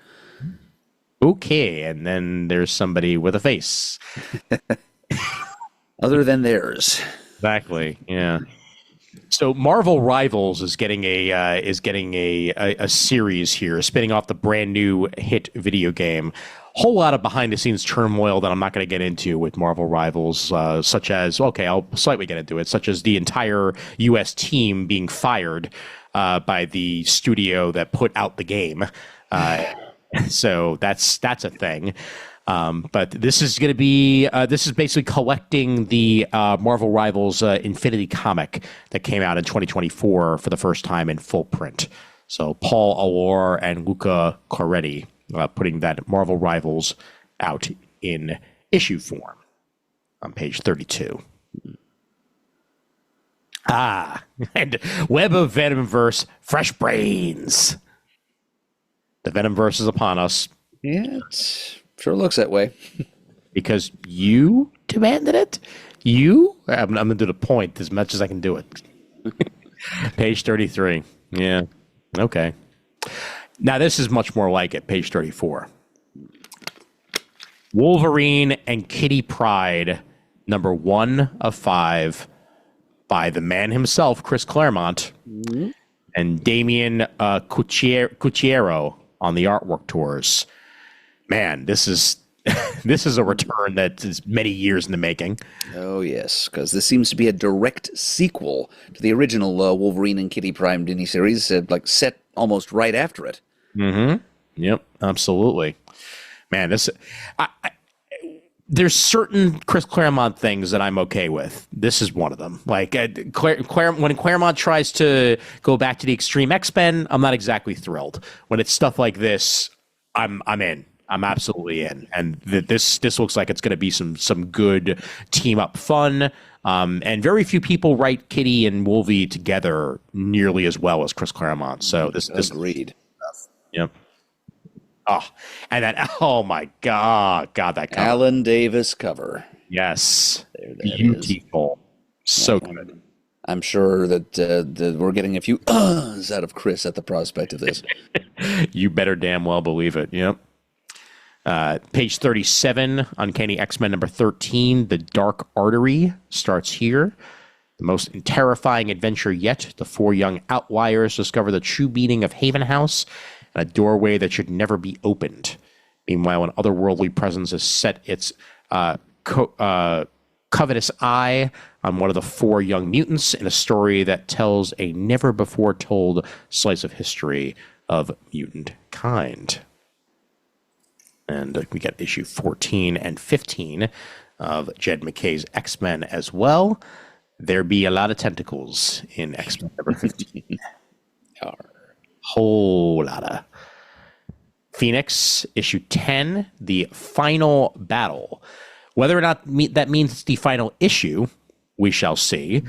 Okay, and then there's somebody with a face. Other than theirs. Exactly, yeah. So Marvel Rivals is getting a series here, spinning off the brand new hit video game. Whole lot of behind the scenes turmoil that I'm not going to get into with Marvel Rivals, such as, okay, I'll slightly get into it, such as the entire U.S. team being fired by the studio that put out the game. So that's a thing. But this is going to be this is basically collecting the Marvel Rivals Infinity comic that came out in 2024 for the first time in full print. So Paul Allor and Luca Coretti putting that Marvel Rivals out in issue form on page 32. And Web of Venomverse, Fresh Brains. The Venomverse is upon us. Yeah, it sure looks that way. Because you demanded it? You? I'm going to do the point as much as I can do it. Page 33. Yeah. Okay. Now, this is much more like it. Page 34. Wolverine and Kitty Pryde, number 1 of 5, by the man himself, Chris Claremont, and Damian Cucchiero on the artwork tours. Man, this is a return that is many years in the making. Oh, yes, because this seems to be a direct sequel to the original Wolverine and Kitty Pryde miniseries, like set almost right after it. Mm-hmm. Yep, absolutely. Man, there's certain Chris Claremont things that I'm okay with. This is one of them. Like when Claremont tries to go back to the Extreme X-Men, I'm not exactly thrilled. When it's stuff like this, I'm in. I'm absolutely in. And this looks like it's going to be some good team up fun. And very few people write Kitty and Wolvie together nearly as well as Chris Claremont. So this agreed. Yep. Oh, and then, oh my God, that cover. Alan Davis cover. Yes. There Beautiful. So good. I'm sure that we're getting a few uhs out of Chris at the prospect of this. You better damn well believe it. Yep. Page 37, Uncanny X-Men number 13, The Dark Artery starts here. The most terrifying adventure yet. The four young outliers discover the true meaning of Haven House, a doorway that should never be opened. Meanwhile, an otherworldly presence has set its covetous eye on one of the four young mutants in a story that tells a never-before-told slice of history of mutant kind. And we got issue 14 and 15 of Jed McKay's X-Men as well. There be a lot of tentacles in X-Men number 15. Whole lot of. Phoenix, issue 10, The Final Battle. Whether or not that means it's the final issue, we shall see.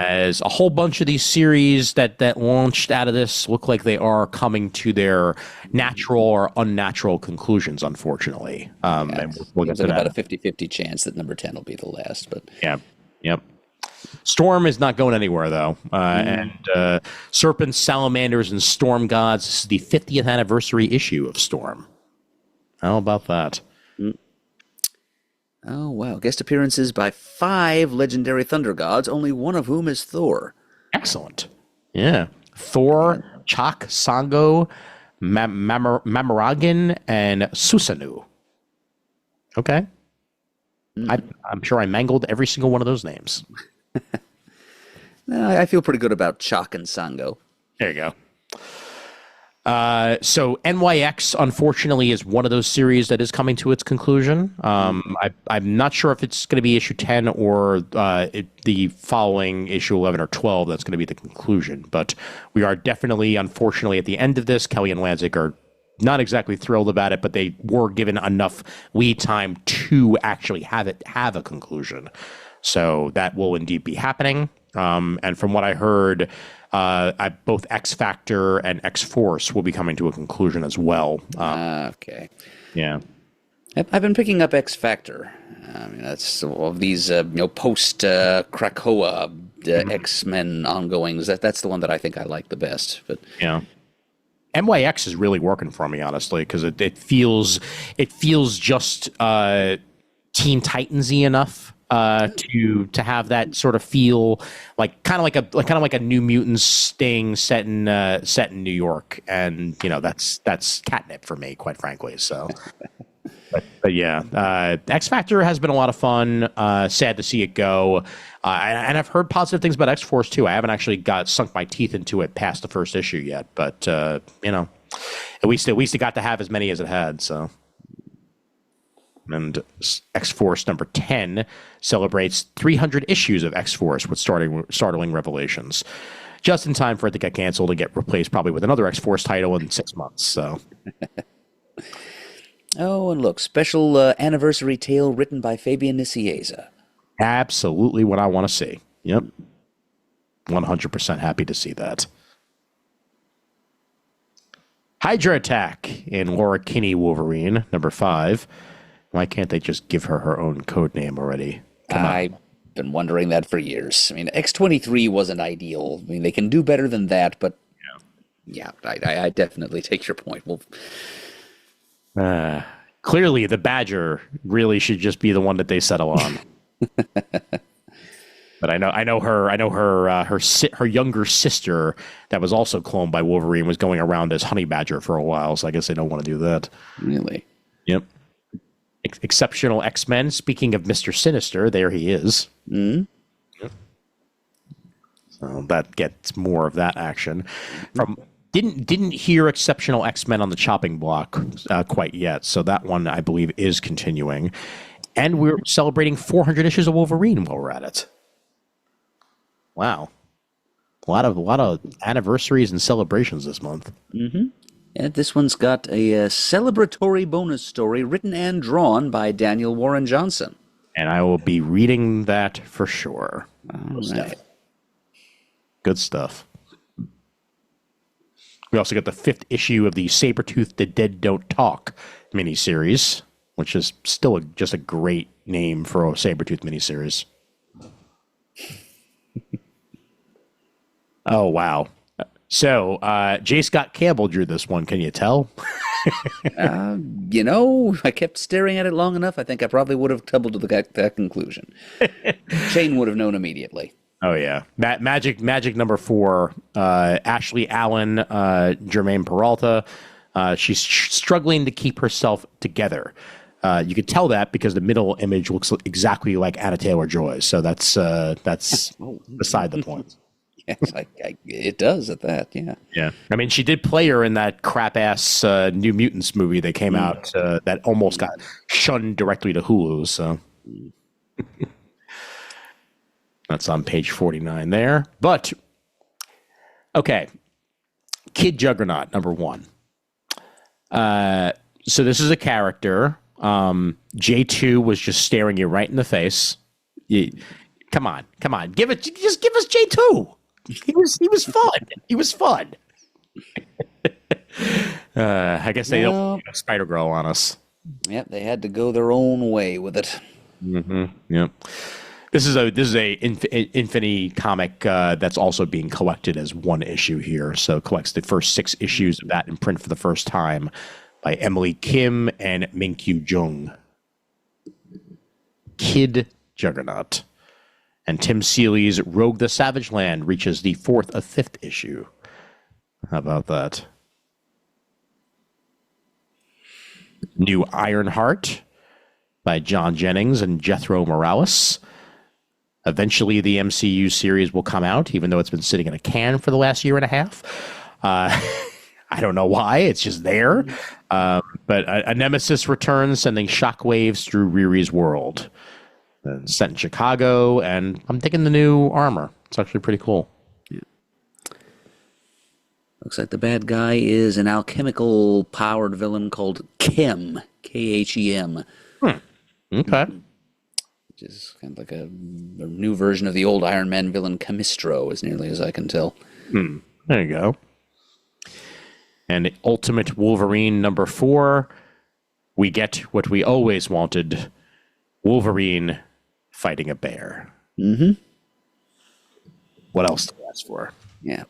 As a whole bunch of these series that launched out of this look like they are coming to their natural or unnatural conclusions, unfortunately. And we'll get to that. About a 50-50 chance that number 10 will be the last. But yeah, yep. Storm is not going anywhere, though. And Serpents, Salamanders, and Storm Gods. This is the 50th anniversary issue of Storm. How about that? Oh, wow. Guest appearances by 5 legendary Thunder Gods, only one of whom is Thor. Excellent. Yeah. Thor, Chak, Sango, Mamaragan, and Susanu. Okay. I'm sure I mangled every single one of those names. No, I feel pretty good about Chak and Sango. There you go. So NYX, unfortunately, is one of those series that is coming to its conclusion. I'm not sure if it's going to be issue 10 or the following issue 11 or 12 that's going to be the conclusion. But we are definitely, unfortunately, at the end of this. Kelly and Lanzig are not exactly thrilled about it, but they were given enough lead time to actually have a conclusion. So that will indeed be happening. And from what I heard, both X Factor and X Force will be coming to a conclusion as well. Okay. Yeah. I've been picking up X Factor. I mean, that's all of these, post Krakoa X-Men ongoings. That's the one that I think I like the best. But yeah. NYX is really working for me, honestly, because it feels just Teen Titans-y enough to have that sort of feel, like kind of like a New Mutants thing set in New York, and that's catnip for me, quite frankly. So, but yeah, X Factor has been a lot of fun. Sad to see it go. And I've heard positive things about X Force too. I haven't actually sunk my teeth into it past the first issue yet, but at least it got to have as many as it had. So, and X Force number 10 celebrates 300 issues of X Force with startling revelations, just in time for it to get canceled and get replaced probably with another X Force title in 6 months. So. Oh, and look, special anniversary tale written by Fabian Nicieza. Absolutely what I want to see. Yep. 100% happy to see that. Hydra Attack in Laura Kinney Wolverine, number 5. Why can't they just give her her own code name already? I've been wondering that for years. I mean, X-23 wasn't ideal. I mean, they can do better than that, but yeah, I definitely take your point. Well, clearly, the Badger really should just be the one that they settle on. But I know her younger sister that was also cloned by Wolverine was going around as Honey Badger for a while, so I guess they don't want to do that. Really? Yep. Exceptional X-Men. Speaking of Mr. Sinister, there he is. Mm-hmm. Yep. So that gets more of that action. Didn't hear Exceptional X-Men on the chopping block quite yet, so that one I believe is continuing. And we're celebrating 400 issues of Wolverine while we're at it. Wow, a lot of anniversaries and celebrations this month. Mm-hmm. And this one's got a celebratory bonus story written and drawn by Daniel Warren Johnson. And I will be reading that for sure. All right. Good stuff. We also got the 5th issue of the Sabretooth The Dead Don't Talk miniseries, which is still just a great name for a Sabretooth miniseries. Oh, wow. So, J. Scott Campbell drew this one. Can you tell? I kept staring at it long enough. I think I probably would have tumbled to that conclusion. Shane would have known immediately. Oh, yeah. Magic number 4, Ashley Allen, Jermaine Peralta. She's struggling to keep herself together. You could tell that because the middle image looks exactly like Anna Taylor-Joy. So that's beside the point. Yes, it does at that, yeah. Yeah. I mean, she did play her in that crap-ass New Mutants movie that came out that almost got shunned directly to Hulu, so... That's on page 49 there. But, okay. Kid Juggernaut, number 1. So this is a character. J2 was just staring you right in the face. Come on. Just give us J2. He was fun. He was fun. I guess they don't put Spider-Girl on us. Yep, they had to go their own way with it. Mm-hmm. Yep. This is a Infinity comic that's also being collected as one issue here. So it collects the first 6 issues of that in print for the first time by Emily Kim and Minkyu Jung. Kid Juggernaut. And Tim Seeley's Rogue the Savage Land reaches the 4th of 5th issue. How about that? New Ironheart by John Jennings and Jethro Morales. Eventually, the MCU series will come out, even though it's been sitting in a can for the last year and a half. I don't know why. It's just there. But a nemesis returns, sending shockwaves through Riri's world. And set in Chicago, and I'm thinking the new armor. It's actually pretty cool. Yeah. Looks like the bad guy is an alchemical-powered villain called Chem. K-H-E-M. Okay. Which is kind of like a new version of the old Iron Man villain Chemistro, as nearly as I can tell. There you go. And Ultimate Wolverine number 4. We get what we always wanted. Wolverine fighting a bear. Mm-hmm. What else to ask for? Yeah.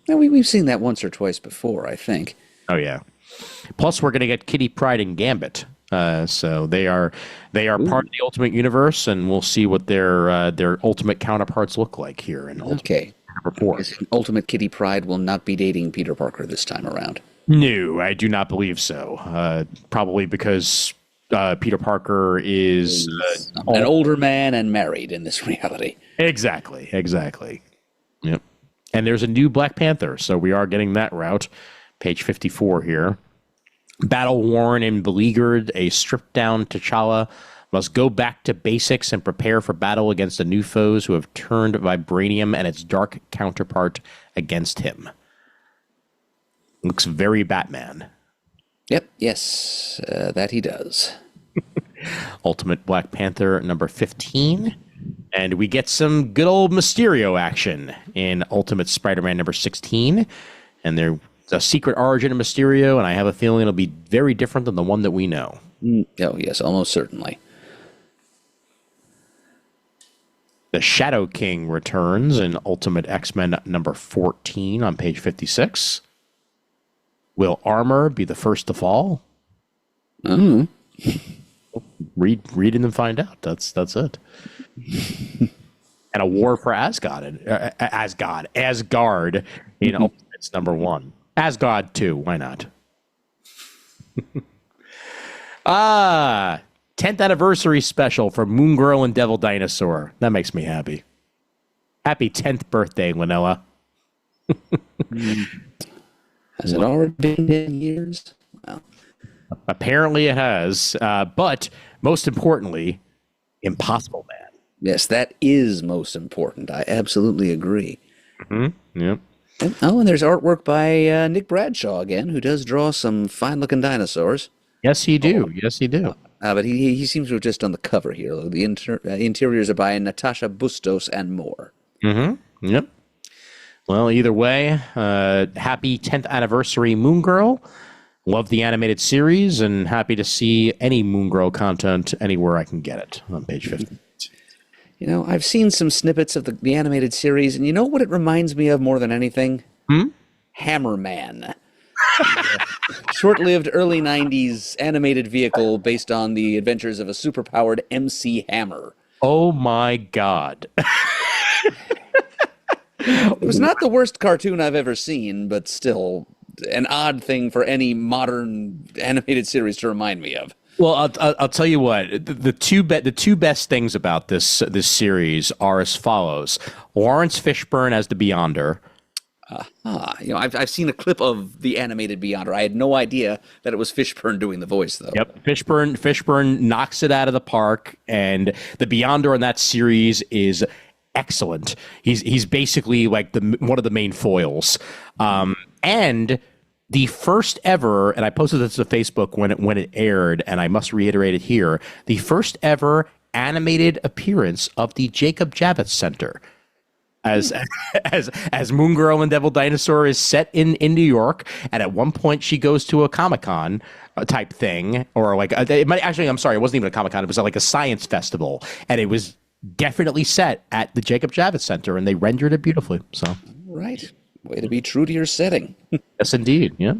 Now, we've seen that once or twice before, I think. Oh, yeah. Plus, we're going to get Kitty Pryde and Gambit. So they are part of the Ultimate Universe, and we'll see what their Ultimate counterparts look like here in Ultimate number 4. Ultimate Kitty Pryde will not be dating Peter Parker this time around. No, I do not believe so. Probably because Peter Parker is an older man and married in this reality. Exactly. Yep. And there's a new Black Panther, so we are getting that route. Page 54 here. Battle-worn and beleaguered, a stripped-down T'Challa must go back to basics and prepare for battle against the new foes who have turned Vibranium and its dark counterpart against him. Looks very Batman. Yep, yes, that he does. Ultimate Black Panther number 15. And we get some good old Mysterio action in Ultimate Spider-Man number 16. And there's a secret origin of Mysterio, and I have a feeling it'll be very different than the one that we know. Oh, yes, almost certainly. The Shadow King returns in Ultimate X-Men number 14 on page 56. Will armor be the first to fall? Mm. Read and then find out. That's it. And a war for Asgard in Ultimates number 1. Asgard 2, why not? 10th anniversary special for Moon Girl and Devil Dinosaur. That makes me happy. Happy 10th birthday, Lanella. Has it already been 10 years? Well, Apparently it has. But most importantly, Impossible Man. yes, that is most important. I absolutely agree. Yep. And there's artwork by Nick Bradshaw again, who does draw some fine-looking dinosaurs. Yes, you do. Yes, you do. But he seems to have just done the cover here. The interiors are by Natasha Bustos and more. Yep. Well, either way, happy 10th anniversary Moon Girl. Love the animated series and happy to see any Moon Girl content anywhere I can get it on page 50. You know, I've seen some snippets of the animated series, and you know what it reminds me of more than anything? Hammerman. Short-lived early 90s animated vehicle based on the adventures of a superpowered MC Hammer. Oh my God. It was not the worst cartoon I've ever seen, but still an odd thing for any modern animated series to remind me of. Well, I'll tell you what. The two best things about this series are as follows: Lawrence Fishburne as the Beyonder. You know, I've seen a clip of the animated Beyonder. I had no idea that it was Fishburne doing the voice, though. Yep, Fishburne knocks it out of the park, and the Beyonder in that series is excellent. He's basically like one of the main foils, and the first ever, and I posted this to Facebook when it aired, and I must reiterate it here, the first ever animated appearance of the Jacob Javits Center. As Moon Girl and Devil Dinosaur is set in New York, and at one point she goes to a Comic-Con type thing, or like it might actually, I'm sorry, it wasn't even a Comic-Con, it was like a science festival, and it was definitely set at the Jacob Javits Center, and they rendered it beautifully. So Right. Way to be true to your setting. yes, indeed. Yeah.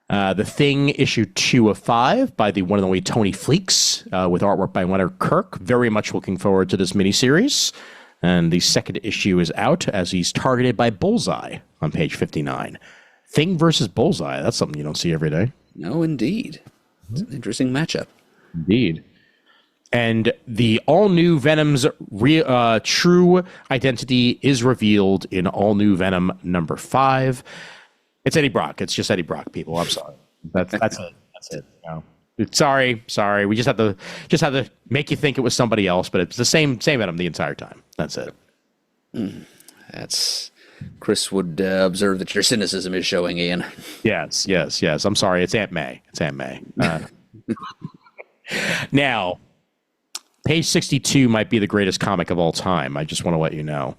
The Thing, issue 2 of 5 by the one and only Tony Fleeks, with artwork by Leonard Kirk. Very much looking forward to this miniseries. And the second issue is out as he's targeted by Bullseye on page 59. Thing versus Bullseye. That's something you don't see every day. No, indeed. It's an interesting matchup. Indeed. And the all-new Venom's true identity is revealed in all-new Venom number 5. It's Eddie Brock. It's just Eddie Brock, people. I'm sorry. That's it. That's it. No. Sorry. We just had to make you think it was somebody else, but it's the same Venom the entire time. That's it. That's Chris would observe that your cynicism is showing, Ian. Yes. I'm sorry. It's Aunt May. Now, page 62 might be the greatest comic of all time. I just want to let you know.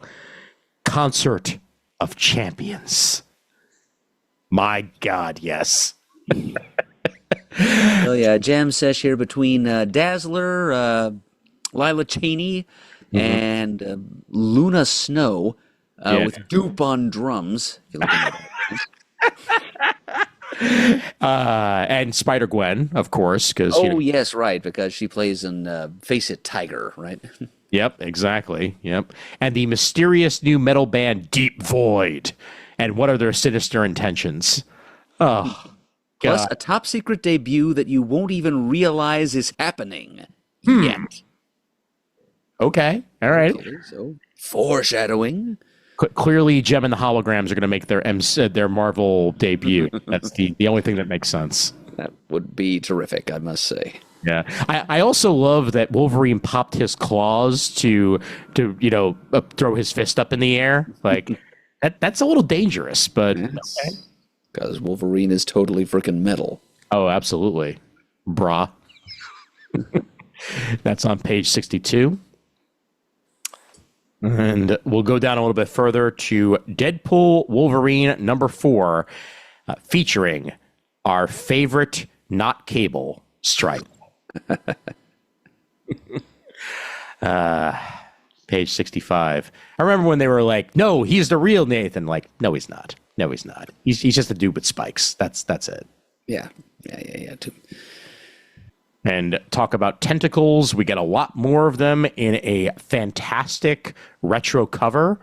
Concert of Champions. My God, yes. Oh, yeah. Jam sesh here between Dazzler, Lila Cheney, and Luna Snow with Dupe on drums. If you're looking at that. And Spider-Gwen, of course. Yes, right, because she plays in Face It Tiger, right? Yep, exactly. Yep. And the mysterious new metal band Deep Void. And what are their sinister intentions? Oh, Plus God. a top secret debut that you won't even realize is happening yet. Okay. All right. Okay, so foreshadowing. Clearly, Gem and the Holograms are going to make their Marvel debut. That's the only thing that makes sense. That would be terrific, I must say. Yeah, I also love that Wolverine popped his claws to throw his fist up in the air. Like that's a little dangerous, but okay. Because Wolverine is totally freaking metal. Oh, absolutely, brah. That's on page 62. And we'll go down a little bit further to Deadpool Wolverine number 4, featuring our favorite not Cable, Stripe. Page 65. I remember when they were like, no, he's the real Nathan. Like, no, he's not. No, he's not. He's just a dude with spikes. That's it. Yeah. And talk about tentacles. We get a lot more of them in a fantastic retro cover.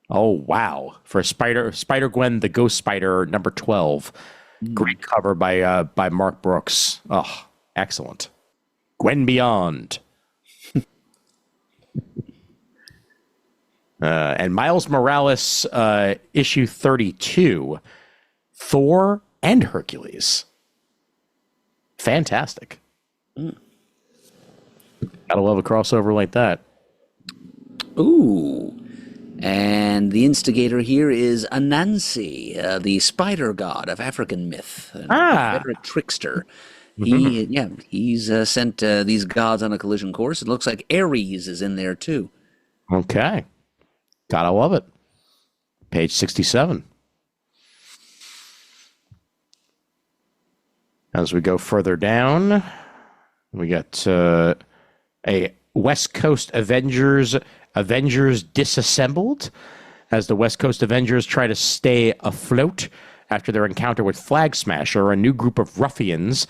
Oh, wow. For Spider-Gwen, the Ghost Spider, number 12. Great cover by Mark Brooks. Oh, excellent. Gwen Beyond. And Miles Morales, issue 32, Thor and Hercules. Fantastic. Gotta love a crossover like that. Ooh. And the instigator here is Anansi, the spider god of African myth, a Confederate trickster. He's sent these gods on a collision course. It looks like Ares is in there too. Okay. Gotta love it. Page 67. As we go further down, we got a West Coast Avengers disassembled as the West Coast Avengers try to stay afloat after their encounter with Flag Smasher. A new group of ruffians,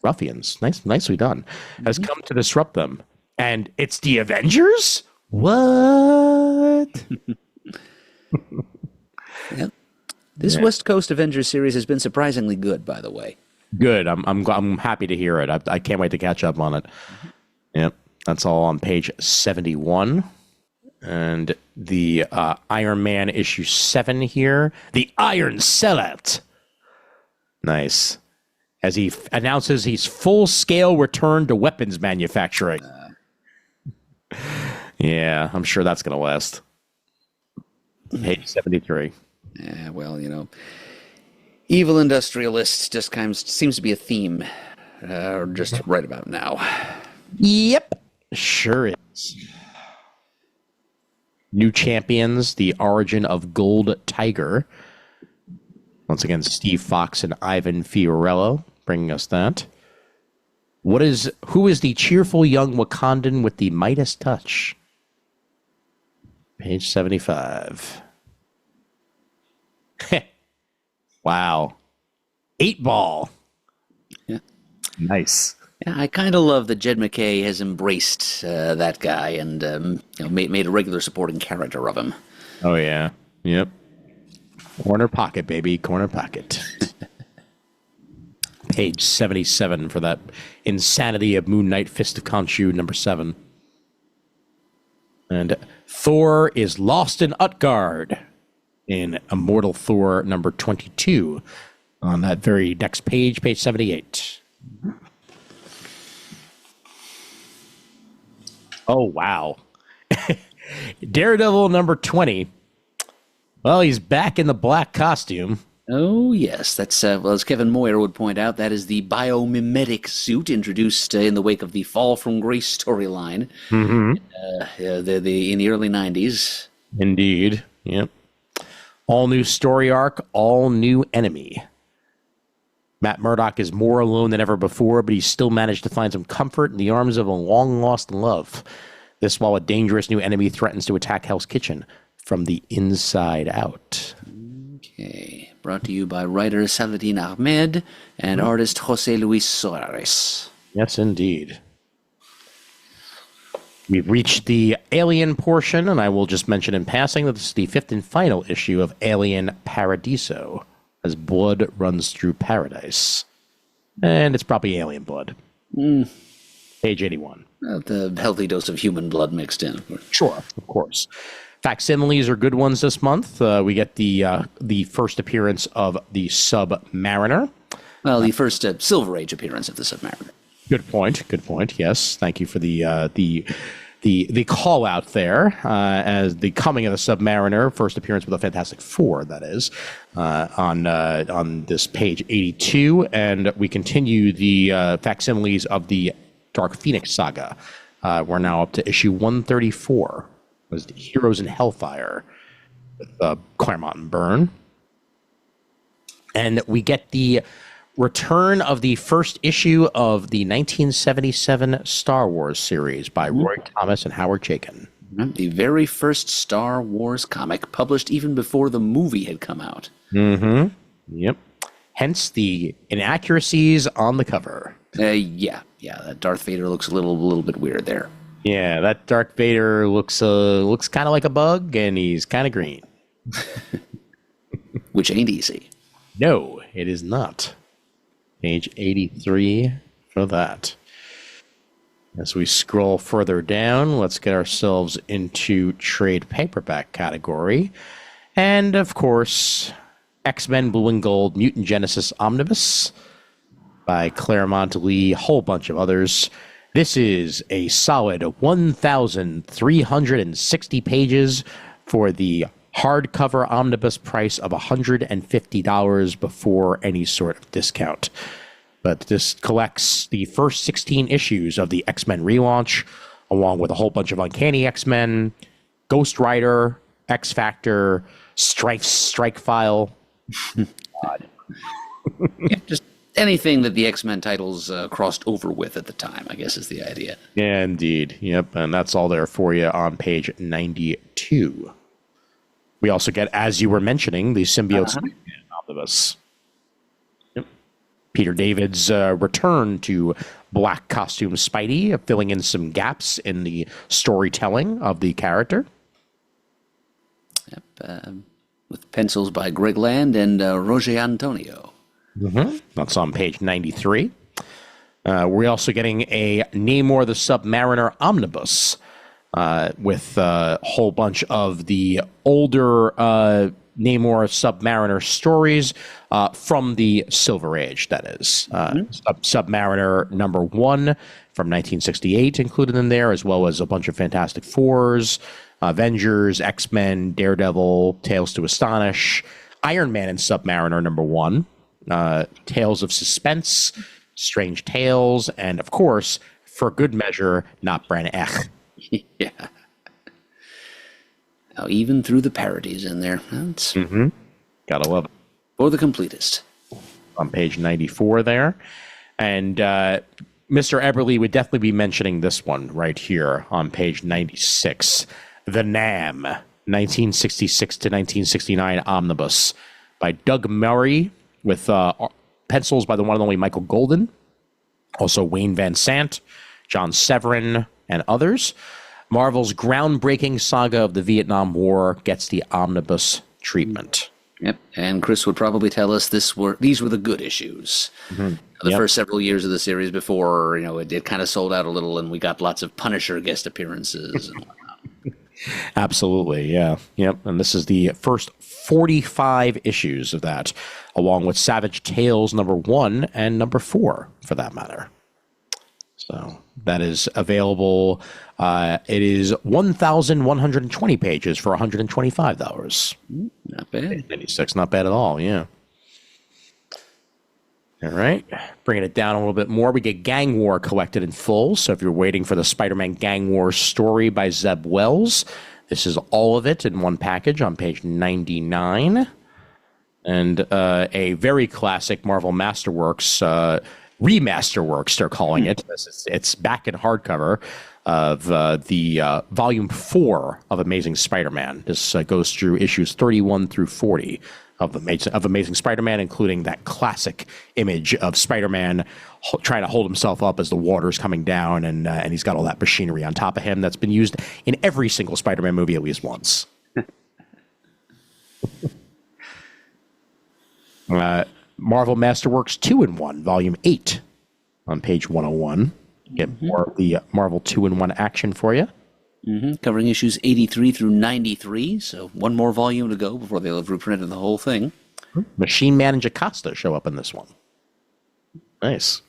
nicely done, has come to disrupt them. And it's the Avengers? What? Yep. This West Coast Avengers series has been surprisingly good, by the way. Good. I'm happy to hear it. I can't wait to catch up on it. Yep. That's all on page 71. And the Iron Man issue 7 here. The Iron Sellout. Nice. As he announces he's full-scale return to weapons manufacturing. Yeah, I'm sure that's going to last. Page 73. Yeah, well, evil industrialists just kind of seems to be a theme just right about now. Yep. Sure is. New Champions, The Origin of Gold Tiger. Once again, Steve Fox and Ivan Fiorello bringing us that. Who is the cheerful young Wakandan with the Midas touch? Page 75. Wow. 8-Ball. Yeah. Nice. Yeah, I kind of love that Jed McKay has embraced that guy and made a regular supporting character of him. Oh, yeah. Yep. Corner pocket, baby. Corner pocket. Page 77 for that Insanity of Moon Knight Fist of Khonshu, number 7. And Thor is lost in Utgard in Immortal Thor number 22 on that very next page, page 78. Oh, wow. Daredevil number 20. Well, he's back in the black costume. Oh, yes. That's, as Kevin Moyer would point out, that is the biomimetic suit introduced in the wake of the Fall from Grace storyline in the early 90s. Indeed. Yep. All new story arc, all new enemy. Matt Murdock is more alone than ever before, but he's still managed to find some comfort in the arms of a long-lost love. This while a dangerous new enemy threatens to attack Hell's Kitchen from the inside out. Okay. Brought to you by writer Saladin Ahmed and artist Jose Luis Soares. Yes, indeed. We've reached the Alien portion, and I will just mention in passing that this is the 5th and final issue of Alien Paradiso, as blood runs through paradise. And it's probably alien blood. Page 81. The healthy dose of human blood mixed in. Sure, of course. Facsimiles are good ones this month. We get the first appearance of the Submariner. Well, the first Silver Age appearance of the Submariner. Good point. Good point. Yes, thank you for the call out there as the coming of the Submariner, first appearance with the Fantastic Four. That is on this page 82, and we continue the facsimiles of the Dark Phoenix saga. We're now up to issue 134. It was Heroes in Hellfire with Claremont and Byrne, and we get the return of the first issue of the 1977 Star Wars series by Roy Thomas and Howard Chaykin. The very first Star Wars comic published even before the movie had come out. Yep. Hence the inaccuracies on the cover. Yeah. That Darth Vader looks a little bit weird there. Yeah, that Darth Vader looks kind of like a bug, and he's kind of green. Which ain't easy. No, it is not. Page 83 for that. As we scroll further down, let's get ourselves into trade paperback category. And, of course, X-Men Blue and Gold Mutant Genesis Omnibus by Claremont Lee, a whole bunch of others. This is a solid 1,360 pages for the hardcover omnibus price of $150 before any sort of discount. But this collects the first 16 issues of the X-Men relaunch, along with a whole bunch of Uncanny X-Men, Ghost Rider, X-Factor, Strike File. Yeah, just anything that the X-Men titles crossed over with at the time, I guess is the idea. Yeah, indeed. Yep, and that's all there for you on page 92. We also get, as you were mentioning, the Symbiote Spider-Man omnibus. Peter David's return to black costume Spidey, filling in some gaps in the storytelling of the character. Yep, with pencils by Greg Land and Roger Antonio. Mm-hmm. That's on page 93. We're also getting a Namor the Submariner omnibus with a whole bunch of the older Namor Submariner stories from the Silver Age, that is. Submariner number 1 from 1968 included in there, as well as a bunch of Fantastic Fours, Avengers, X-Men, Daredevil, Tales to Astonish, Iron Man and Submariner number 1, Tales of Suspense, Strange Tales, and, of course, for good measure, Not Bran Ech. Yeah. Now, even through the parodies in there. That's Gotta love it. for the completist. On page 94 there. And Mr. Eberly would definitely be mentioning this one right here on page 96. The Nam, 1966 to 1969 omnibus by Doug Murray with pencils by the one and only Michael Golden. Also Wayne Van Sant, John Severin, and others. Marvel's groundbreaking saga of the Vietnam War gets the omnibus treatment. Yep, and Chris would probably tell us these were the good issues. The first several years of the series before, it kind of sold out a little, and we got lots of Punisher guest appearances and whatnot. Absolutely, yeah. Yep, and this is the first 45 issues of that, along with Savage Tales number 1 and number 4, for that matter. So that is available. It is 1,120 pages for $125. Not bad. 96, not bad at all, yeah. All right, bringing it down a little bit more, we get Gang War collected in full. So if you're waiting for the Spider-Man Gang War story by Zeb Wells, this is all of it in one package on page 99. And a very classic Marvel Masterworks Remasterworks, they're calling it. It's back in hardcover of the volume 4 of Amazing Spider-Man. This goes through issues 31 through 40 of Amazing Spider-Man, including that classic image of Spider-Man trying to hold himself up as the water's coming down, and he's got all that machinery on top of him that's been used in every single Spider-Man movie at least once. Marvel Masterworks 2-in-1, Volume 8, on page 101. Get more of the Marvel 2-in-1 action for you. Covering issues 83 through 93, so one more volume to go before they'll have reprinted the whole thing. Machine Man and Jocasta show up in this one. Nice.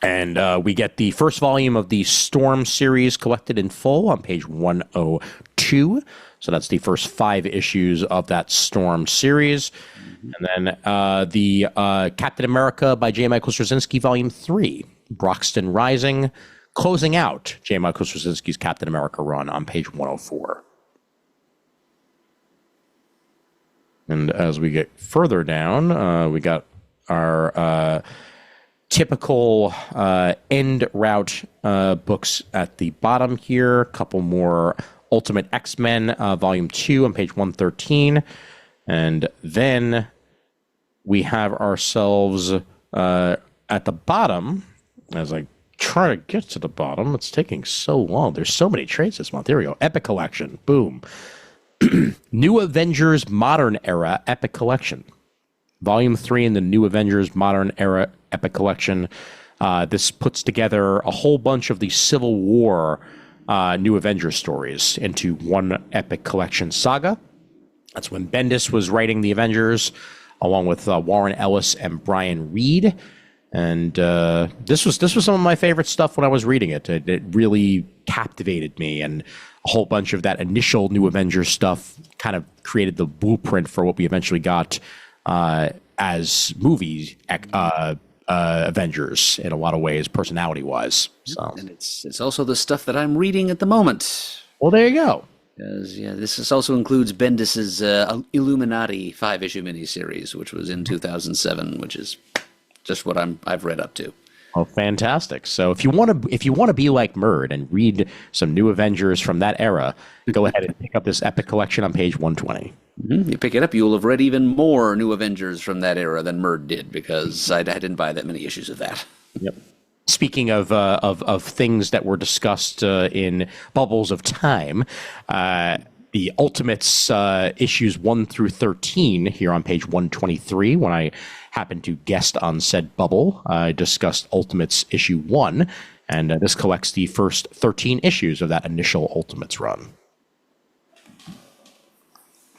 And we get the first volume of the Storm series collected in full on page 102. So that's the first 5 issues of that Storm series. And then the Captain America by J. Michael Straczynski, Volume 3, Broxton Rising, closing out J. Michael Straczynski's Captain America run on page 104. And as we get further down, we got our typical end route books at the bottom here. A couple more Ultimate X-Men, Volume 2 on page 113. And then we have ourselves at the bottom, as I try to get to the bottom, it's taking so long. There's so many trades this month. Here we go. Epic Collection. Boom. New Avengers Modern Era Epic Collection. Volume 3 in the New Avengers Modern Era Epic Collection. this puts together a whole bunch of the Civil War New Avengers stories into one epic collection saga. That's when Bendis was writing the Avengers, along with Warren Ellis and Brian Reed. And this was some of my favorite stuff when I was reading it. It really captivated me, and a whole bunch of that initial New Avengers stuff kind of created the blueprint for what we eventually got as movie Avengers in a lot of ways, personality-wise. So, and it's also the stuff that I'm reading at the moment. Well, there you go. This also includes Bendis's Illuminati 5-issue miniseries, which was in 2007, which is just what I've read up to. Oh, fantastic! So if you want to be like Murd and read some New Avengers from that era, go ahead and pick up this epic collection on page 120. Mm-hmm. You pick it up, you will have read even more New Avengers from that era than Murd did, because I didn't buy that many issues of that. Yep. Speaking of things that were discussed in Bubbles of Time, the Ultimates issues 1 through 13 here on page 123, when I happened to guest on said bubble, I discussed Ultimates issue 1, and this collects the first 13 issues of that initial Ultimates run.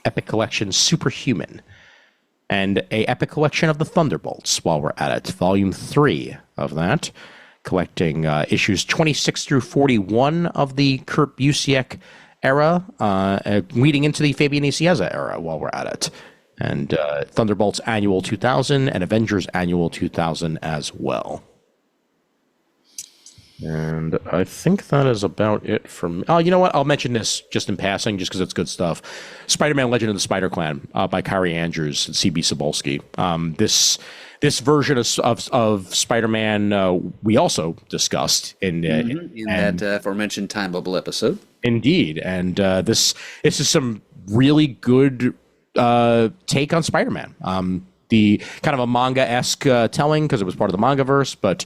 Epic Collection Superhuman, and a Epic Collection of the Thunderbolts while we're at it. Volume 3 of that, collecting issues 26 through 41 of the Kurt Busiek era, leading into the Fabian Nicieza era while we're at it. And Thunderbolts Annual 2000 and Avengers Annual 2000 as well. And I think that is about it from... Oh, you know what? I'll mention this just in passing, just because it's good stuff. Spider-Man Legend of the Spider-Clan by Kyrie Andrews and C.B. Cebulski. This version of Spider-Man we also discussed in that aforementioned Time Bubble episode. Indeed. And this is some really good take on Spider-Man. The kind of a manga-esque telling, because it was part of the manga-verse, but...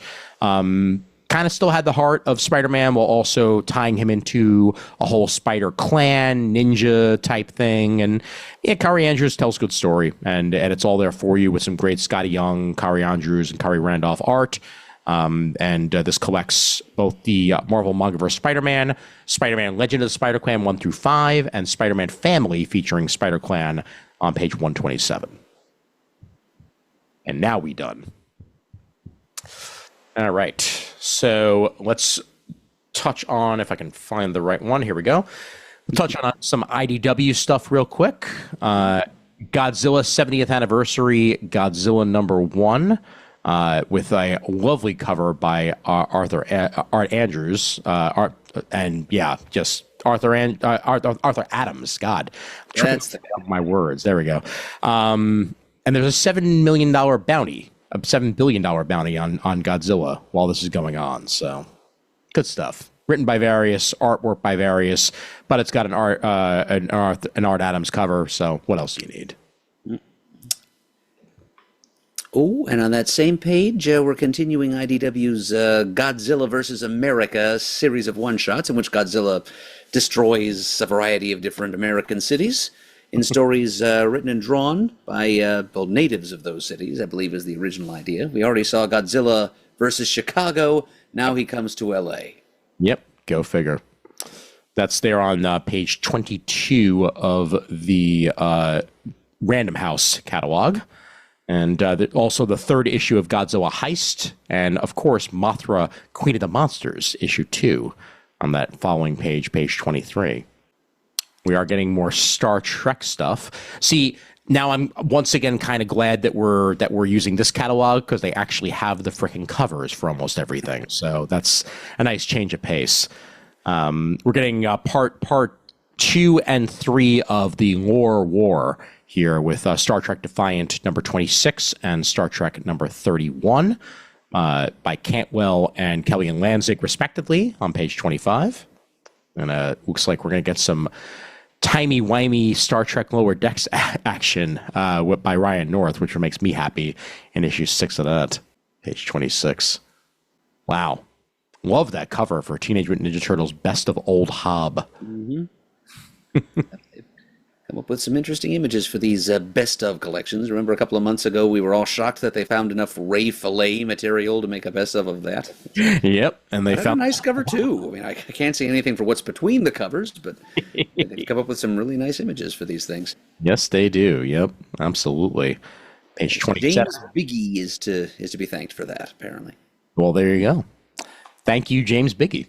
kind of still had the heart of Spider-Man while also tying him into a whole Spider Clan, ninja type thing. And yeah, Kyrie Andrews tells a good story, and it's all there for you with some great Scotty Young, Kyrie Andrews, and Kyrie Randolph art. And this collects both the Marvel Mangaverse Spider-Man, Spider-Man Legend of the Spider-Clan 1 through 5, and Spider-Man Family featuring Spider-Clan on page 127. And now we done. All right, so let's touch on, if I can find the right one, here we go. Touch on some IDW stuff real quick. Godzilla 70th Anniversary, Godzilla #1, with a lovely cover by Art Andrews, and yeah, just Arthur Adams. God, That's my words. There we go. And there's a $7 million bounty. A $7 billion bounty on Godzilla while this is going on. So good stuff. Written by various, artwork by various, but it's got an Art Adams cover. So what else do you need? Oh, and on that same page, we're continuing IDW's Godzilla vs. America series of one-shots in which Godzilla destroys a variety of different American cities. In stories written and drawn by natives of those cities, I believe is the original idea. We already saw Godzilla versus Chicago. Now he comes to L.A. Yep, go figure. That's there on page 22 of the Random House catalog. And also the third issue of Godzilla Heist. And, of course, Mothra, Queen of the Monsters, issue 2 on that following page, page 23. We are getting more Star Trek stuff. See, now I'm once again kind of glad that we're using this catalog, because they actually have the freaking covers for almost everything. So that's a nice change of pace. We're getting part 2 and 3 of the Lore War here with Star Trek Defiant number 26 and Star Trek number 31 by Cantwell and Kellyanne Lanzig, respectively, on page 25. And looks like we're going to get some timey-wimey Star Trek Lower Decks action by Ryan North, which makes me happy, in issue 6 of that, page 26. Wow. Love that cover for Teenage Mutant Ninja Turtles Best of Old Hob. Mm-hmm. Come up with some interesting images for these best of collections. Remember a couple of months ago we were all shocked that they found enough Ray Fillet material to make a best of that. Yep, and they found a nice cover too. I mean, I can't see anything for what's between the covers, but they've come up with some really nice images for these things. Yes, they do. Yep, absolutely. Page 27. James Biggie is to be thanked for that, apparently. Well, there you go. Thank you, James Biggie.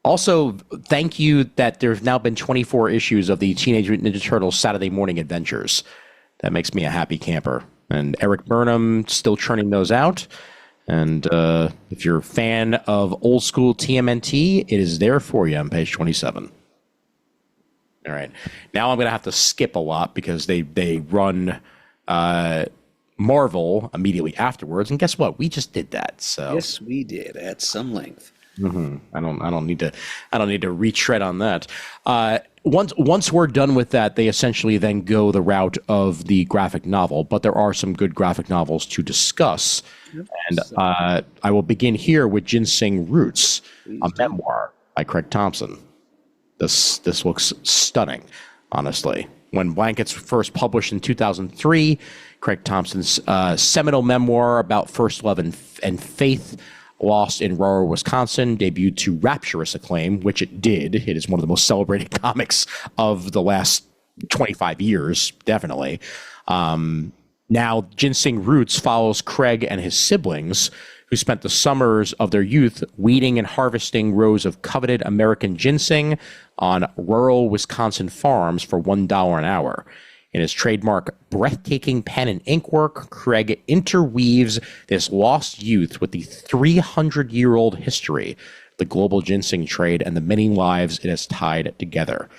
Also, thank you that there's now been 24 issues of the Teenage Mutant Ninja Turtles Saturday Morning Adventures. That makes me a happy camper. And Eric Burnham still churning those out. And if you're a fan of old school TMNT, it is there for you on page 27. All right. Now I'm going to have to skip a lot because they run Marvel immediately afterwards. And guess what? We just did that. So yes, we did at some length. Mm-hmm. I don't need to retread on that. Once we're done with that, they essentially then go the route of the graphic novel. But there are some good graphic novels to discuss, and I will begin here with Ginseng Roots, a memoir by Craig Thompson. This looks stunning, honestly. When Blankets first published in 2003, Craig Thompson's seminal memoir about first love and faith, lost in rural Wisconsin, debuted to rapturous acclaim, which it did. It is one of the most celebrated comics of the last 25 years, definitely. Now, Ginseng Roots follows Craig and his siblings, who spent the summers of their youth weeding and harvesting rows of coveted American ginseng on rural Wisconsin farms for $1 an hour. In his trademark breathtaking pen and ink work, Craig interweaves this lost youth with the 300-year-old history of the global ginseng trade and the many lives it has tied together.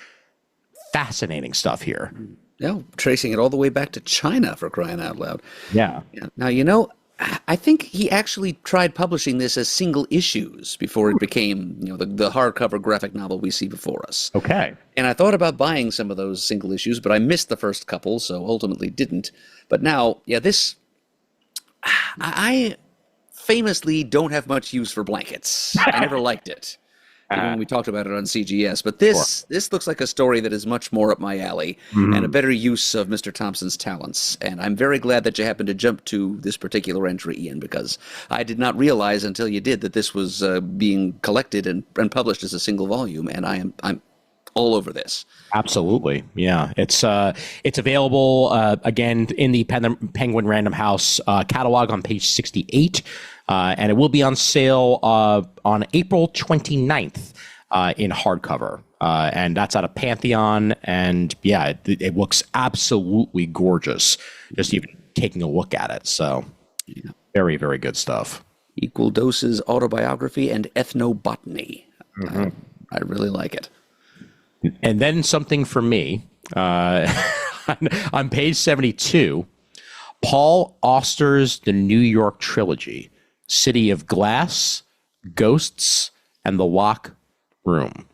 Fascinating stuff here. Yeah, tracing it all the way back to China, for crying out loud. Yeah. Now, I think he actually tried publishing this as single issues before it became, the hardcover graphic novel we see before us. Okay. And I thought about buying some of those single issues, but I missed the first couple, so ultimately didn't. But now, I famously don't have much use for blankets. I never liked it. Even when we talked about it on CGS. But this looks like a story that is much more up my alley and a better use of Mr. Thompson's talents. And I'm very glad that you happened to jump to this particular entry, Ian, because I did not realize until you did that this was being collected and published as a single volume. And I'm all over this. Absolutely. Yeah. It's available, again, in the Penguin Random House catalog on page 68. And it will be on sale on April 29th in hardcover. And that's out of Pantheon. And yeah, it looks absolutely gorgeous just even taking a look at it. So very, very good stuff. Equal doses, autobiography, and ethnobotany. I really like it. And then something for me on page 72, Paul Auster's The New York Trilogy. City of Glass, Ghosts, and the Lock Room.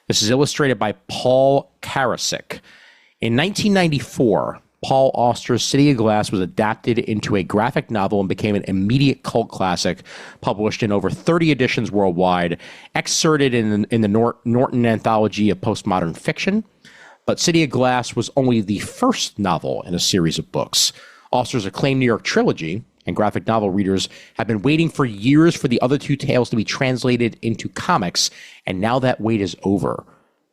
This is illustrated by Paul Karasik. In 1994, Paul Auster's City of Glass was adapted into a graphic novel and became an immediate cult classic, published in over 30 editions worldwide, excerpted in the Norton Anthology of Postmodern Fiction. But City of Glass was only the first novel in a series of books. Auster's acclaimed New York Trilogy and graphic novel readers have been waiting for years for the other two tales to be translated into comics, and now that wait is over.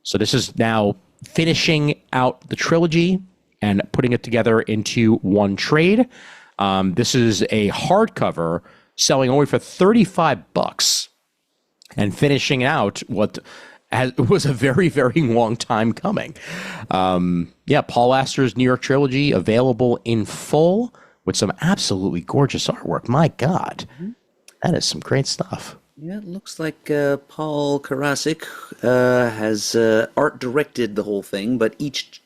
So this is now finishing out the trilogy and putting it together into one trade. This is a hardcover selling only for $35 and finishing out what was a very, very long time coming. Paul Auster's New York Trilogy available in full with some absolutely gorgeous artwork. My God, that is some great stuff. Yeah, it looks like Paul Karasik has art directed the whole thing, but each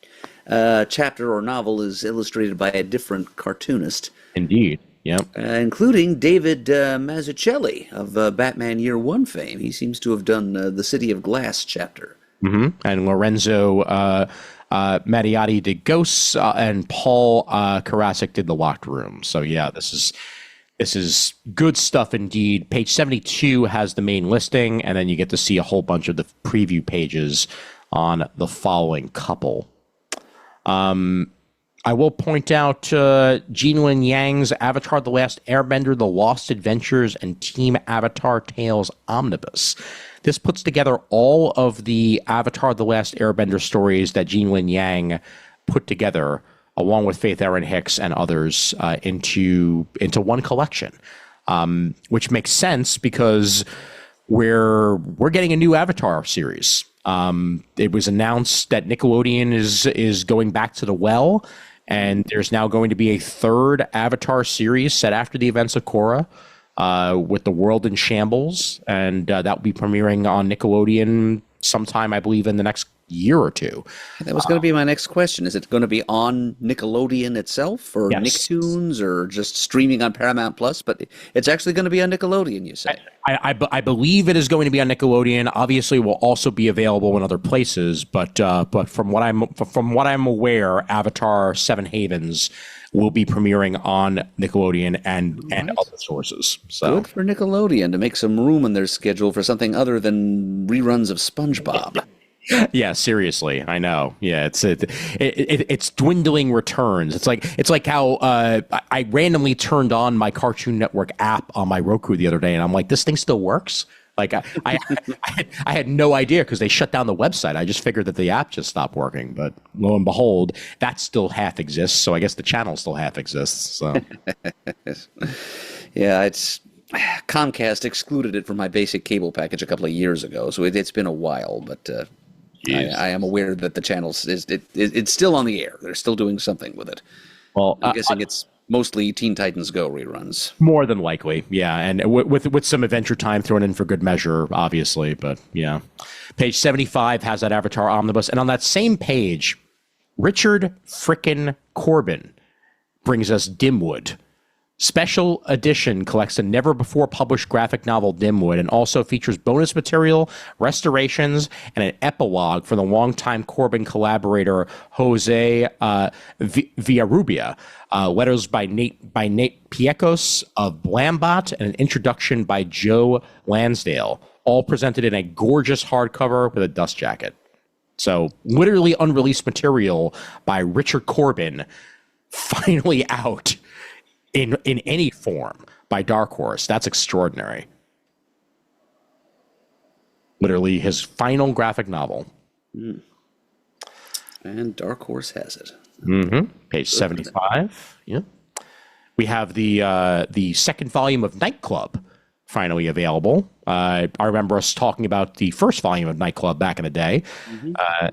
chapter or novel is illustrated by a different cartoonist. Indeed, yeah. Including David Mazzucchelli of Batman Year One fame. He seems to have done the City of Glass chapter. And Lorenzo Mattiati did Ghosts, and Paul Karasik did The Locked Room. So yeah, this is good stuff indeed. Page 72 has the main listing, and then you get to see a whole bunch of the preview pages on the following couple. I will point out Jinlin Yang's Avatar: The Last Airbender, The Lost Adventures, and Team Avatar Tales Omnibus. This puts together all of the Avatar: The Last Airbender stories that Jinlin Yang put together, along with Faith Erin Hicks and others, into one collection, which makes sense because we're getting a new Avatar series. It was announced that Nickelodeon is going back to the well, and there's now going to be a third Avatar series set after the events of Korra, with the world in shambles, and that will be premiering on Nickelodeon sometime, I believe, in the next year or two. That was going to be my next question. Is it going to be on Nickelodeon itself, or Yes. Nicktoons, or just streaming on Paramount Plus? But it's actually going to be on Nickelodeon, you say? I believe it is going to be on Nickelodeon. Obviously, it will also be available in other places, but from what I'm aware, Avatar: Seven Havens will be premiering on Nickelodeon and other sources. So Good for Nickelodeon to make some room in their schedule for something other than reruns of SpongeBob. yeah, seriously, I know. Yeah, it's dwindling returns. It's like how I randomly turned on my Cartoon Network app on my Roku the other day, and I'm like, this thing still works. Like I had no idea because they shut down the website. I just figured that the app just stopped working, but lo and behold, that still half exists. So I guess the channel still half exists. So Yeah, it's Comcast excluded it from my basic cable package a couple of years ago, so it's been a while. But I am aware that the channel it's still on the air. They're still doing something with it. well, I'm guessing it's mostly Teen Titans Go reruns. more than likely, yeah, and with some Adventure Time thrown in for good measure, obviously. But yeah, page 75 has that Avatar omnibus, and on that same page, Richard frickin' Corbin brings us Dimwood. Special edition collects a never-before-published graphic novel, Dimwood, and also features bonus material, restorations, and an epilogue for the longtime Corbin collaborator Jose Villarrubia. Letters by Nate Piekos of Blambot, and an introduction by Joe Lansdale, all presented in a gorgeous hardcover with a dust jacket. So, literally unreleased material by Richard Corbin, finally out in any form by Dark Horse. That's extraordinary. Literally his final graphic novel. And Dark Horse has it. Mm-hmm. Page 75. Yeah. We have the second volume of Nightclub finally available. I remember us talking about the first volume of Nightclub back in the day.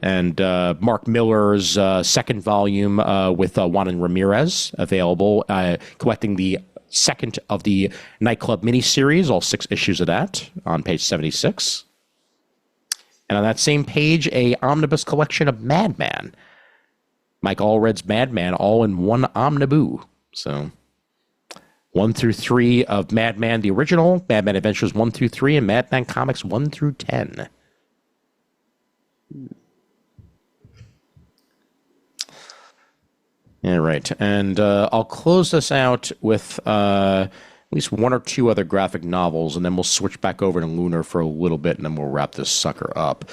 And Mark Miller's second volume with Juan Ramirez available, collecting the second of the Nightclub miniseries, all 6 issues of that, on page 76. And on that same page, a omnibus collection of Madman. Mike Allred's Madman, all in one omniboo. So 1 through 3 of Madman, the original, Madman Adventures 1 through 3, and Madman Comics 1 through 10. All right, and I'll close this out with at least 1 or 2 other graphic novels, and then we'll switch back over to Lunar for a little bit, and then we'll wrap this sucker up.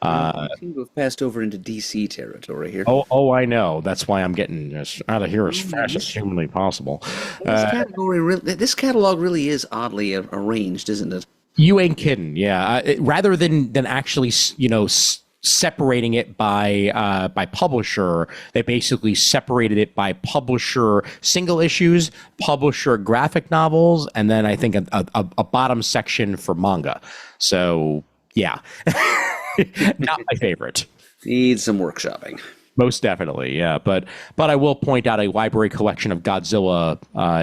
I seem to have passed over into DC territory here. Oh, I know. That's why I'm getting this out of here as fast as humanly possible. This catalog really is oddly arranged, isn't it? You ain't kidding. Yeah. Rather than actually, separating it by publisher, they basically separated it by publisher single issues, publisher graphic novels, and then I think a bottom section for manga. So yeah, not my favorite. Needs some workshopping. Most definitely, yeah. But I will point out a library collection of Godzilla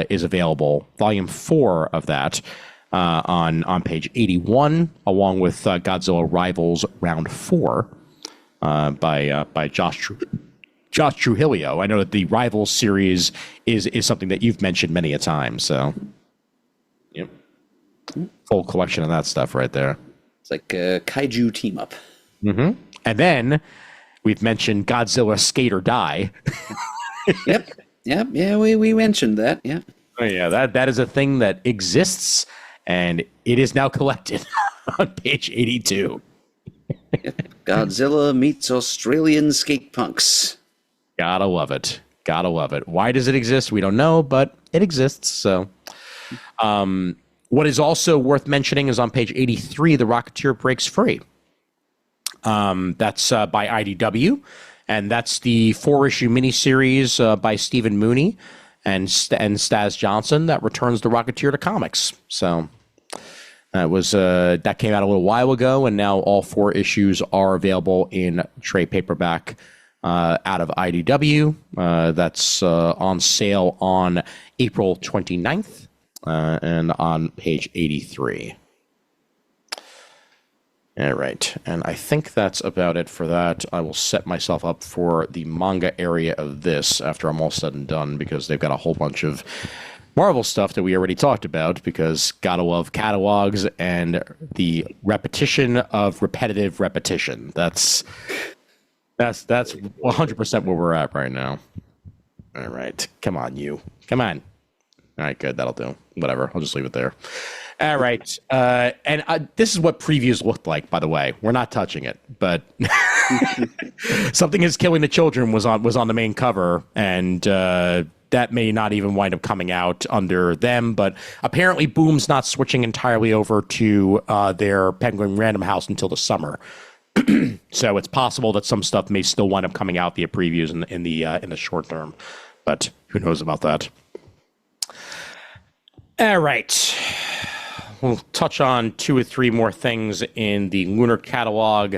is available, volume 4 of that, on page 81, along with Godzilla Rivals Round 4 by Josh Trujillo. I know that the Rivals series is something that you've mentioned many a time. So, yep, full collection of that stuff right there. It's like a kaiju team up. Mm-hmm. And then we've mentioned Godzilla Skate or Die. Yep. Yeah, we mentioned that. Yeah. Oh, yeah, that is a thing that exists, and it is now collected on page 82. Yep. Godzilla meets Australian skate punks. Gotta love it. Gotta love it. Why does it exist? We don't know, but it exists. So, what is also worth mentioning is on page 83, The Rocketeer Breaks Free. That's by IDW, and that's the 4-issue miniseries by Stephen Mooney and Staz Johnson that returns The Rocketeer to comics. So that came out a little while ago, and now all 4 issues are available in trade paperback out of IDW. That's on sale on April 29th and on page 83. All right, and I think that's about it for that. I will set myself up for the manga area of this after I'm all said and done, because they've got a whole bunch of Marvel stuff that we already talked about, because gotta love catalogs and the repetition of repetitive repetition. That's 100% where we're at right now. All right, come on, you. Come on. All right, good, that'll do. Whatever, I'll just leave it there. All right, and this is what previews looked like, by the way. We're not touching it, but Something is Killing the Children was on the main cover, and that may not even wind up coming out under them, but apparently Boom's not switching entirely over to their Penguin Random House until the summer. So it's possible that some stuff may still wind up coming out via previews in the short term, but who knows about that. All right. We'll touch on 2 or 3 more things in the Lunar catalog,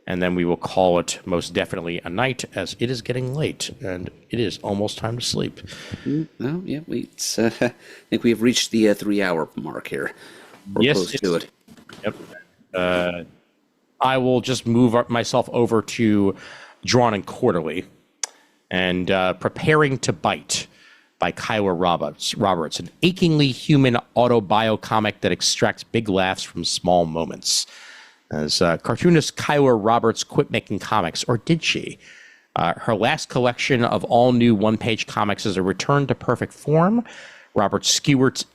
and then we will call it most definitely a night, as it is getting late, and it is almost time to sleep. Well, yeah, I think we have reached the 3-hour mark here. We're close to it. Yep. I will just move myself over to Drawn and Quarterly, and Preparing to Bite by Kyler Roberts, an achingly human autobio comic that extracts big laughs from small moments. As cartoonist Kyler Roberts quit making comics, or did she? Her last collection of all-new one-page comics is a return to perfect form. Roberts skewers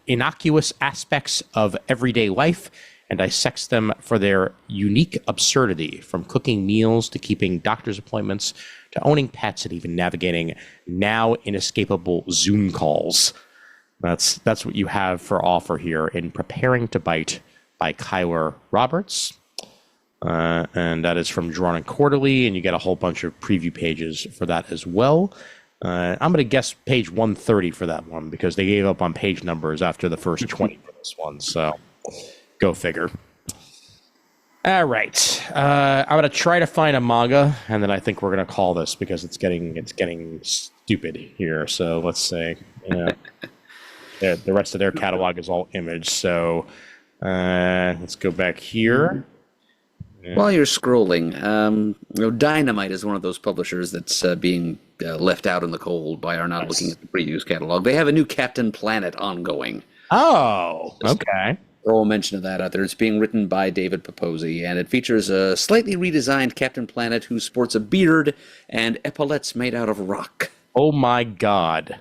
innocuous aspects of everyday life and dissects them for their unique absurdity, from cooking meals to keeping doctor's appointments to owning pets and even navigating now inescapable Zoom calls. That's what you have for offer here in Preparing to Bite by Kyler Roberts. And that is from Drawn and Quarterly, and you get a whole bunch of preview pages for that as well. I'm going to guess page 130 for that one, because they gave up on page numbers after the first 20 for this one, so go figure. All right, I'm going to try to find a manga, and then I think we're going to call this, because it's getting stupid here. So let's see. The rest of their catalog is all image, so let's go back here. While you're scrolling, Dynamite is one of those publishers that's being left out in the cold by our not looking at the previews catalog. They have a new Captain Planet ongoing. Oh, okay. Throw a mention of that out there. It's being written by David Paposi, and it features a slightly redesigned Captain Planet who sports a beard and epaulettes made out of rock. Oh my God.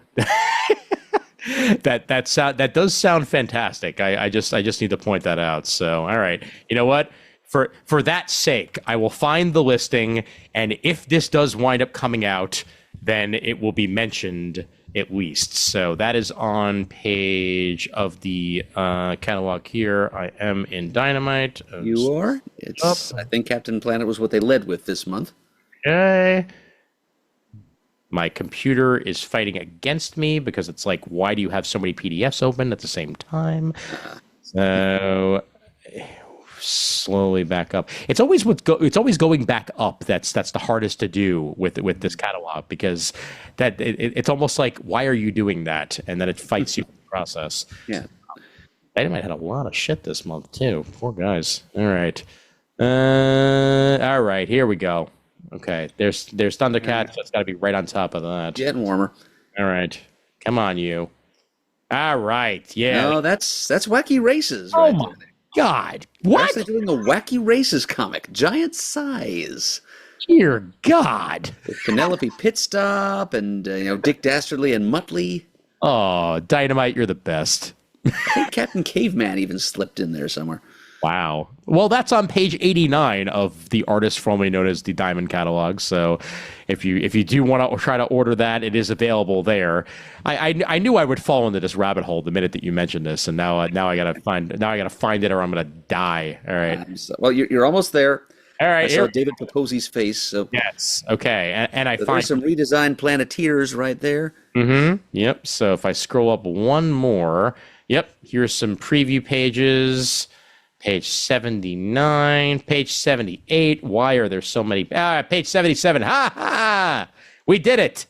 That does sound fantastic. I just need to point that out. So, all right. You know what? For that sake, I will find the listing, and if this does wind up coming out, then it will be mentioned at least. So that is on page of the catalog here. I am in Dynamite. You are? I think Captain Planet was what they led with this month. Okay. My computer is fighting against me, because it's like, why do you have so many PDFs open at the same time? So slowly back up. It's always going back up. That's the hardest to do with this catalog, because it's almost like, why are you doing that? And then it fights you in the process. Yeah. Dynamite had a lot of shit this month too. Poor guys. All right. All right. Here we go. Okay. There's Thundercats. That's got to be right on top of that. Getting warmer. All right. Come on, you. All right. Yeah. No, that's Wacky Races. Oh right my there. God. What? They're doing a Wacky Races comic, giant size. Dear God. With Penelope Pitstop and Dick Dastardly and Muttley. Oh, Dynamite, you're the best. I think Captain Caveman even slipped in there somewhere. Wow. Well, that's on page 89 of the artist formerly known as the Diamond Catalog. So if you do want to try to order that, it is available there. I knew I would fall into this rabbit hole the minute that you mentioned this, and now I gotta find it or I'm gonna die. All right. Well, you're almost there. All right. I saw David Paposi's face. So yes. Okay. And I there's find some redesigned Planeteers right there. Mm-hmm. Yep. So if I scroll up one more, yep, here's some preview pages. Page 79, page 78. Why are there so many? Page 77. Ha ha! We did it.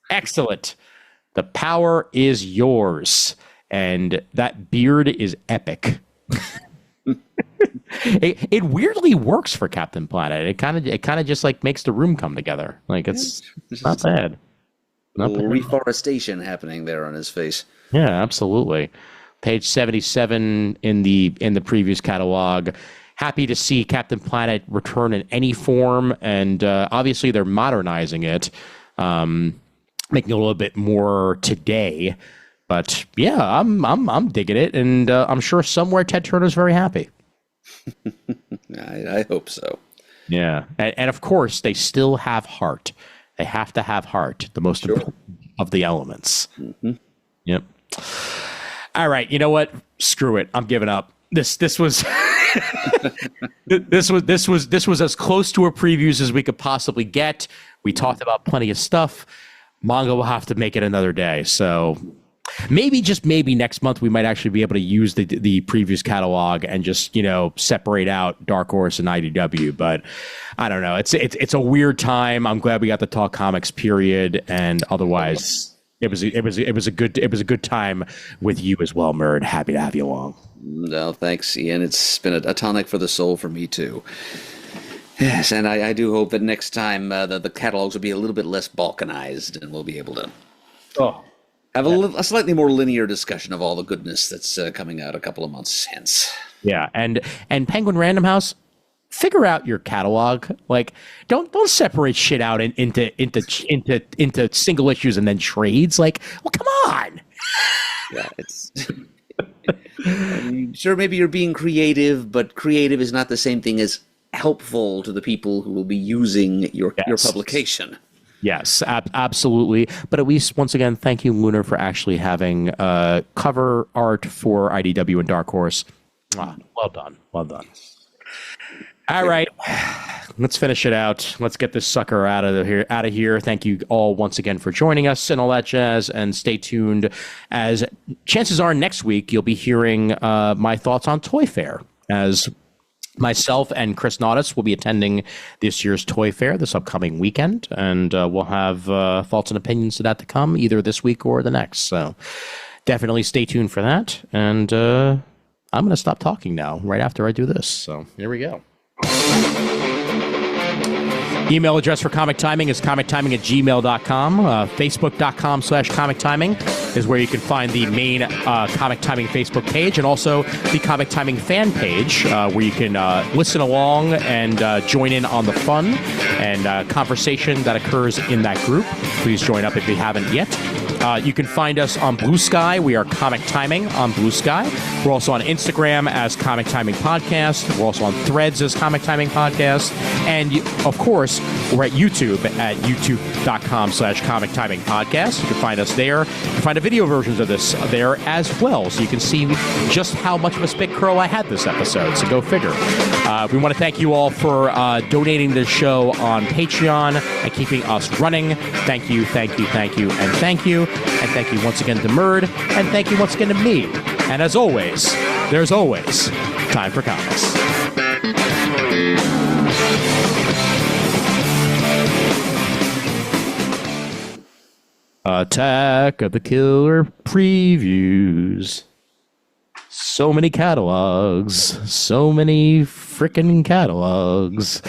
Excellent. The power is yours. And that beard is epic. It weirdly works for Captain Planet. It kind of just like makes the room come together. Like it's not bad. A little reforestation happening there on his face. Yeah, absolutely. Page 77 in the previous catalog. Happy to see Captain Planet return in any form, and obviously they're modernizing it, making it a little bit more today. But yeah, I'm digging it, and I'm sure somewhere Ted Turner's very happy. I hope so. Yeah, and of course they still have heart. They have to have heart, the most important of the elements. Mm-hmm. Yep. All right, you know what? Screw it. I'm giving up. This was this was as close to a previews as we could possibly get. We talked about plenty of stuff. Manga will have to make it another day. So maybe, just maybe next month we might actually be able to use the previews catalog and just, separate out Dark Horse and IDW. But I don't know. It's a weird time. I'm glad we got to talk comics, period, and otherwise. It was a good time with you as well, Murd. Happy to have you along. No, thanks, Ian. It's been a tonic for the soul for me too. Yes, and I do hope that next time the catalogs will be a little bit less balkanized, and we'll be able to have a slightly more linear discussion of all the goodness that's coming out a couple of months hence. Yeah, and Penguin Random House, figure out your catalog. Like, don't separate shit out into single issues and then trades. Like, well, come on. Yeah, it's sure, maybe you're being creative, but creative is not the same thing as helpful to the people who will be using your publication. Yes, absolutely. But at least, once again, thank you, Lunar, for actually having cover art for IDW and Dark Horse. Well done. All right, let's finish it out. Let's get this sucker out of here. Thank you all once again for joining us and all that jazz. And stay tuned, as chances are next week you'll be hearing my thoughts on Toy Fair, as myself and Chris Naudis will be attending this year's Toy Fair this upcoming weekend, and we'll have thoughts and opinions to that to come either this week or the next. So definitely stay tuned for that. And I'm going to stop talking now right after I do this. So here we go. Email address for Comic Timing is comictiming@gmail.com. Facebook.com/Comic Timing is where you can find the main Comic Timing Facebook page, and also the Comic Timing fan page, where you can listen along and join in on the fun and conversation that occurs in that group. Please join up if you haven't yet. You can find us on Blue Sky. We are Comic Timing on Blue Sky. We're also on Instagram as Comic Timing Podcast. We're also on Threads as Comic Timing Podcast. And, of course, we're at YouTube at youtube.com/Comic Timing Podcast. You can find us there. You can find the video versions of this there as well, so you can see just how much of a spit curl I had this episode. So go figure. We want to thank you all for donating to the show on Patreon and keeping us running. Thank you, thank you, thank you, and thank you. And thank you once again to Murd, and thank you once again to me. And as always, there's always time for comics. Attack of the Killer previews. So many catalogs. So many frickin' catalogs.